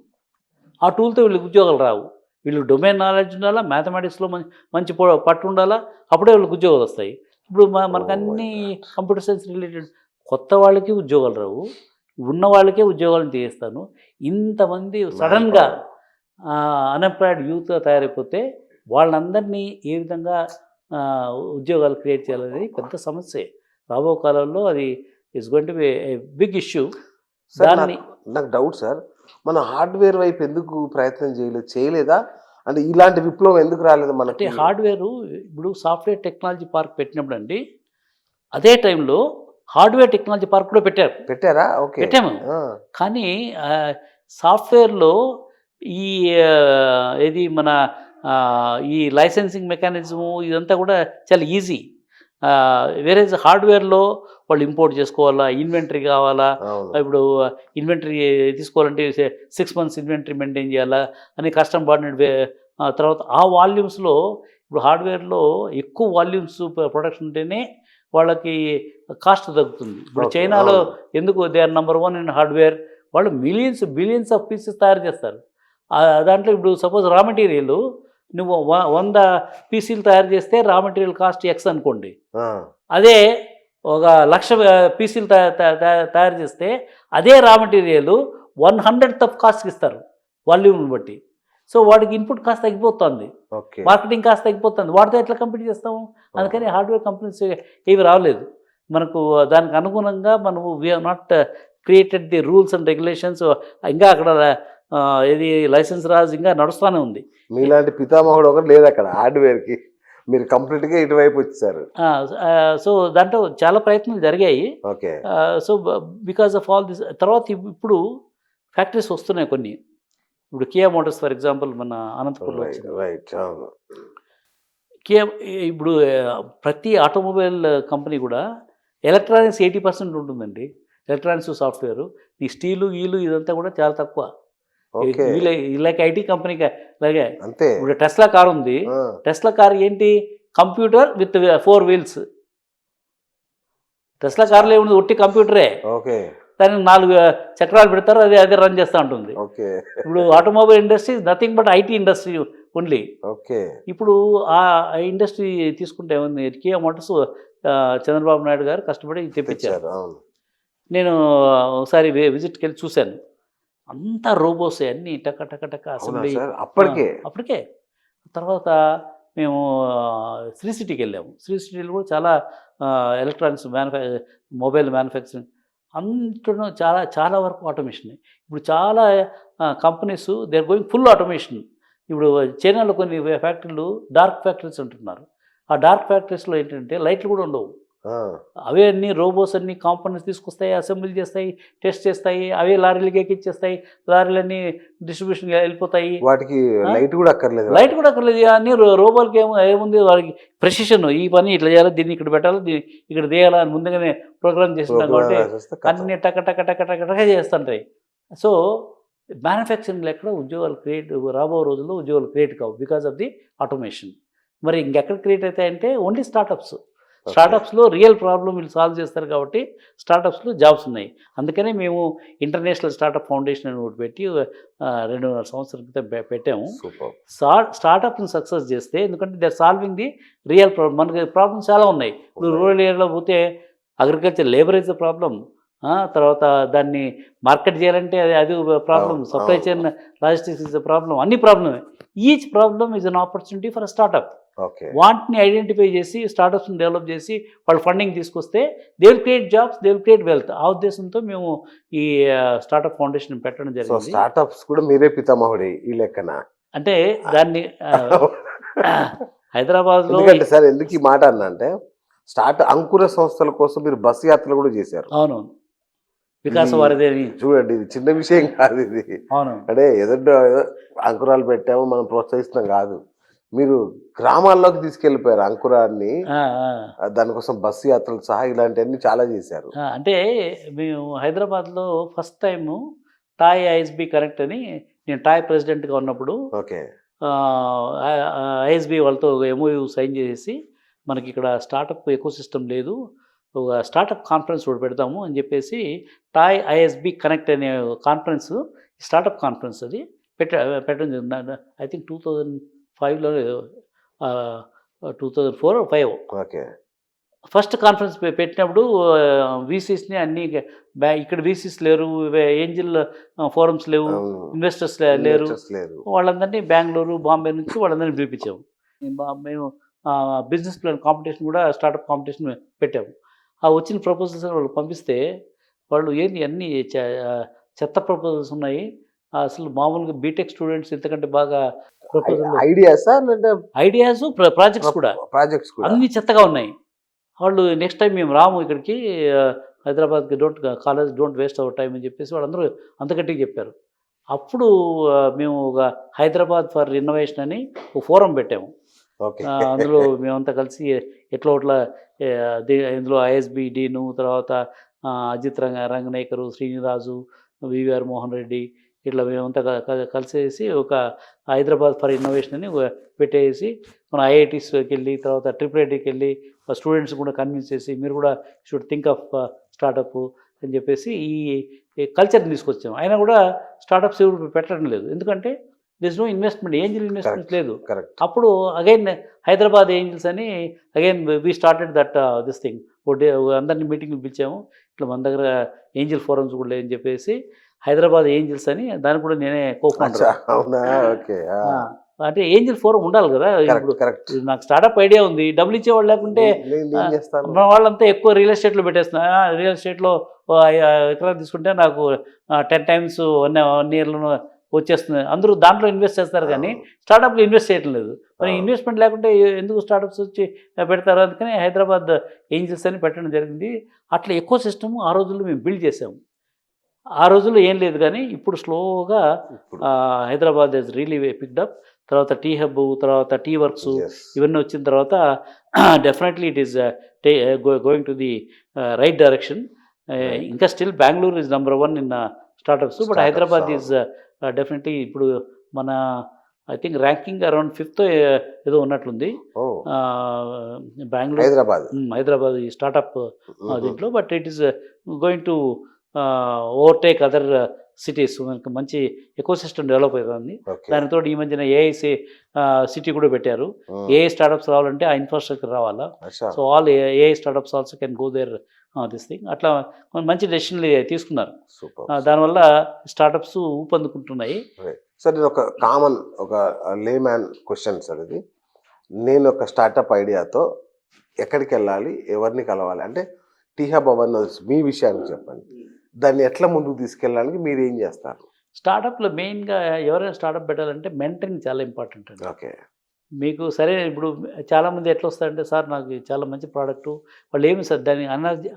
ఆ టూల్తో వీళ్ళకి ఉద్యోగాలు రావు. వీళ్ళకి డొమైన్ నాలెడ్జ్ ఉండాలా, మ్యాథమెటిక్స్లో మంచి పట్టు ఉండాలా, అప్పుడే వీళ్ళకి ఉద్యోగాలు వస్తాయి. ఇప్పుడు మనకు అన్ని కంప్యూటర్ సైన్స్ రిలేటెడ్. కొత్త వాళ్ళకి ఉద్యోగాలు రావు, ఉన్న వాళ్ళకే ఉద్యోగాలను తీస్తాను. ఇంతమంది సడన్గా అన్ఎంప్లాయిడ్ యూత్ తయారైపోతే వాళ్ళందరినీ ఏ విధంగా ఉద్యోగాలు క్రియేట్ చేయాలనేది పెద్ద సమస్య. రాబో కాలంలో అది it's going to be a big issue. నాకు డౌట్ సార్, మన హార్డ్వేర్ వైపు ఎందుకు ప్రయత్నం చేయలేదా? అంటే ఇలాంటి విప్లవం ఎందుకు రాలేదు మనకి? అంటే హార్డ్వేరు ఇప్పుడు సాఫ్ట్వేర్ టెక్నాలజీ పార్క్ పెట్టినప్పుడు అండి, అదే టైంలో హార్డ్వేర్ టెక్నాలజీ పార్క్ కూడా పెట్టారా? ఓకే, పెట్టాము. కానీ సాఫ్ట్వేర్లో ఈ ఏది మన ఈ లైసెన్సింగ్ మెకానిజము ఇదంతా కూడా చాలా ఈజీ. వేరే హార్డ్వేర్లో వాళ్ళు ఇంపోర్ట్ చేసుకోవాలా, ఇన్వెంటరీ కావాలా. ఇప్పుడు ఇన్వెంటరీ తీసుకోవాలంటే 6 months ఇన్వెంటరీ మెయింటైన్ చేయాలా అని కస్టమ్ బార్డెడ్. తర్వాత ఆ వాల్యూమ్స్లో ఇప్పుడు హార్డ్వేర్లో ఎక్కువ వాల్యూమ్స్ ప్రొడక్షన్ ఉంటేనే వాళ్ళకి కాస్ట్ తగ్గుతుంది. ఇప్పుడు చైనాలో ఎందుకు they are number 1 in hardware, వాళ్ళు బిలియన్స్ ఆఫ్ పీసెస్ తయారు చేస్తారు. దాంట్లో ఇప్పుడు సపోజ్ రా మెటీరియల్ నువ్వు 100 పీసీలు తయారు చేస్తే రా మెటీరియల్ కాస్ట్ ఎక్స్ అనుకోండి. అదే 1,00,000 పీసీలు తయారు చేస్తే అదే రా మెటీరియల్ 100th ఆఫ్ కాస్ట్కి ఇస్తారు వాల్యూమ్ని బట్టి. సో వాడికి ఇన్పుట్ కాస్ట్ తగ్గిపోతుంది, మార్కెటింగ్ కాస్ట్ తగ్గిపోతుంది. వాటితో ఎట్లా కంపీట్ చేస్తాము? అందుకని హార్డ్వేర్ కంపెనీస్ ఏవి రాలేదు మనకు. దానికి అనుగుణంగా మనము we have not created the rules and regulations. ఇంకా అక్కడ ఇది లైసెన్స్ రాజు ఇంకా నడుస్తూనే ఉంది. మీలాంటి పితామహుడు ఒకటి లేదు అక్కడ హార్డ్వేర్కి, మీరు కంప్లీట్గా ఇటువైపు వచ్చారు. సో దాంట్లో చాలా ప్రయత్నాలు జరిగాయి. Okay. So because of all this తర్వాత ఇప్పుడు ఫ్యాక్టరీస్ వస్తున్నాయి కొన్ని. ఇప్పుడు కియా మోటార్స్ ఫర్ ఎగ్జాంపుల్ మన అనంతపురంలో కియా. ఇప్పుడు ప్రతి ఆటోమొబైల్ కంపెనీ కూడా ఎలక్ట్రానిక్స్ 80% ఉంటుందండి. ఎలక్ట్రానిక్స్ సాఫ్ట్వేర్, ఈ స్టీలు ఇదంతా కూడా చాలా తక్కువ. లైక్ ఐటీ కంపెనీకి అలాగే. ఇప్పుడు టెస్లా కార్ ఉంది, టెస్లా కార్ ఏంటి, కంప్యూటర్ విత్ 4 wheels. టెస్లా కార్లో ఏముంది, ఒట్టి కంప్యూటరే. దానికి 4 చక్రాలు పెడతారు, అదే రన్ చేస్తూ ఉంటుంది. ఇప్పుడు automobile industry nothing but IT industry only. ఇప్పుడు ఆ ఇండస్ట్రీ తీసుకుంటే ఏముంది, కియా మోటార్స్ చంద్రబాబు నాయుడు గారు కష్టపడి తెప్పించారు. నేను ఒకసారి విజిట్కి వెళ్ళి చూశాను. అంతా రోబోస్ అన్నీ టక అసెంబ్లీ అప్పటికే. తర్వాత మేము శ్రీ సిటీకి వెళ్ళాము. శ్రీ సిటీలో కూడా చాలా ఎలక్ట్రానిక్స్ మొబైల్ మ్యానుఫ్యాక్చరింగ్ అంటున్నా చాలా వరకు ఆటోమేషన్. ఇప్పుడు చాలా companies they are going full automation. ఇప్పుడు చైనాలో కొన్ని ఫ్యాక్టరీలు డార్క్ ఫ్యాక్టరీస్ అంటున్నారు. ఆ డార్క్ ఫ్యాక్టరీస్లో ఏంటంటే లైట్లు కూడా ఉండవు, అవే అన్ని రోబోస్ అన్ని కాంపోనెంట్స్ తీసుకొస్తాయి, అసెంబ్లీ చేస్తాయి, టెస్ట్ చేస్తాయి, అవే లారీలకి ఎక్కిచ్చేస్తాయి, లారీలన్నీ డిస్ట్రిబ్యూషన్ వెళ్ళిపోతాయి. వాటికి లైట్ కూడా అక్కర్లేదు. లైట్ కూడా అక్కర్లేదు. అన్ని రోబోలకి ఏముంది, వారికి ప్రెసిషన్, ఈ పని ఇట్లా చేయాలి, దీన్ని ఇక్కడ పెట్టాలి, దీన్ని ఇక్కడ తీయాలి అని ముందుగానే ప్రోగ్రామ్ చేస్తుంటాం కాబట్టి అన్ని టక టక టక టక టక చేస్తుంటాయి. సో మ్యానుఫ్యాక్చరింగ్లో ఎక్కడ ఉద్యోగాలు క్రియేట్, రాబో రోజుల్లో ఉద్యోగాలు క్రియేట్ కావు బికాస్ ఆఫ్ ది ఆటోమేషన్. మరి ఇంకెక్కడ క్రియేట్ అవుతాయంటే ఓన్లీ స్టార్టప్స్. స్టార్టప్స్లో రియల్ ప్రాబ్లం వీళ్ళు సాల్వ్ చేస్తారు కాబట్టి స్టార్టప్స్లో జాబ్స్ ఉన్నాయి. అందుకనే మేము ఇంటర్నేషనల్ స్టార్టప్ ఫౌండేషన్ అని ఒకటి పెట్టి 2.5 సంవత్సరాల క్రితం పెట్టాము. స్టార్టప్ని సక్సెస్ చేస్తే, ఎందుకంటే they are solving the real problem. మనకి ప్రాబ్లమ్స్ చాలా ఉన్నాయి. ఇప్పుడు రూరల్ ఏరియాలో పోతే agriculture labour is the problem, తర్వాత దాన్ని మార్కెట్ చేయాలంటే అది ప్రాబ్లం, supply chain logistics is the problem, అన్ని ప్రాబ్లమే. Each problem is an opportunity for a startup. వాటిని ఐడెంటిఫై చేసి స్టార్టప్స్ని డెవలప్ చేసి వాళ్ళు ఫండింగ్ తీసుకొస్తే they will create jobs, they will create wealth. ఆ ఉద్దేశంతో మేము ఈ స్టార్టప్ ఫౌండేషన్ పెట్టడం జరిగింది. స్టార్టప్స్ కూడా మీరే పితామహుడి ఈ లెక్కన. అంటే దాన్ని హైదరాబాద్లో సార్ ఎందుకు ఈ మాట అన్నా అంటే, అంకుర సంస్థల కోసం మీరు బస్సు యాత్రలు కూడా చేశారు. అవును, వికాసం వారిదే. చూడండి, ఇది చిన్న విషయం కాదు ఇది. అవును, అంటే ఏదో అంకురాలు పెట్టాము మనం ప్రోత్సహిస్తున్నాం కాదు, మీరు గ్రామాల్లోకి తీసుకెళ్ళిపోయారు అంకురాన్ని. దానికోసం బస్సు యాత్రలు సహా ఇలాంటివన్నీ చాలా చేశారు. అంటే మేము హైదరాబాద్లో first time toy ISB connect అని, నేను టాయ్ ప్రెసిడెంట్గా ఉన్నప్పుడు ఐఎస్బి వాళ్ళతో ఎంఓయూ సైన్ చేసి, మనకి ఇక్కడ స్టార్టప్ ఎకో సిస్టమ్ లేదు, ఒక స్టార్టప్ కాన్ఫరెన్స్ ఒకటి పెడతాము అని చెప్పేసి టాయ్ ఐఎస్బి కనెక్ట్ అనే కాన్ఫరెన్స్, స్టార్టప్ కాన్ఫరెన్స్ అది పెట్టడం జరిగింది. ఐ థింక్ 2005లో 2004 or 2005 ఫస్ట్ కాన్ఫరెన్స్ పెట్టినప్పుడు వీసీస్ని అన్ని ఇక్కడ వీసీస్ లేరు, ఏంజిల్ ఫోరమ్స్ లేవు, ఇన్వెస్టర్స్ లేరు, వాళ్ళందరినీ బెంగళూరు, బాంబే నుంచి వాళ్ళందరినీ పిలిపించాము. మేము బిజినెస్ ప్లాన్ కాంపిటీషన్ కూడా, స్టార్టప్ కాంపిటీషన్ పెట్టాము. ఆ వచ్చిన ప్రపోజల్స్ వాళ్ళు పంపిస్తే, వాళ్ళు ఏంటి అన్ని చెత్త ప్రపోజల్స్ ఉన్నాయి, అసలు మామూలుగా బీటెక్ స్టూడెంట్స్ ఇంతకంటే బాగా ఐడియాస్ ప్రాజెక్ట్స్ కూడా అన్ని చెత్తగా ఉన్నాయి. వాళ్ళు నెక్స్ట్ టైం మేము రాము ఇక్కడికి హైదరాబాద్కి, college don't waste our time అని చెప్పేసి వాళ్ళందరూ అంతకట్టిగా చెప్పారు. అప్పుడు మేము ఒక హైదరాబాద్ ఫర్ ఇన్నోవేషన్ అని ఒక ఫోరం పెట్టాము. అందులో మేమంతా కలిసి ఎట్లా ఇందులో ఐఎస్బి డీను, తర్వాత అజిత్ రంగనాయకరు, శ్రీనిరాజు, వివిఆర్ మోహన్ రెడ్డి, ఇట్లా మేమంతా కలిసేసి ఒక హైదరాబాద్ ఫర్ ఇన్నోవేషన్ అని పెట్టేసి, మన ఐఐటీస్కి వెళ్ళి, తర్వాత ట్రిపుల్ వెళ్ళి స్టూడెంట్స్ కూడా కన్విన్స్ చేసి, మీరు కూడా షుడ్ థింక్ ఆఫ్ స్టార్టప్ అని చెప్పేసి ఈ కల్చర్ని తీసుకొచ్చాము. అయినా కూడా స్టార్టప్స్ ఎవరు పెట్టడం లేదు, ఎందుకంటే this no investment, angel investment లేదు. అప్పుడు అగైన్ హైదరాబాద్ ఏంజిల్స్ అని again we started that this thing. అందరినీ మీటింగ్లు పిలిచాము, ఇట్లా మన దగ్గర ఏంజిల్ ఫోరమ్స్ కూడా లేదని చెప్పేసి హైదరాబాద్ ఏంజిల్స్ అని, దాన్ని కూడా నేనే కోఫౌండర్. అంటే ఏంజిల్ ఫోరం ఉండాలి కదా. ఇప్పుడు నాకు స్టార్టప్ ఐడియా ఉంది, డబ్బులు ఇచ్చేవాళ్ళు లేకుంటే మన వాళ్ళంతా ఎక్కువ రియల్ ఎస్టేట్లో పెట్టేస్తున్నా. రియల్ ఎస్టేట్లో ఎకరాలు తీసుకుంటే నాకు 10 times 1 yearలో వచ్చేస్తుంది, అందరూ దాంట్లో ఇన్వెస్ట్ చేస్తారు కానీ స్టార్టప్లో ఇన్వెస్ట్ చేయడం లేదు. మరి ఇన్వెస్ట్మెంట్ లేకుంటే ఎందుకు స్టార్టప్స్ వచ్చి పెడతారు? అందుకని హైదరాబాద్ ఏంజిల్స్ అని పెట్టడం జరిగింది. అట్లా ఎకో సిస్టమ్ ఆ రోజుల్లో మేము బిల్డ్ చేసాము. ఆ రోజుల్లో ఏం లేదు, కానీ ఇప్పుడు స్లోగా Hyderabad has really picked up. తర్వాత టీ హబ్, తర్వాత టీ వర్క్స్, ఇవన్నీ వచ్చిన తర్వాత definitely it is going to the right direction. ఇంకా still Bengaluru is number 1 in startups, but Hyderabad is definitely ఇప్పుడు మన I think ranking around 5th ఏదో ఉన్నట్లుంది బెంగళూరు, హైదరాబాద్ ఈ స్టార్టప్ దీంట్లో. But it is going to overtake other cities. మనకి మంచి ఎకో సిస్టమ్ డెవలప్ అవుతుంది. దానితో ఈ మధ్యన ఏఐ సిటీ కూడా పెట్టారు. ఏఐ స్టార్టప్స్ రావాలంటే ఆ ఇన్ఫ్రాస్ట్రక్చర్ రావాలా. So all AI startups also can go there this thing. అట్లా మంచి డెసిషన్లు తీసుకున్నారు. దానివల్ల స్టార్టప్స్ ఊపందుకుంటున్నాయి. సార్ ఇది ఒక కామన్, ఒక లేమ్యాన్ క్వశ్చన్ సార్ ఇది. నేను ఒక స్టార్టప్ ఐడియాతో ఎక్కడికి వెళ్ళాలి, ఎవరిని కలవాలి అంటే, టీ హబ్ అవన్నీ మీ విషయాన్ని చెప్పండి, దాన్ని ఎట్లా ముందుకు తీసుకెళ్ళడానికి మీరు ఏం చేస్తారు? స్టార్టప్లో మెయిన్గా ఎవరైనా స్టార్టప్ పెట్టాలంటే మెంటరింగ్ చాలా ఇంపార్టెంట్ అండి. మీకు సరే ఇప్పుడు చాలామంది ఎట్లా వస్తారంటే సార్ నాకు ఇది చాలా మంచి ప్రోడక్ట్ వాళ్ళు ఏమి సార్ దాన్ని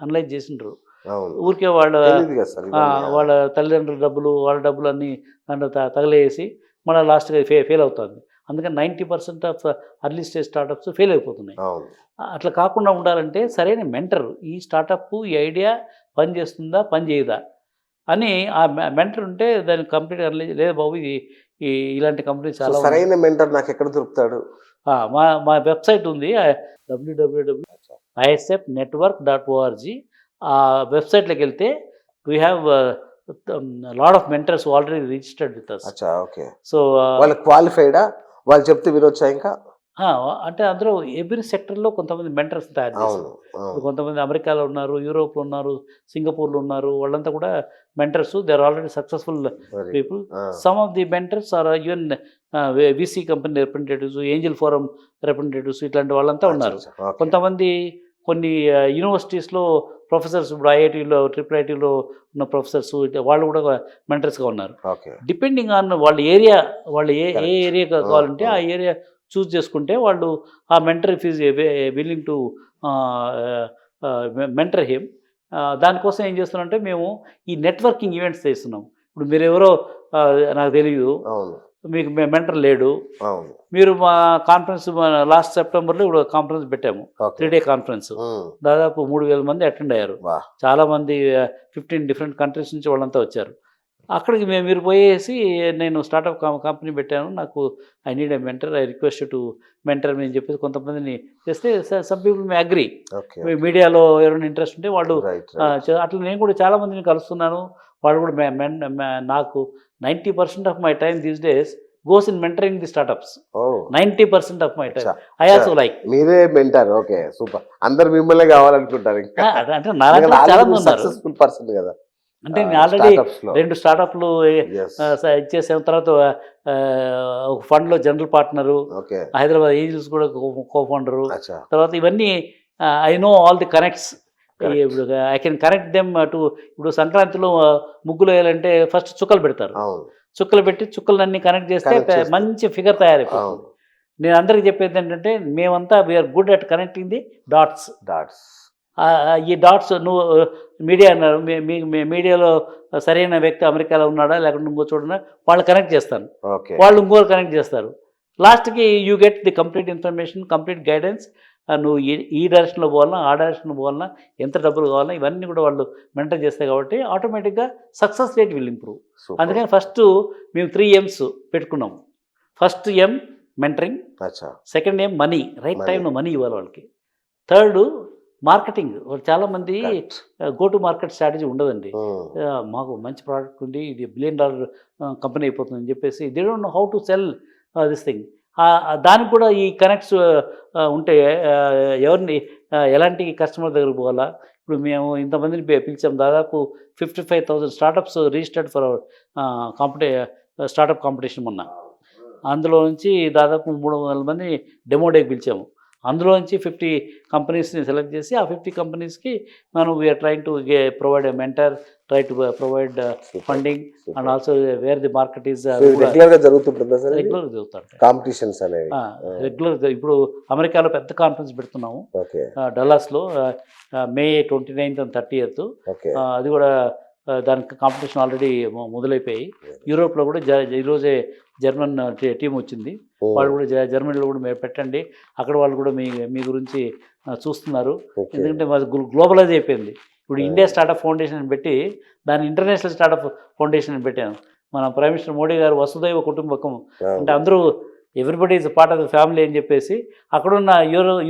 అనలైజ్ చేసిండ్రు అవును. ఊరికే వాళ్ళ తెలీదు కదా సార్ ఇవన్నీ. వాళ్ళ తల్లిదండ్రుల డబ్బులు వాళ్ళ డబ్బులు అన్నీ దాంట్లో తగలేసి మళ్ళీ లాస్ట్గా ఫెయిల్ అవుతుంది. అందుకని 90% of early stage startups fail అయిపోతున్నాయి. అవును. అట్లా కాకుండా ఉండాలంటే సరైన మెంటర్, ఈ స్టార్టప్ ఈ ఐడియా పని చేస్తుందా పని చేయదా అని ఆ మెంటర్ ఉంటే దాన్ని కంప్లీట్ అనలైజ్, లేదు బాబు ఇది ఇలాంటి కంపెనీ సో చాలా ఉన్నాయి. సరైన మెంటర్ నాకు ఎక్కడ దొరుకుతాడు? మా వెబ్సైట్ ఉంది www.isfnetwork.org. ఆ వెబ్సైట్లోకి వెళ్తే we have lot of mentors already registered with us. అచ్చా, ఓకే. సో వాళ్ళు క్వాలిఫైడా? వాళ్ళు చెప్తే వినొచ్చా ఇంకా? అంటే అందులో ఎవ్రీ సెక్టర్లో కొంతమంది మెంటర్స్ తయారు చేస్తారు. అవును, అవును. ఇప్పుడు కొంతమంది అమెరికాలో ఉన్నారు, యూరోప్లో ఉన్నారు, సింగపూర్లో ఉన్నారు. వాళ్ళంతా కూడా mentors. They are already successful Very people. ఆ, some of the mentors are even VC company representatives, angel forum representatives, ఇట్లాంటి వాళ్ళంతా ఉన్నారు. అచ్చా, అచ్చా, ఓకే. కొంతమంది కొన్ని యూనివర్సిటీస్లో ప్రొఫెసర్స్, ఇప్పుడు ఐఐటీలో IITలో ఉన్న ప్రొఫెసర్స్ వాళ్ళు కూడా మెంటర్స్గా ఉన్నారు. ఓకే. డిపెండింగ్ ఆన్ వాళ్ళ ఏరియా, వాళ్ళు ఏ Correct. ఏరియా కావాలంటే ఆ ఏరియా చూస్ చేసుకుంటే వాళ్ళు ఆ mentor if is willing to mentor him. దానికోసం ఏం చేస్తున్నామంటే మేము ఈ నెట్వర్కింగ్ ఈవెంట్స్ చేస్తున్నాం. ఇప్పుడు మీరు ఎవరో నాకు తెలియదు, అవును, మీకు మెంటర్ లేడు, అవును. మీరు మా కాన్ఫరెన్స్ లాస్ట్ సెప్టెంబర్లో ఇప్పుడు కాన్ఫరెన్స్ పెట్టాము, ఓకే. 3 day conference. దాదాపు 3000 మంది అటెండ్ అయ్యారు. వా, చాలామంది 15 డిఫరెంట్ కంట్రీస్ నుంచి వాళ్ళంతా వచ్చారు. అక్కడికి మీరు పోయేసి నేను స్టార్టప్ కంపెనీ పెట్టాను, నాకు I need a mentor, I request to mentor అని చెప్పేసి కొంతమందిని చేస్తే some people may agree. Okay. మీడియాలో ఎవరైనా ఇంట్రెస్ట్ ఉంటే వాళ్ళు రైట్, అట్లా నేను కూడా చాలామందిని కలుస్తున్నాను. వాళ్ళు కూడా నాకు 90% of my time these days goes in mentoring the startups. Oh, 90% of my time అచ్చా, ఐ ఆల్సో లైక్. మీరే మెంటర్. Okay, super. అందరు మిమ్మల్ని కావాలనుకుంటారు ఇంకా. అంటే నా దాంట్లో చాలా మంది ఉన్నారు. సక్సెస్ఫుల్ పర్సన్ కదా. అంటే నేను ఆల్రెడీ startups లో. 2 స్టార్టప్లు Yes. ఇచ్చేసాం. తర్వాత ఒక ఫండ్లో general partner, okay. Hyderabad agents కూడా కో ఫౌండరు. అచ్చా, తర్వాత ఇవన్నీ I know all the connects. Correct. ఇప్పుడు I can connect them to. ఇప్పుడు సంక్రాంతిలో ముగ్గులు వేయాలంటే ఫస్ట్ చుక్కలు పెడతారు. అవును, చుక్కలు పెట్టి చుక్కలన్నీ కనెక్ట్ చేస్తే Connect చేస్తే. మంచి ఫిగర్ తయారైపోతుంది. అవును. నేను అందరికీ చెప్పేది ఏంటంటే మేమంతా we're good at connecting the dots. Dots. ఈ డాట్స్ నువ్వు మీడియా అన్నారు, మీడియాలో సరైన వ్యక్తి అమెరికాలో ఉన్నాడా లేకుంటే ఇంకో చూడనా, వాళ్ళు కనెక్ట్ చేస్తాను, ఓకే. వాళ్ళు ఇంకోరు కనెక్ట్ చేస్తారు. లాస్ట్కి you get the complete information, complete guidance. నువ్వు ఈ డైరెక్షన్లో పోవాలన్నా ఆ డైరెక్షన్లో పోవాలన్నా ఎంత డబ్బులు కావాలన్నా ఇవన్నీ కూడా వాళ్ళు మెంటర్ చేస్తాయి. కాబట్టి ఆటోమేటిక్గా success rate will improve. Super. అందుకని ఫస్ట్ మేము 3 M's పెట్టుకున్నాము. ఫస్ట్ M మెంటరింగ్, అచ్చా, second M money, right Money. టైంలో మనీ ఇవ్వాలి వాళ్ళకి. Third marketing. వాళ్ళు చాలామంది Correct. Go to market strategy ఉండదండి. Hmm. మాకు మంచి ప్రోడక్ట్ ఉంది, ఇది $1 billion కంపెనీ అయిపోతుందని చెప్పేసి they don't know how to cell this thing. దానికి కూడా ఈ కనెక్ట్స్ ఉంటే ఎవరిని ఎలాంటి కస్టమర్ దగ్గరకు పోవాలా. ఇప్పుడు మేము ఇంతమందిని పిలిచాం, దాదాపు 55,000 startups registered for hour startup competition మొన్న. అందులో నుంచి దాదాపు 300 మంది డెమో డేకి పిలిచాము. అందులో నుంచి 50 కంపెనీస్ని సెలెక్ట్ చేసి ఆ 50 కంపెనీస్కి మనం we're trying to provide a mentor, try to provide funding and also where the market is regular గా జరుగుతుంటుందా సార్? రెగ్యులర్గా చదువుతారు కాంపిటీషన్స్ అనేవి. రెగ్యులర్గా. ఇప్పుడు అమెరికాలో పెద్ద కాన్ఫరెన్స్ పెడుతున్నాము ఓకే, డల్లాస్లో, May 29th and 30th. Okay. అది కూడా దానికి కాంపిటీషన్ ఆల్రెడీ మొదలైపోయి. యూరోప్లో కూడా ఈరోజే జర్మన్ టీం వచ్చింది. వాళ్ళు కూడా జర్మనీలో కూడా మీరు పెట్టండి, అక్కడ వాళ్ళు కూడా మీ గురించి చూస్తున్నారు. Okay. ఎందుకంటే మాది గ్లోబలైజ్ అయిపోయింది. ఇప్పుడు Right. ఇండియా స్టార్టప్ ఫౌండేషన్ అని పెట్టి దాన్ని ఇంటర్నేషనల్ స్టార్టప్ ఫౌండేషన్ అని పెట్టాను. మన ప్రైమ్ మినిస్టర్ మోడీ గారు వసుదైవ కుటుంబకం అంటే అందరూ everybody is part of the family అని చెప్పేసి అక్కడున్న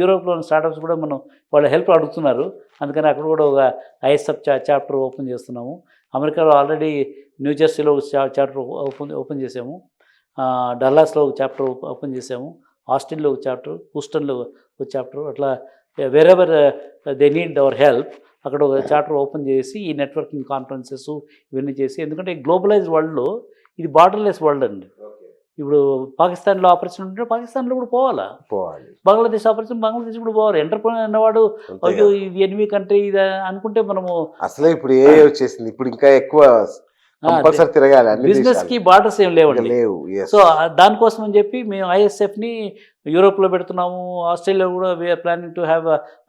యూరోప్లో ఉన్న స్టార్టప్స్ కూడా మనం వాళ్ళ హెల్ప్ అడుగుతున్నారు. అందుకని అక్కడ కూడా ఒక ఐఎస్ఎఫ్ చాప్టర్ ఓపెన్ చేస్తున్నాము. అమెరికాలో ఆల్రెడీ న్యూజెర్సీలో చాప్టర్ ఓపెన్ చేసాము. డల్లాస్లో ఒక చాప్టర్ ఓపెన్ చేసాము. ఆస్టిన్లో ఒక చాప్టర్, హూస్టన్లో ఒక చాప్టర్. అట్లా wherever they need hour help అక్కడ ఒక చాప్టర్ ఓపెన్ చేసి ఈ నెట్వర్కింగ్ కాన్ఫరెన్సెస్ ఇవన్నీ చేసి, ఎందుకంటే గ్లోబలైజ్ వరల్డ్లో ఇది బార్డర్లెస్ వరల్డ్ అండి. ఇప్పుడు పాకిస్తాన్లో ఆపర్చునిటీ ఉంటే పాకిస్తాన్లో కూడా పోవాలి, బంగ్లాదేశ్ ఆపర్చునిటీ బంగ్లాదేశ్ కూడా పోవాలి. ఎంటర్ప్రెన్యూర్ అన్నవాడు అయ్యో ఇది ఎనిమి కంట్రీ ఇది అనుకుంటే మనము అసలే ఇప్పుడు ఏ వచ్చేసింది, ఇప్పుడు ఇంకా ఎక్కువ కంపల్సరీ తిరగాలి అన్ని బిజినెస్ కి దేశాలు. బార్డర్స్ ఏం ఇంకా లేవండి. లేవు. Yes. సో దానికోసం అని చెప్పి మేము ఐఎస్ఎఫ్ని యూరోప్లో పెడుతున్నాము, ఆస్ట్రేలియా కూడా we're planning to have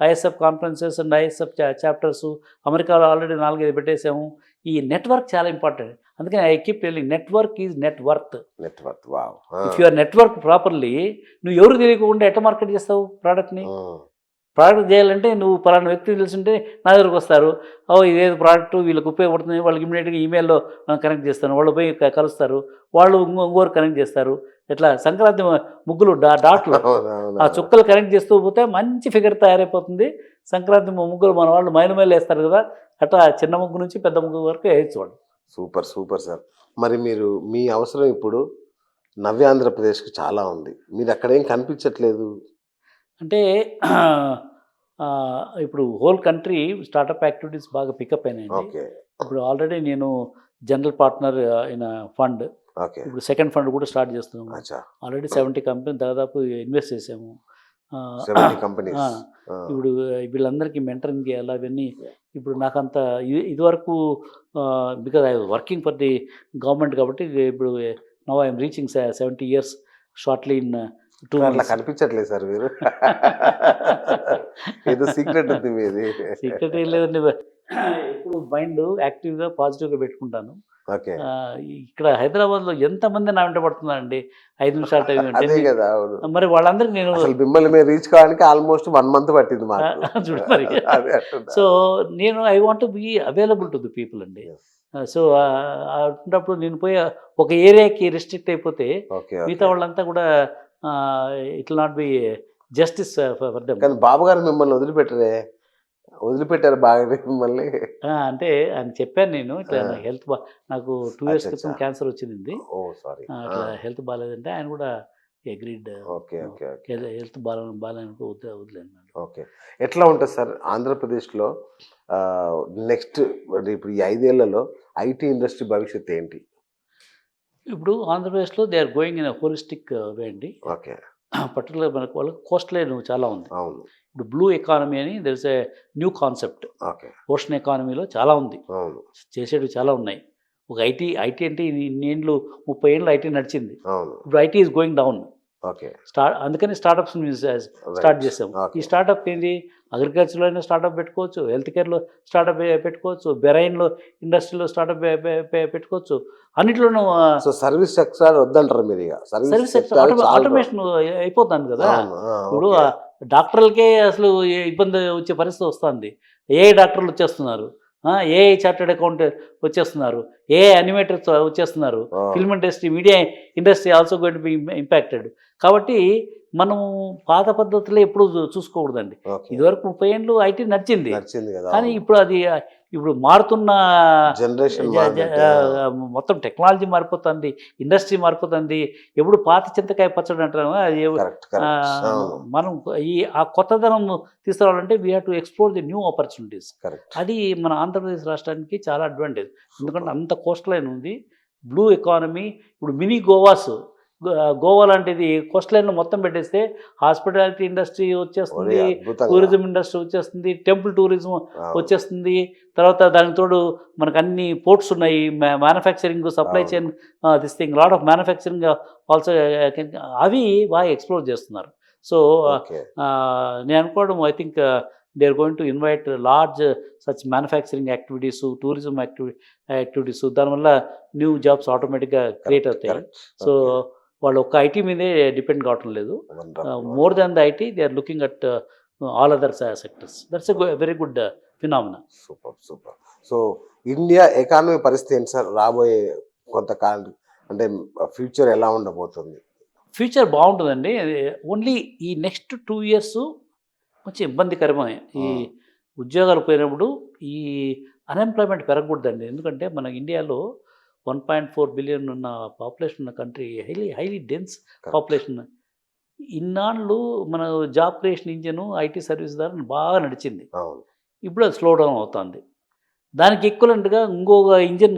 ISF conferences and ISF chapters. అమెరికాలో ఆల్రెడీ 4-5 పెట్టేసాము. ఈ నెట్వర్క్ చాలా ఇంపార్టెంట్. అందుకని I keep telling network is net worth. Network. Wow. If your network properly, నువ్వు ఎవరు తెలియకుండా ఎట్లా మార్కెట్ చేస్తావు ప్రోడక్ట్ని? ప్రోడక్ట్ చేయాలంటే నువ్వు పలానా వ్యక్తి తెలుసుంటే నా దగ్గరకు వస్తారు. ఇదేదో ప్రోడక్ట్ వీళ్ళకి ఉపయోగపడుతుంది, వాళ్ళకి ఇమీడియట్గా ఈమెయిల్లో కనెక్ట్ చేస్తాను, వాళ్ళు పోయి కలుస్తారు, వాళ్ళు ఇంకోరు కనెక్ట్ చేస్తారు. ఇట్లా సంక్రాంతి ముగ్గులు డాట్లు ఆ చుక్కలు కనెక్ట్ చేస్తూ పోతే మంచి ఫిగర్ తయారైపోతుంది. సంక్రాంతి ముగ్గులు మన వాళ్ళు మైలు వేస్తారు కదా, అట్లా చిన్న ముగ్గు నుంచి పెద్ద ముగ్గు వరకు వేయచ్చు వాళ్ళు. Super super sir. మరి మీరు మీ అవసరం ఇప్పుడు నవ్య ఆంధ్రప్రదేశ్కి చాలా ఉంది, మీరు అక్కడేం కనిపించట్లేదు. అంటే ఇప్పుడు హోల్ కంట్రీ స్టార్టప్ యాక్టివిటీస్ బాగా పికప్ అయినాయండి. ఓకే. ఇప్పుడు ఆల్రెడీ నేను general partner in fund. Okay. ఇప్పుడు సెకండ్ ఫండ్ కూడా స్టార్ట్ చేస్తున్నాము. అచ్చా. ఆల్రెడీ 70 కంపెనీ దాదాపు ఇన్వెస్ట్ చేసాము. 70 కంపెనీస్. ఇప్పుడు వీళ్ళందరికీ మెంటరింగ్ చేయాలి అవన్నీ. ఇప్పుడు నాకంత ఇదివరకు because I was working for the government కాబట్టి ఇప్పుడు now I'm reaching 70 years shortly in 2 అట్లా months. కనిపించట్లేదు సార్ మీరు. ఏదో సీక్రెట్ ఉంది మీది. సీక్రెట్ ఏం లేదండి. ఇప్పుడు మైండ్ యాక్టివ్గా పాజిటివ్గా పెట్టుకుంటాను. ఓకే. ఇక్కడ హైదరాబాద్లో ఎంతమంది నా వెంట పడుతున్నారండి 5 నిమిషాల టైం అంటే. అదే కదా. అవును. మరి వాళ్ళందరికీ నేను అసలు మిమ్మల్ని మీరు రీచ్ కావడానికి ఆల్మోస్ట్ 1 month పట్టింది మాకు. చూడు మరి. అదే అంటున్నా. సో నేను I want be available to the people అండి. Yes. సో అన్నప్పుడు నేను పోయి ఒక ఏరియాకి రిస్ట్రిక్ట్ అయిపోతే ఓకే. మిగతా వాళ్ళంతా కూడా it will not be justice for them. కానీ బాబు గారు మిమ్మల్ని వదిలిపెట్టారు బాగానే మిమ్మల్ని. అంటే ఆయన చెప్పాను నేను ఇట్లా నాకు హెల్త్ నాకు 2 years అచ్చా, క్రితం అచ్చా. క్యాన్సర్ వచ్చింది. ఓ సారీ. ఇట్లా హెల్త్ బాగాలేదంటే ఆయన కూడా agreed. Okay okay okay health బాగాలేనప్పుడు వదిలేను. ఓకే. ఎట్లా ఉంటుంది సార్ ఆంధ్రప్రదేశ్లో నెక్స్ట్ ఇప్పుడు ఈ 5 ఏళ్లలో ఐటీ ఇండస్ట్రీ భవిష్యత్తు ఏంటి? ఇప్పుడు ఆంధ్రప్రదేశ్లో they are going in holistic way అండి. ఓకే. పర్టికులర్ మనకు వాళ్ళకి కోస్ట్ లైన్ చాలా ఉంది. అవును. ఇప్పుడు బ్లూ ఎకానమీ అని there is a new concept. Okay. Ocean ఎకానమీలో చాలా ఉంది, అవును. చేసేవి చాలా ఉన్నాయి. ఒక ఐటీ అంటే ఇన్నేళ్ళు 30 ఏళ్ళు ఐటీ నడిచింది. అవును. ఇప్పుడు IT is going down. Okay. అందుకని స్టార్టప్స్ స్టార్ట్ చేసాము. ఈ స్టార్టప్ ఏంటి? అగ్రికల్చర్లో అయినా స్టార్టప్ పెట్టుకోవచ్చు, హెల్త్ కేర్లో స్టార్టప్ పెట్టుకోవచ్చు, బెరైన్లో ఇండస్ట్రీలో స్టార్టప్ పెట్టుకోవచ్చు, అన్నిట్లోనూ. సో సర్వీస్ సెక్టర్ వద్దంటారు మీరు ఇక? సర్వీస్ సెక్టర్ ఆటోమేషన్ అయిపోతుంది కదా. ఇప్పుడు డాక్టర్లకే అసలు ఇబ్బంది వచ్చే పరిస్థితి వస్తుంది. ఏ డాక్టర్లు వచ్చేస్తున్నారు, ఏ చార్టెడ్ అకౌంట్ వచ్చేస్తున్నారు, ఏ యానిమేటర్స్ వచ్చేస్తున్నారు, film industry, media industry also going to B impacted. కాబట్టి మనము పాత పద్ధతులు ఎప్పుడు చూసుకోకూడదండి. ఇదివరకు 30 ఏళ్ళు ఐటీ నడిచింది కానీ ఇప్పుడు మారుతున్న జనరేషన్ మొత్తం టెక్నాలజీ మారిపోతుంది, ఇండస్ట్రీ మారిపోతుంది. ఎప్పుడు పాత చింతకాయ పచ్చడి అంటారు. అది మనం ఆ కొత్తదనం తీసుకురావాలంటే we have to explore the new opportunities. అది మన ఆంధ్రప్రదేశ్ రాష్ట్రానికి చాలా అడ్వాంటేజ్. ఎందుకంటే అంత కోస్ట్ లైన్ ఉంది, బ్లూ ఎకానమీ. ఇప్పుడు మినీ గోవా లాంటిది కోస్ట్ లైన్లో మొత్తం పెట్టేస్తే హాస్పిటాలిటీ ఇండస్ట్రీ వచ్చేస్తుంది, టూరిజం ఇండస్ట్రీ వచ్చేస్తుంది, టెంపుల్ టూరిజం వచ్చేస్తుంది. తర్వాత దానికి తోడు మనకు అన్ని పోర్ట్స్ ఉన్నాయి, manufacturing, supply chain, this thing lot of manufacturing also. అవి బాగా ఎక్స్ప్లోర్ చేస్తున్నారు. సో నేను అనుకోవడం, I think they are going to invite large such manufacturing activities, tourism activities. దానివల్ల న్యూ జాబ్స్ ఆటోమేటిక్గా క్రియేట్ అవుతాయి. సో వాళ్ళు ఒక్క ఐటీ మీదే డిపెండ్ కావటం లేదు. More than the IT they are looking at all other sectors. That's a very good phenomena. Super super. So India economy పరిస్థితి ఏంటి సార్ రాబోయే కొంతకాలం? అంటే ఫ్యూచర్ ఎలా ఉండబోతుంది? ఫ్యూచర్ బాగుంటుందండి. ఓన్లీ ఈ నెక్స్ట్ 2 years కొంచెం ఇబ్బందికరమే. ఈ ఉద్యోగాలు పోయినప్పుడు ఈ అన్ఎంప్లాయ్మెంట్ పెరగకూడదండి. ఎందుకంటే మన ఇండియాలో 1.4 billion ఉన్న పాపులేషన్ ఉన్న కంట్రీ, హైలీ డెన్స్ పాపులేషన్. ఇన్నాళ్ళు మన job creation engine IT service ద్వారా బాగా నడిచింది. ఇప్పుడు అది స్లో డౌన్ అవుతుంది. దానికి ఈక్వలెంట్గా ఇంకొక ఇంజన్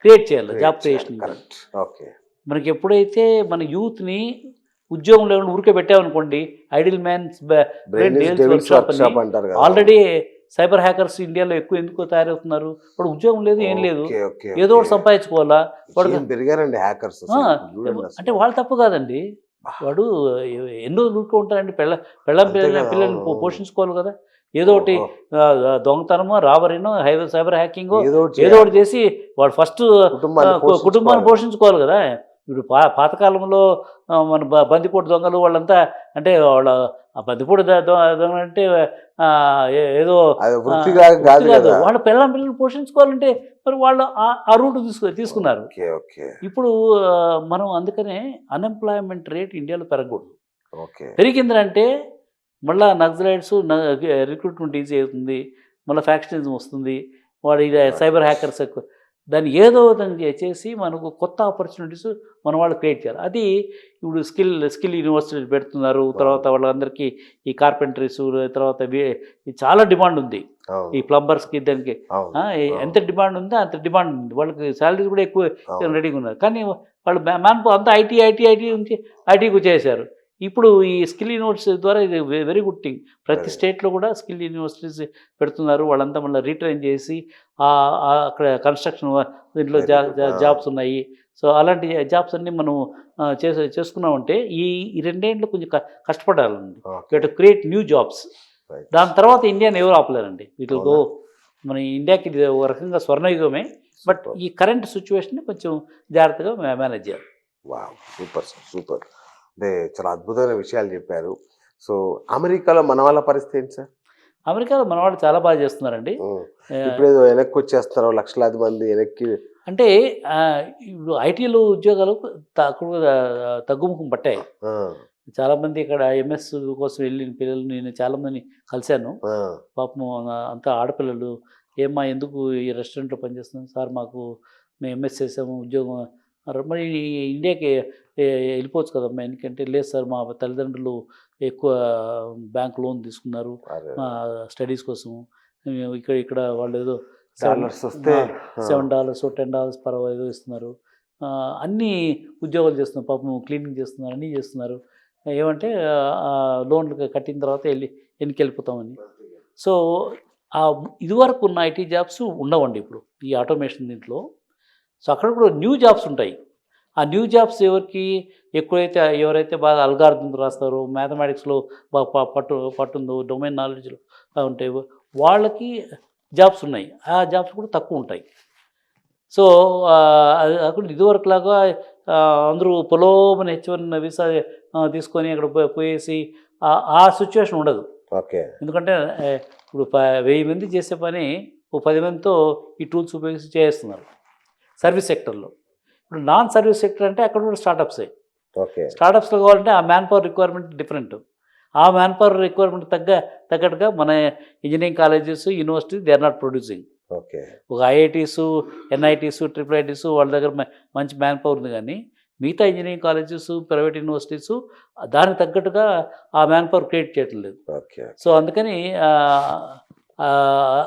క్రియేట్ చేయాలి, జాబ్ క్రియేషన్ ఇంజన్. మనకి ఎప్పుడైతే మన యూత్ని ఉద్యోగం లేకుండా ఊరికే పెట్టామనుకోండి, ఐడిల్ మ్యాన్స్ బ్రెయిన్ వర్క్షాప్ అని ఆల్రెడీ సైబర్ హ్యాకర్స్ ఇండియాలో ఎక్కువ ఎందుకు తయారవుతున్నారు? వాడు ఉద్యోగం లేదు, ఏం లేదు, ఓకే, ఓకే, ఏదో ఒకటి ఓకే. సంపాదించుకోవాలా వాడు. ఏం పెరిగారండి హ్యాకర్స్ ఆ, అంటే వాళ్ళు తప్పు కాదండి. వాడు ఎన్నో ఊరుకో ఉంటారండి. పెళ్ళం అంతే కదా, పిల్లల్ని అవును. పోషించుకోవాలి కదా. ఏదో ఒకటి దొంగతనమో, రాబరీనో, సైబర్ హ్యాకింగో ఏదో ఏదో ఒకటి చేసి వాడు ఫస్ట్ కుటుంబాన్ని పోషించుకోవాలి కదా. ఇప్పుడు పాతకాలంలో మన బందిపోటు దొంగలు వాళ్ళంతా, అంటే వాళ్ళ ఆ బందిపోటు దొంగ అంటే ఏదో వృత్తిగా కాదు కాదు, కదా. వాళ్ళ పిల్లల్ని పోషించుకోవాలంటే మరి వాళ్ళు ఆ రూట్ తీసుకున్నారు. ఓకే, ఓకే, ఇప్పుడు మనం అందుకనే అన్ఎంప్లాయ్మెంట్ రేట్ ఇండియాలో పెరగకూడదు. ఓకే. పెరిగిందంటే మళ్ళీ నక్సలైట్స్ రిక్రూట్మెంట్ ఈజీ అవుతుంది, మళ్ళీ ఫ్యాక్షనిజం వస్తుంది, వాడు ఇది సైబర్ హ్యాకర్స్ ఎక్కువ. దాన్ని ఏదో విధంగా చేసి మనకు కొత్త ఆపర్చునిటీస్ మన వాళ్ళు క్రియేట్ చేయాలి. అది ఇప్పుడు స్కిల్ యూనివర్సిటీ పెడుతున్నారు. తర్వాత వాళ్ళందరికీ ఈ కార్పెంటరీస్, తర్వాత చాలా డిమాండ్ ఉంది. ఈ ప్లంబర్స్కి దానికి ఎంత డిమాండ్ ఉందో అంత డిమాండ్ ఉంది. వాళ్ళకి శాలరీస్ కూడా ఎక్కువ రెడీగా ఉన్నారు. కానీ వాళ్ళు మ్యాన్ పవర్ అంతా ఐటీ నుంచి ఐటీకి వచ్చేసారు. ఇప్పుడు ఈ స్కిల్ యూనివర్సిటీ ద్వారా ఇది వెరీ గుడ్ థింగ్. ప్రతి స్టేట్లో కూడా స్కిల్ యూనివర్సిటీస్ పెడుతున్నారు. వాళ్ళంతా మళ్ళీ రీట్రైన్ చేసి అక్కడ కన్స్ట్రక్షన్ దీంట్లో జాబ్స్ ఉన్నాయి. సో అలాంటి జాబ్స్ అన్నీ మనం చేసుకున్నామంటే ఈ 2 ఏళ్ళు కొంచెం కష్టపడాలండి. Create new jobs. దాని తర్వాత ఇండియాని ఎవరు ఆపలేరండి. వీటితో మన ఇండియాకి ఇది ఒక రకంగా స్వర్ణయుగమే. బట్ ఈ కరెంట్ సిచ్యువేషన్ కొంచెం జాగ్రత్తగా మేనేజ్ చేయాలి. Super super. అంటే చాలా అద్భుతమైన విషయాలు చెప్పారు. సో అమెరికాలో మన వాళ్ళ పరిస్థితి ఏంటి సార్? అమెరికాలో మన వాళ్ళు చాలా బాగా చేస్తున్నారండి. ఇప్పుడు ఏదో వెనక్కి వచ్చేస్తున్నారు లక్షలాది మంది వెనక్కి. అంటే ఇప్పుడు ఐటీలో ఉద్యోగాలు తగ్గుముఖం పట్టాయి. చాలామంది ఇక్కడ ఎంఎస్ కోసం వెళ్ళిన పిల్లలు నేను చాలామందిని కలిశాను. పాపం అంతా ఆడపిల్లలు, ఏమ్మా ఎందుకు ఈ రెస్టారెంట్లో పనిచేస్తున్నాం సార్, మేము ఎంఎస్ చేసాము, ఉద్యోగం. మరి ఇండియాకి వెళ్ళిపోవచ్చు కదమ్మా, ఎందుకంటే లేదు సార్ మా తల్లిదండ్రులు ఎక్కువ బ్యాంక్ లోన్ తీసుకున్నారు మా స్టడీస్ కోసము, ఇక్కడ వాళ్ళు ఏదో $7 $10 పర్ అవర్ ఏదో ఇస్తున్నారు, అన్నీ ఉద్యోగాలు చేస్తున్నారు, పాపం క్లీనింగ్ చేస్తున్నారు, అన్నీ చేస్తున్నారు. ఏమంటే లోన్లు కట్టిన తర్వాత వెనక్కి వెళ్ళిపోతామని. సో ఇదివరకు ఉన్న ఐటీ జాబ్స్ ఉండవండి ఇప్పుడు ఈ ఆటోమేషన్ దీంట్లో. సో అక్కడ కూడా న్యూ జాబ్స్ ఉంటాయి. ఆ న్యూ జాబ్స్ ఎవరైతే బాగా అల్గారిథమ్స్ రాస్తారో, మ్యాథమెటిక్స్లో బాగా పట్టుందో, డొమైన్ నాలెడ్జ్లో ఉంటాయి, వాళ్ళకి జాబ్స్ ఉన్నాయి. ఆ జాబ్స్ కూడా తక్కువ ఉంటాయి. సో అక్కడ ఇదివరకులాగా అందరూ పొలోమని H1 వీసా తీసుకొని అక్కడ పోయేసి ఆ సిచ్యువేషన్ ఉండదు. ఓకే. ఎందుకంటే ఇప్పుడు 1000 మంది చేసే పని 10 మందితో ఈ టూల్స్ ఉపయోగించి చేస్తున్నారు సర్వీస్ సెక్టర్లో. ఇప్పుడు నాన్ సర్వీస్ సెక్టర్ అంటే అక్కడ కూడా స్టార్టప్సే. స్టార్టప్స్లో కావాలంటే ఆ మ్యాన్ పవర్ రిక్వైర్మెంట్ డిఫరెంట్. ఆ మ్యాన్ పవర్ రిక్వైర్మెంట్ తగ్గట్టుగా మన engineering colleges, universities they are not producing. ఒక ఐఐటీస్, NITs, IIITs వాళ్ళ దగ్గర మంచి మ్యాన్ పవర్ ఉంది. కానీ మిగతా ఇంజనీరింగ్ కాలేజెస్, ప్రైవేట్ యూనివర్సిటీస్ దానికి తగ్గట్టుగా ఆ మ్యాన్ పవర్ క్రియేట్ చేయటం లేదు. సో అందుకని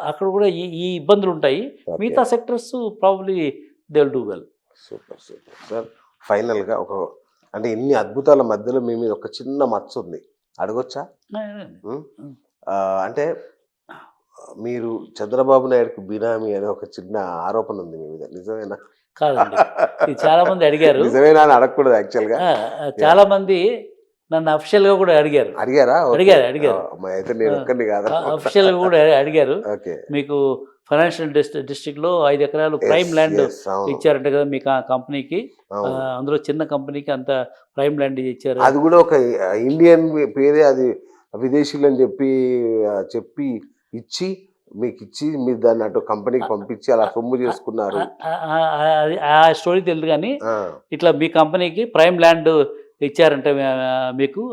అక్కడ కూడా ఈ ఇబ్బందులు ఉంటాయి. మిగతా sectors probably they will do well. Super super sir. ఫైనల్గా అంటే ఇన్ని అద్భుతాల మధ్యలో మీ మీద ఒక చిన్న మచ్చ ఉంది, అడగొచ్చా? అంటే మీరు చంద్రబాబు నాయుడుకు బినామీ అనే ఒక చిన్న ఆరోపణ ఉంది మీ మీద, నిజమేనా? కాదండి, చాలా మంది అడిగారు. నిజమేనా అని అడగకూడదు యాక్చువల్గా. చాలా మంది నన్ను అఫిషియల్గా కూడా అడిగారు. అడిగారు అయితే నేను ఒక్కడిని కాదు, అఫిషియల్గా కూడా అడిగారు. మీకు ఫైనాన్షియల్ డిస్ట్రిక్ట్లో 5 ఎకరాలు ప్రైమ్ ల్యాండ్ ఇచ్చారంట కదా మీ కంపెనీకి, అందులో చిన్న కంపెనీకి అంత ప్రైమ్ ల్యాండ్ ఇచ్చారు. అది కూడా ఒక ఇండియన్ పేరే, అది విదేశీయులు అని చెప్పి ఇచ్చి మీకు ఇచ్చి మీరు దాన్ని అటు కంపెనీకి పంపించి అలా సొమ్ము చేసుకున్నారు. ఆ స్టోరీ తెలియదు. కానీ ఇట్లా మీ కంపెనీకి ప్రైమ్ ల్యాండ్ ఇచ్చారంటే మీకు,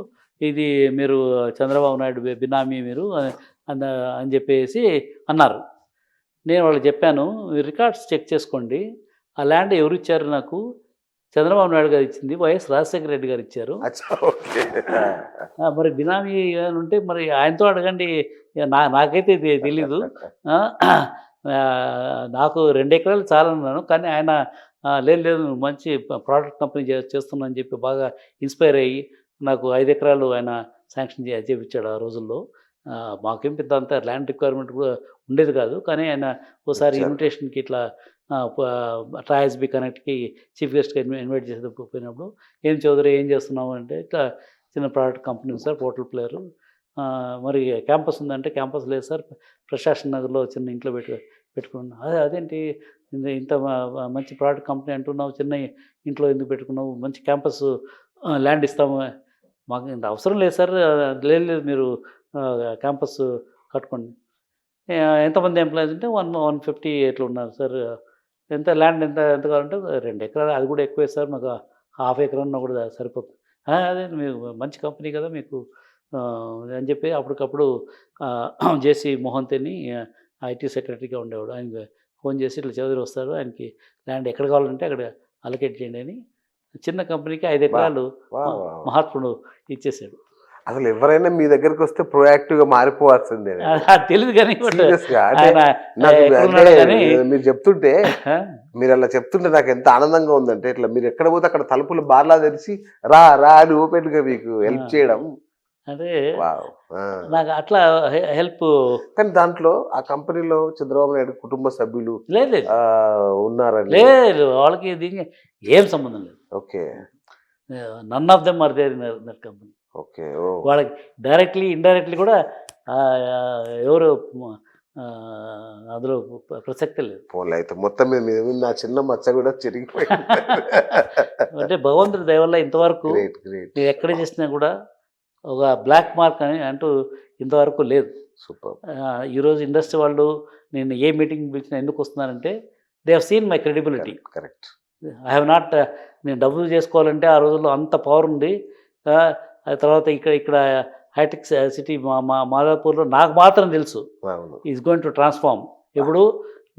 ఇది మీరు చంద్రబాబు నాయుడు బినామీ మీరు అని చెప్పేసి అన్నారు. నేను వాళ్ళకి చెప్పాను, రికార్డ్స్ చెక్ చేసుకోండి, ఆ ల్యాండ్ ఎవరు ఇచ్చారు నాకు? చంద్రబాబు నాయుడు గారు ఇచ్చింది, వైఎస్ రాజశేఖర రెడ్డి గారు ఇచ్చారు. మరి బినామీ ఉంటే మరి ఆయనతో అడగండి, నాకైతే తెలీదు. నాకు 2 ఎకరాలు చాలన్నాను, కానీ ఆయన లేదు మంచి ప్రోడక్ట్ కంపెనీ చేస్తున్నా అని చెప్పి బాగా ఇన్స్పైర్ అయ్యి నాకు 5 ఎకరాలు ఆయన శాంక్షన్ చేయించాడు ఆ రోజుల్లో. మాకేం పెద్ద అంత ల్యాండ్ రిక్వైర్మెంట్ కూడా ఉండేది కాదు. కానీ ఆయన ఓసారి వచ్చారు. ఇన్విటేషన్‌కి ఇట్లా ట్రాయల్స్‌బీ కనెక్ట్‌కి చీఫ్ గెస్ట్‌గా ఇన్వైట్ చేసేటప్పుడు పోయినప్పుడు, "ఏం చౌదరి ఏం చేస్తున్నావు?" అంటే, "ఇట్లా చిన్న ప్రోడక్ట్ కంపెనీ ఉంది సార్, పోర్టల్ ప్లేయరు. మరి క్యాంపస్ ఉందంటే, క్యాంపస్ లేదు సార్, ప్రకాశం నగర్‌లో చిన్న ఇంట్లో పెట్టుకున్నాను." అదేంటి ఇంత మంచి ప్రోడక్ట్ కంపెనీ అంటున్నావు, చిన్న ఇంట్లో ఎందుకు పెట్టుకున్నావు? మంచి క్యాంపస్ ల్యాండ్ ఇస్తాము. మాకు ఇంత అవసరం లేదు సార్. లేదు మీరు క్యాంపస్ కట్టుకోండి. ఎంతమంది ఎంప్లాయీస్ అంటే 150 ఎట్లా ఉన్నారు సార్. ఎంత ల్యాండ్ ఎంత కావాలంటే 2 ఎకరాలు, అది కూడా ఎక్కువే సార్, మాకు హాఫ్ ఎకర్ అన్నా కూడా సరిపోతుంది. అదే మీరు మంచి కంపెనీ కదా మీకు అని చెప్పి అప్పటికప్పుడు జేసీ మోహంతిని ఐటీ సెక్రటరీగా ఉండేవాడు. ఆయనకి ఫోన్ చేసి, "ఇట్లా చౌదరి వస్తారు, ఆయనకి ల్యాండ్ ఎక్కడ కావాలంటే అక్కడ అలొకేట్ చేయండి" అని చిన్న కంపెనీకి 5 ఎకరాలు మహాత్ముడు ఇచ్చేసాడు. అసలు ఎవరైనా మీ దగ్గరికి వస్తే ప్రొయాక్టివ్ గా మారిపోవాల్సిందే. తెలియదు కానీ Seriously, అంటే ఆయన నాకు ఎక్కడున్నాడో అంటే కానీ మీరు చెప్తుంటే మీరు అలా చెప్తుంటే నాకు ఎంత ఆనందంగా ఉందంటే, ఇట్లా మీరు ఎక్కడ పోతే అక్కడ తలుపులు బార్లా తెరిచి రా రా అని ఓపెన్ గా మీకు హెల్ప్ చేయడం. అంటే వావ్. నాకు అట్లా హెల్ప్ కానీ దాంట్లో ఆ కంపెనీలో చంద్రబాబు నాయుడు కుటుంబ సభ్యులు లేదు ఉన్నారండి. లేదు, వాళ్ళకి దీనికి ఏం సంబంధం లేదు. Okay none of them are there in that company. Okay. వాళ్ళకి డైరెక్ట్లీ ఇండైరెక్ట్లీ కూడా ఎవరు అందులో ప్రసక్తే లేదు. పోన్లే, అయితే మొత్తం మీద మీద నా చిన్న మచ్చ కూడా చిరిగిపోయింది. అంటే భగవంతుడి దయ వల్ల ఇంతవరకు గ్రేట్ గ్రేట్ నేను ఎక్కడ చేసినా కూడా ఒక బ్లాక్ మార్క్ అని అంటూ ఇంతవరకు లేదు. సూపర్. ఈరోజు ఇండస్ట్రీ వాళ్ళు నేను ఏ మీటింగ్ పిలిచినా ఎందుకు వస్తున్నానంటే, they have seen my credibility. Correct. I have not నేను డబ్బులు చేసుకోవాలంటే ఆ రోజుల్లో అంత పవర్ ఉంది. ఆ తర్వాత ఇక్కడ హైటెక్ సిటీ మాదాపూర్లో నాకు మాత్రం తెలుసు అవును. Is going to transform. ఇప్పుడు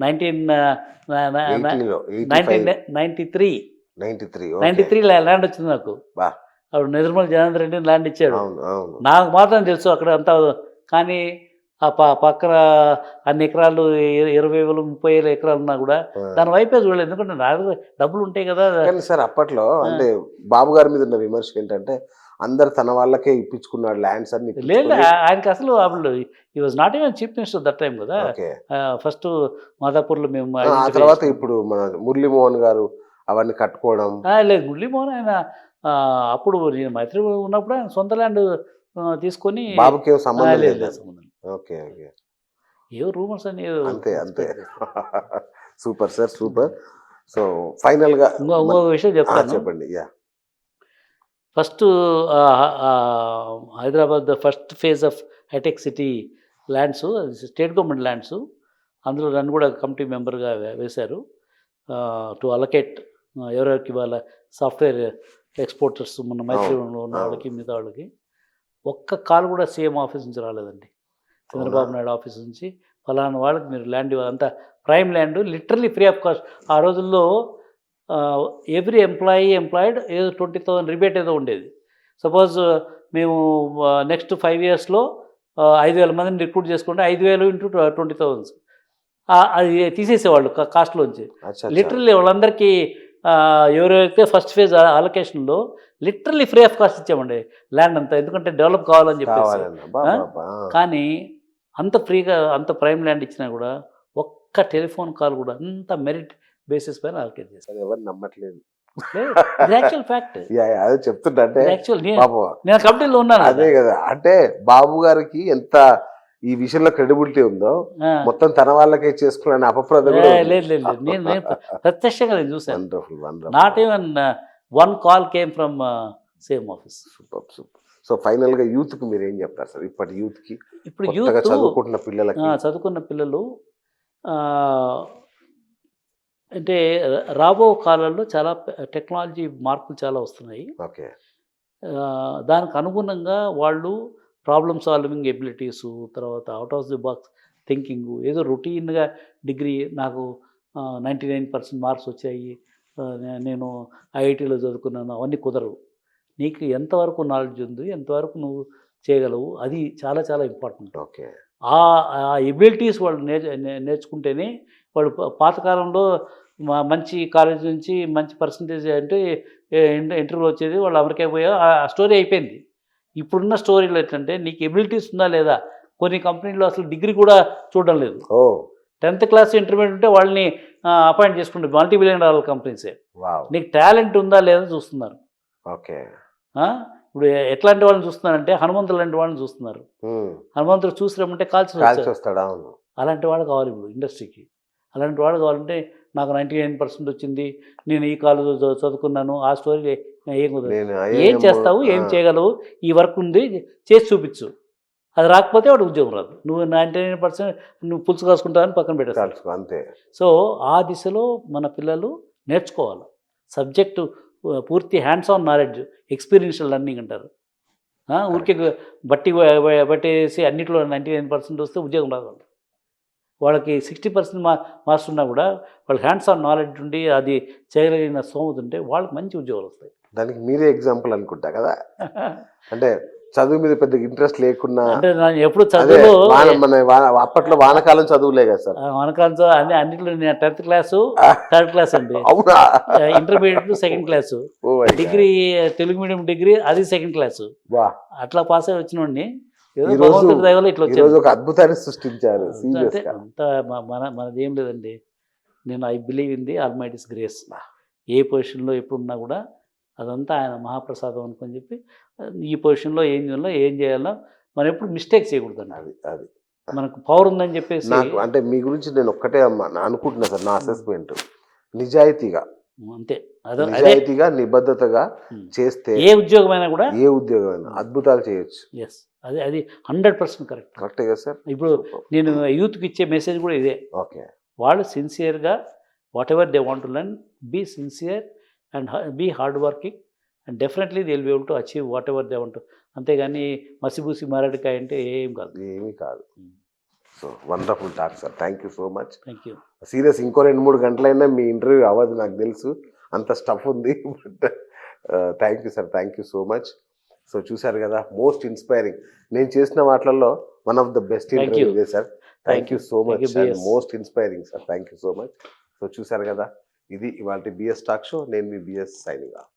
1993 93 ల్యాండ్ వచ్చింది నాకు. బా. అప్పుడు నిర్మల జనార్దన్ రెడ్డి ల్యాండ్ ఇచ్చాడు. అవును అవును. నాకు మాత్రం తెలుసు అక్కడ అంతా. కానీ ఆ పక్కన అన్ని ఎకరాలు 20,000 30,000 ఎకరాలు ఉన్నా కూడా దాని వైపే చూడలేదు. ఎందుకంటే నా దగ్గర డబ్బులు ఉంటాయి కదా. కానీ సార్ అప్పట్లో అంటే బాబు గారి మీద ఉన్న విమర్శ ఏంటంటే, అందరు తన వాళ్ళకే ఇప్పించుకున్నాడు ల్యాండ్స్ అన్ని. లేదు, ఆయనకి అసలు అప్పుడు ఈ was not even chief minister that time కదా. ఓకే. ఫస్ట్ మాదాపూర్లో మేము ఆ తర్వాత ఇప్పుడు మన మురళీమోహన్ గారు అవన్నీ కట్టుకోవడం. లేదు, మురళీమోహన్ ఆయన అప్పుడు మైత్రి ఉన్నప్పుడు ఆయన సొంత ల్యాండ్ తీసుకొని బాబుకి ఏం సంబంధం లేదు. సంబంధం. Okay okay. ఏవో రూమర్స్ అని అంతే అంతే. Super sir super. So final గా ఇంకో విషయం చెప్తాను. చెప్పండి. Yeah. First Hyderabad first phase of hitech city lands, state government lands, అందులో నన్ను కూడా కమిటీ మెంబర్గా వేశారు. టు అలొకేట్ ఎవరెవరికి వాళ్ళ సాఫ్ట్వేర్ ఎక్స్పోర్టర్స్ మన మైత్రిలో ఉన్న వాళ్ళకి మిగతా వాళ్ళకి. ఒక్క కాల్ కూడా సీఎం ఆఫీస్ నుంచి రాలేదండి. చంద్రబాబు నాయుడు ఆఫీస్ నుంచి ఫలానా వాళ్ళకి మీరు ల్యాండ్ ఇవ్వాలి. అంత prime land, literally free of cost. ఆ రోజుల్లో ఎవ్రీ ఎంప్లాయిడ్ ఏదో 20,000 రిబేట్ ఏదో ఉండేది. సపోజ్ మేము నెక్స్ట్ 5 yearsలో 5,000 మందిని రిక్రూట్ చేసుకుంటే 5,000 ఇంటూ 20,000 అది తీసేసేవాళ్ళు కాస్ట్లోంచి. లిటరల్లీ వాళ్ళందరికీ ఎవరైతే ఫస్ట్ ఫేజ్ అలొకేషన్లో లిటరల్లీ ఫ్రీ ఆఫ్ కాస్ట్ ఇచ్చామండి ల్యాండ్ అంతా. ఎందుకంటే డెవలప్ కావాలని చెప్పేసి. కానీ అంత ఫ్రీగా అంత ప్రైమ్ ల్యాండ్ ఇచ్చినా కూడా ఒక్క టెలిఫోన్ కాల్ కూడా అంత మెరిట్ బేసిస్ పైన అలొకేట్ చేస్తారు. ఎవరు నమ్మట్లేదు. Actual fact. అదే చెప్తుంటే నేను కమిటీలో ఉన్నాను. అదే కదా. అంటే బాబు గారికి ఎంత ఈ విషయంలో క్రెడిబిలిటీ ఉందో మొత్తం తన వాళ్ళకే చేసుకున్న అపప్రద. లేదు నేను ప్రత్యక్షంగా నేను చూసాను. Not even one call came from same office. Super super. So final గా యూత్ కి మీరు ఏం చెప్తారు సార్? ఇప్పటి యూత్ కి, ఇప్పుడు యూత్ చదువుకుంటున్న పిల్లలు అంటే రాబో కాలంలో చాలా టెక్నాలజీ మార్పులు చాలా వస్తున్నాయి. ఓకే. దానికి అనుగుణంగా వాళ్ళు ప్రాబ్లమ్ సాల్వింగ్ ఎబిలిటీసు, తర్వాత out of the box thinking, ఏదో రొటీన్గా డిగ్రీ నాకు 99% మార్క్స్ వచ్చాయి, నేను ఐఐటీలో చదువుకున్నాను, అవన్నీ కుదరవు. నీకు ఎంతవరకు నాలెడ్జ్ ఉంది, ఎంతవరకు నువ్వు చేయగలవు, అది చాలా చాలా ఇంపార్టెంట్. ఓకే. ఆ ఎబిలిటీస్ వాళ్ళు నేర్చుకుంటేనే వాళ్ళు పాతకాలంలో మంచి కాలేజ్ నుంచి మంచి పర్సంటేజ్ అంటే ఇంటర్వ్యూలో వచ్చేది, వాళ్ళు అమెరికా పోయా ఆ స్టోరీ అయిపోయింది. ఇప్పుడున్న స్టోరీలో ఏంటంటే నీకు ఎబిలిటీస్ ఉందా లేదా, కొన్ని కంపెనీలో అసలు డిగ్రీ కూడా చూడడం లేదు. ఓ 10th క్లాస్ ఇంటర్మీడియట్ ఉంటే వాళ్ళని అపాయింట్ చేసుకుంటే $multi-billion కంపెనీసే. వావ్. నీకు టాలెంట్ ఉందా లేదా చూస్తున్నారు. ఓకే. ఇప్పుడు ఎట్లాంటి వాళ్ళని చూస్తున్నారంటే హనుమంతులు లాంటి వాళ్ళని చూస్తున్నారు. హనుమంతుడు చూసినామంటే కాల్చి కాల్చి వస్తాడా? అవును. అలాంటి వాడు కావాలి ఇప్పుడు ఇండస్ట్రీకి. అలాంటి వాడు కావాలంటే నాకు 99% వచ్చింది, నేను ఈ కాలేజ్ చదువుకున్నాను, ఆ స్టోరీ ఏం కుదరదు. నేను ఏం చేస్తావు, ఏం చేయగలవు, ఈ వర్క్ ఉంది చేసి చూపించు. అది రాకపోతే వాడు ఉద్యోగం రాదు. నువ్వు 99% నువ్వు పులుసు కాసుకుంటావని పక్కన పెట్టేస్తావు. అంతే. సో ఆ దిశలో మన పిల్లలు నేర్చుకోవాలి. సబ్జెక్టు పూర్తి hands on knowledge, experiential learning అంటారు. ఊరికే బట్టేసి అన్నింటిలో 99% వస్తే ఉద్యోగం రాదు. వాళ్ళకి 60% మార్క్స్ ఉన్నా కూడా వాళ్ళకి హ్యాండ్స్ ఆన్ నాలెడ్జ్ ఉండి అది చేయగలిగిన స్తోమత ఉంటే వాళ్ళకి మంచి ఉద్యోగాలు వస్తాయి. దానికి మీరే ఎగ్జాంపుల్ అనుకుంటా కదా. అంటే చదువు మీద పెద్ద ఇంట్రెస్ట్ లేకున్నా, అంటే నేను ఎప్పుడు చదువులో అప్పట్లో వానకాలం చదువులే కదా సార్. వానకాలంతో అన్నింటిలో నేను 10th క్లాసు 3rd క్లాస్ అండి. అవునా? Intermediate 2nd class, degree Telugu medium degree అది 2nd క్లాసు. అట్లా పాస్ అయ్యి వచ్చినోడిని ఇట్లా ఒక అద్భుతాన్ని సృష్టించారు. అంతా మనది ఏం లేదండి. నేను I believe in the Almighty's grace. ఏ పొజిషన్లో ఎప్పుడున్నా కూడా అదంతా ఆయన మహాప్రసాదం అనుకొని చెప్పి ఈ పొజిషన్లో ఏం చేయాలో మనం ఎప్పుడు మిస్టేక్ చేయకూడదండి. అది మనకు పవర్ ఉందని చెప్పేసి నాకు అంటే మీ గురించి నేను ఒక్కటే అనుకుంటున్నా సార్, నా అసెస్మెంట్ నిజాయితీగా, అంతే నిజాయితీగా నిబద్ధతగా చేస్తే ఏ ఉద్యోగమైనా కూడా అద్భుతాలు చేయొచ్చు. ఎస్, అది 100% కరెక్టే కదా సార్. ఇప్పుడు నేను యూత్కి ఇచ్చే మెసేజ్ కూడా ఇదే. ఓకే. వాళ్ళు సిన్సియర్గా whatever they want to learn, be sincere and be hard working and definitely they will be able to achieve whatever they want. అంతేగాని మసిబూసి మారడికాయ అంటే ఏమీ కాదు. So wonderful talk sir. Thank you so much. Thank you. Serious ఇంకో 2-3 గంటలైనా మీ interview అవ్వదు నాకు తెలుసు, అంత స్టఫ్ ఉంది. But thank you sir, thank you so much. So చూసారు కదా, మోస్ట్ ఇన్స్పైరింగ్ నేను చేసిన వాటిల్లో one of the best interview ఇదే sir. Thank you so much and most inspiring sir. Thank you so much. So చూసారు కదా, ఇది ఇవాళ బిఎస్ టాక్ షో. నేను మీ బిఎస్ సైనింగ్ ఆఫ్.